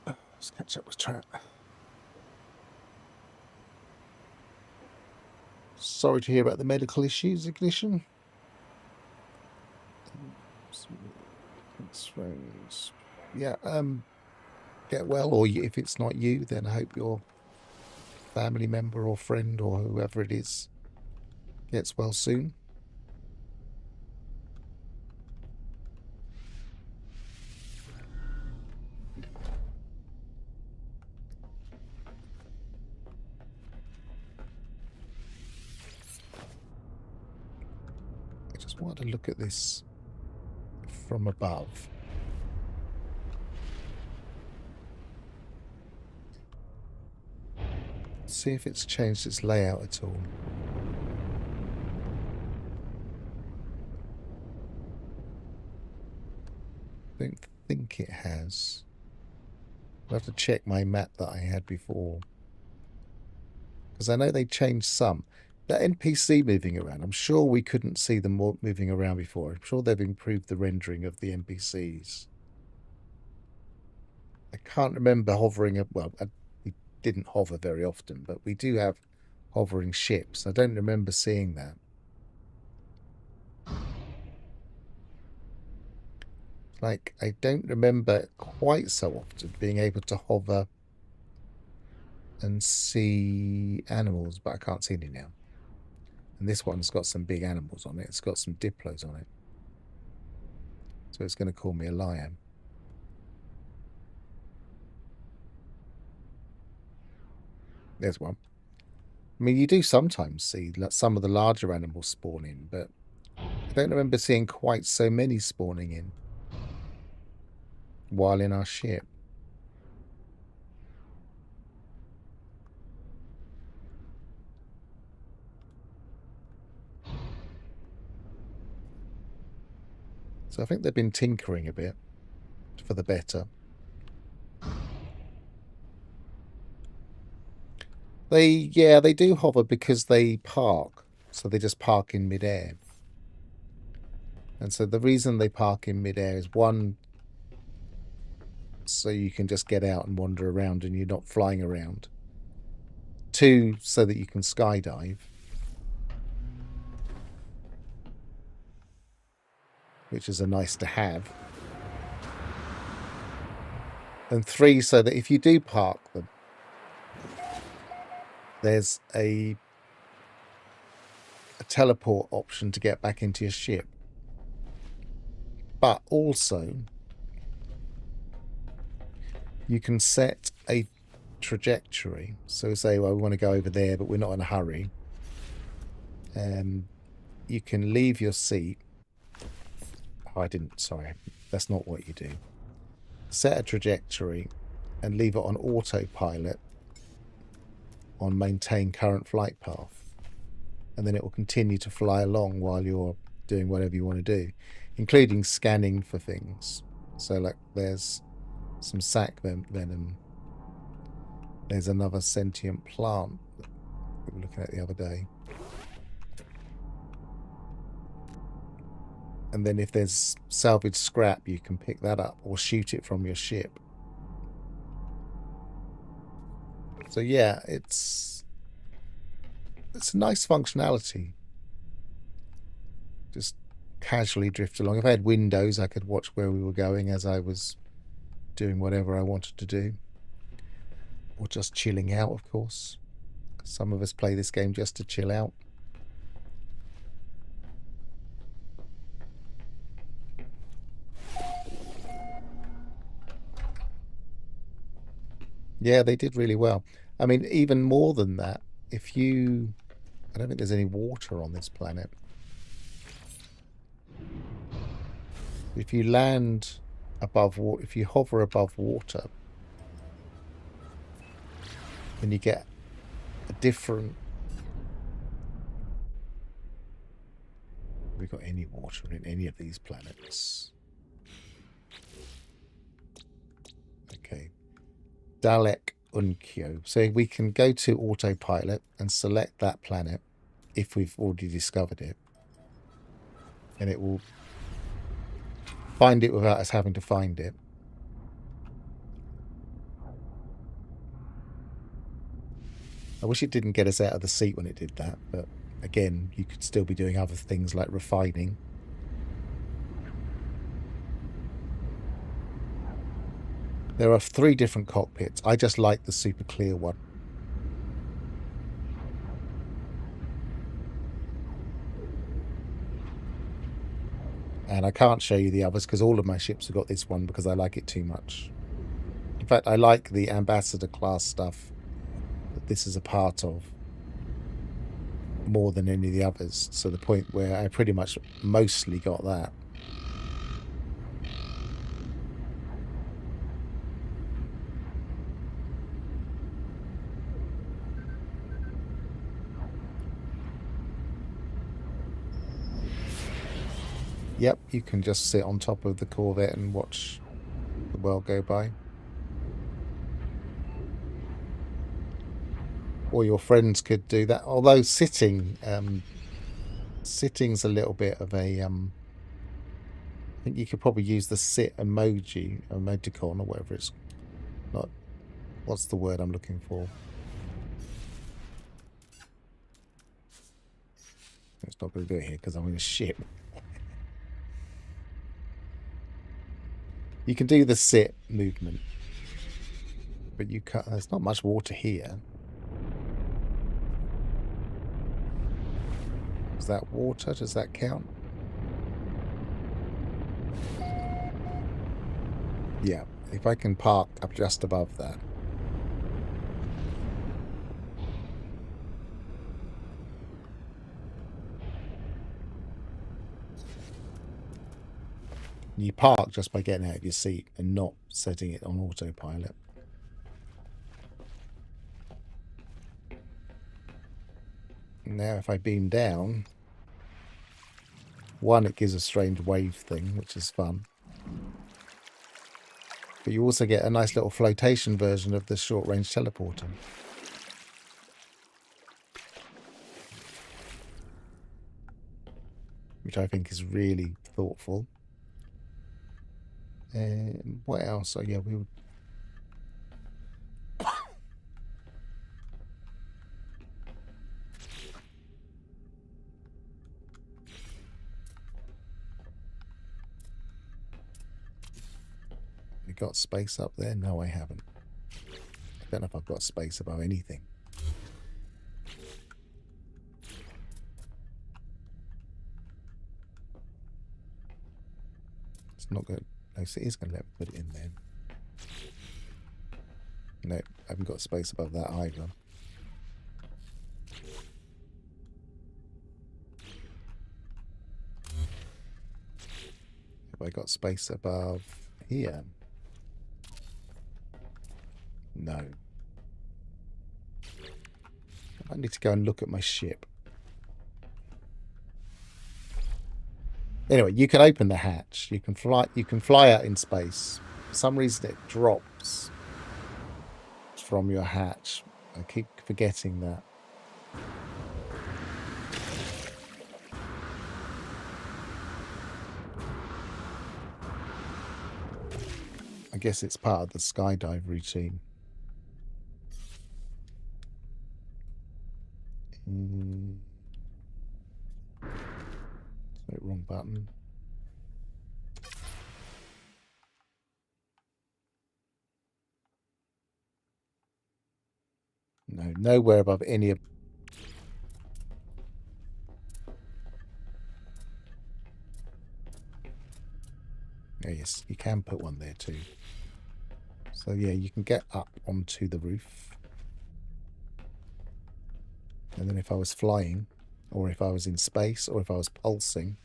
Let's catch up with Trap. Sorry to hear about the medical issues, Ignition. Yeah, get well, or if it's not you, then I hope your family member or friend or whoever it is gets well soon. I just wanted to look at this from above. See if it's changed its layout at all. I don't think it has. I'll have to check my map that I had before. Because I know they changed some. That NPC moving around, I'm sure we couldn't see them moving around before. I'm sure they've improved the rendering of the NPCs. I can't remember hovering. Well, we didn't hover very often, but we do have hovering ships. I don't remember seeing that. Like, I don't remember quite so often being able to hover and see animals, but I can't see any now. And this one's got some big animals on it. It's got some diplos on it. So it's going to call me a lion. There's one. I mean, you do sometimes see some of the larger animals spawn in, but I don't remember seeing quite so many spawning in while in our ship. So I think they've been tinkering a bit for the better. They do hover because they park. So they just park in midair. And so the reason they park in midair is, one, so you can just get out and wander around and you're not flying around. Two, so that you can skydive. Which is a nice to have. And three, so that if you do park them, there's a teleport option to get back into your ship. But also, you can set a trajectory. So say, well, we want to go over there, but we're not in a hurry. You can leave your seat. Oh, sorry, that's not what you do. Set a trajectory and leave it on autopilot on maintain current flight path. and then it will continue to fly along while you're doing whatever you want to do, including scanning for things. So like there's some sac venom. There's another sentient plant that we were looking at the other day. And then if there's salvage scrap, you can pick that up or shoot it from your ship. So yeah, it's a nice functionality. Just casually drift along. If I had windows, I could watch where we were going as I was doing whatever I wanted to do. Or just chilling out, of course. Some of us play this game just to chill out. Yeah, they did really well. I mean, even more than that, if you... I don't think there's any water on this planet. If you land above water, if you hover above water, then you get a different... Have we got any water in any of these planets? Okay. Dalek Unkyo. So we can go to autopilot and select that planet if we've already discovered it. And it will find it without us having to find it. I wish it didn't get us out of the seat when it did that, but again, you could still be doing other things like refining. There are 3 different cockpits. I just like the super clear one. And I can't show you the others because all of my ships have got this one because I like it too much. In fact, I like the Ambassador class stuff that this is a part of more than any of the others. So the point where I pretty much mostly got that. Yep, you can just sit on top of the Corvette and watch the world go by. Or your friends could do that. Although sitting's a little bit of a... I think you could probably use the sit emoticon, or whatever it's... Not... What's the word I'm looking for? It's not going to do it here because I'm in a ship. You can do the sit movement, but you can't. There's not much water here. Is that water? Does that count? Yeah, if I can park up just above that. You park just by getting out of your seat and not setting it on autopilot. Now if I beam down, one, it gives a strange wave thing, which is fun. But you also get a nice little flotation version of the short-range teleporter. Which I think is really thoughtful. And what else? Oh yeah, we would... We got space up there? No, I haven't. I don't know if I've got space above anything. It's not good. No, so it is going to let me put it in there. No, I haven't got space above that either. Have I got space above here? No. I need to go and look at my ship. Anyway, you can open the hatch. You can fly out in space. For some reason, it drops from your hatch. I keep forgetting that. I guess it's part of the skydive routine. Sorry, wrong button. No, nowhere above any of... Oh, yes, you can put one there too. So yeah, you can get up onto the roof. And then if I was flying, or if I was in space, or if I was pulsing,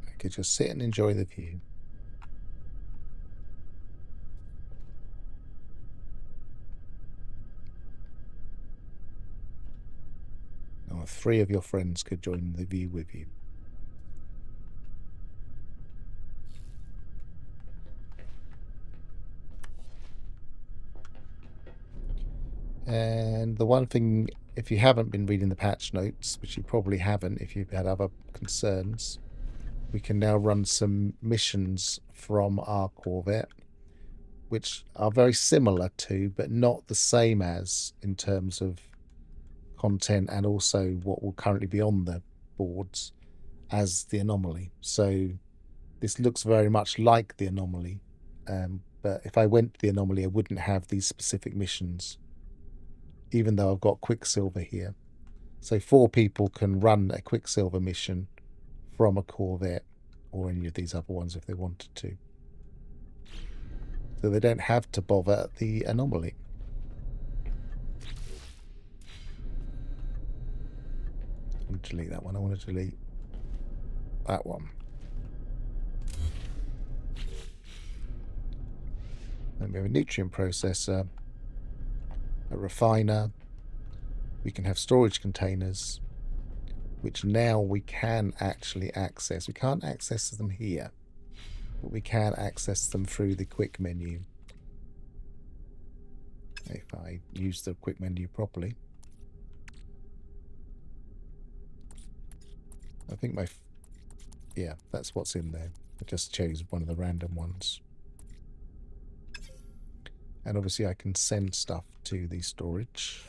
I could just sit and enjoy the view. Or 3 of your friends could join the view with you. And the one thing, if you haven't been reading the patch notes, which you probably haven't if you've had other concerns, we can now run some missions from our Corvette, which are very similar to, but not the same as, in terms of content and also what will currently be on the boards, as the Anomaly. So this looks very much like the Anomaly, but if I went to the Anomaly, I wouldn't have these specific missions, even though I've got Quicksilver here. So 4 people can run a Quicksilver mission from a Corvette, or any of these other ones if they wanted to. So they don't have to bother the Anomaly. I want to delete that one. I want to delete that one. Then we have a nutrient processor, a refiner. We can have storage containers, which now we can actually access. We can't access them here, but we can access them through the quick menu. If I use the quick menu properly. I think yeah, that's what's in there. I just chose one of the random ones. And obviously I can send stuff to the storage.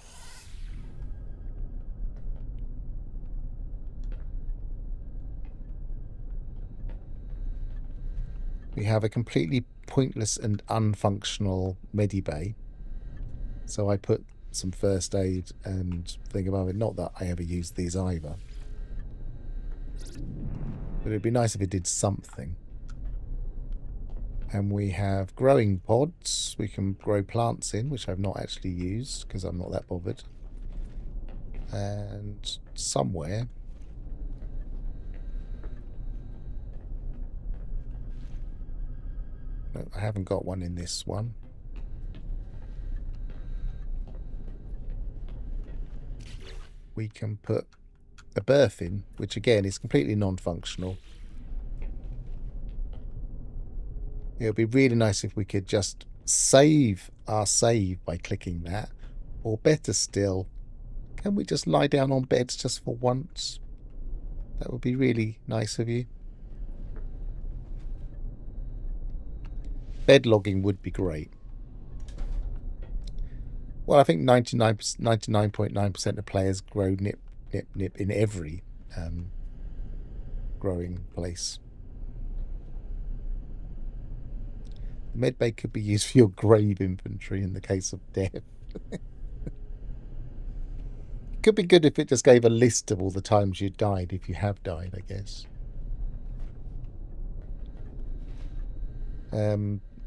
We have a completely pointless and unfunctional medibay. So I put some first aid and thing above it. Not that I ever used these either. But it'd be nice if it did something. And we have growing pods. We can grow plants in, which I've not actually used because I'm not that bothered. And somewhere... No, I haven't got one in this one. We can put a berth in, which again is completely non-functional. It would be really nice if we could just save our save by clicking that. Or better still, can we just lie down on beds just for once? That would be really nice of you. Bed logging would be great. Well, I think 99.9% of players grow nip in every growing place. The medbay could be used for your grave inventory in the case of death. Could be good if it just gave a list of all the times you died, if you have died, I guess.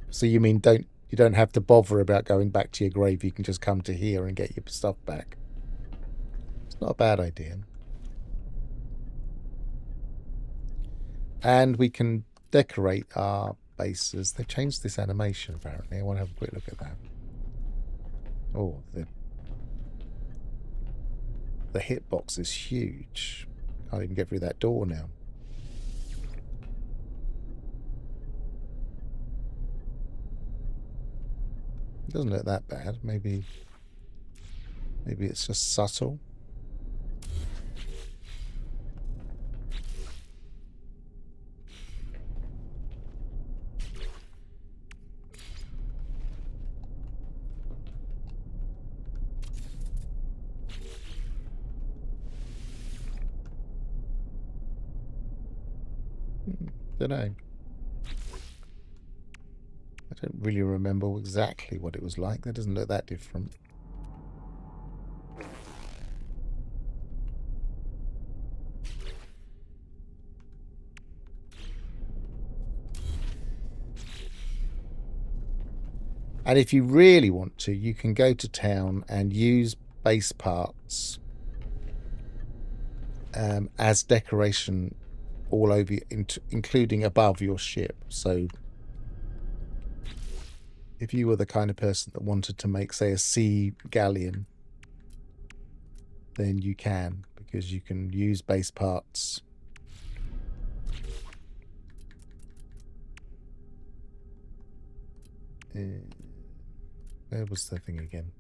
So you mean don't You don't have to bother about going back to your grave. You can just come to here and get your stuff back. It's not a bad idea. And we can decorate our bases. They've changed this animation, apparently. I want to have a quick look at that. Oh, the hitbox is huge. Can't even get through that door now. It doesn't look that bad. Maybe it's just subtle. Don't know. I don't really remember exactly what it was like. That doesn't look that different. And if you really want to, you can go to town and use base parts as decoration all over, including above your ship. So if you were the kind of person that wanted to make, say, a sea galleon, then you can, because you can use base parts. Where was the thing again?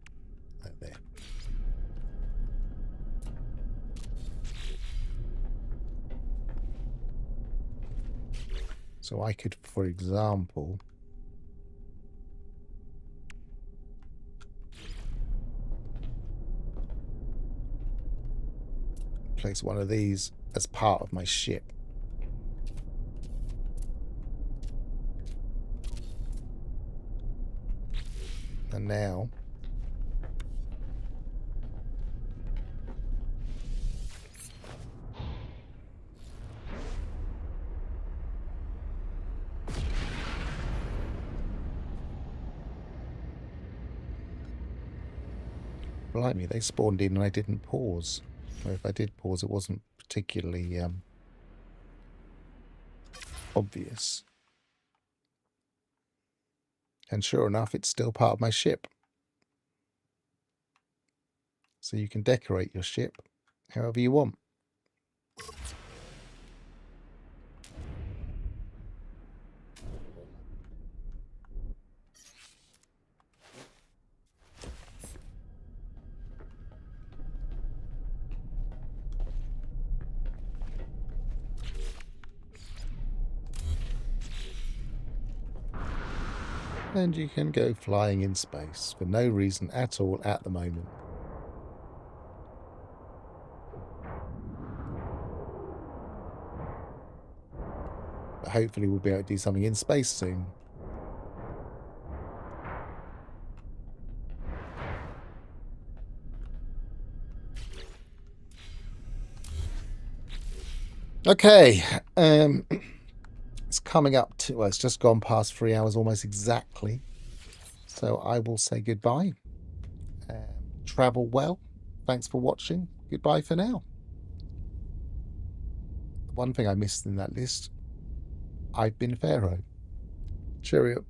Oh, there. So I could, for example, place one of these as part of my ship. And now blimey, they spawned in and I didn't pause. Or if I did pause, it wasn't particularly obvious. And sure enough, it's still part of my ship. So you can decorate your ship however you want. And you can go flying in space for no reason at all at the moment. But hopefully we'll be able to do something in space soon. Okay, it's coming up to, well, it's just gone past 3 hours almost exactly. So I will say goodbye. Travel well. Thanks for watching. Goodbye for now. One thing I missed in that list, I've been Pharaoh. Cheerio.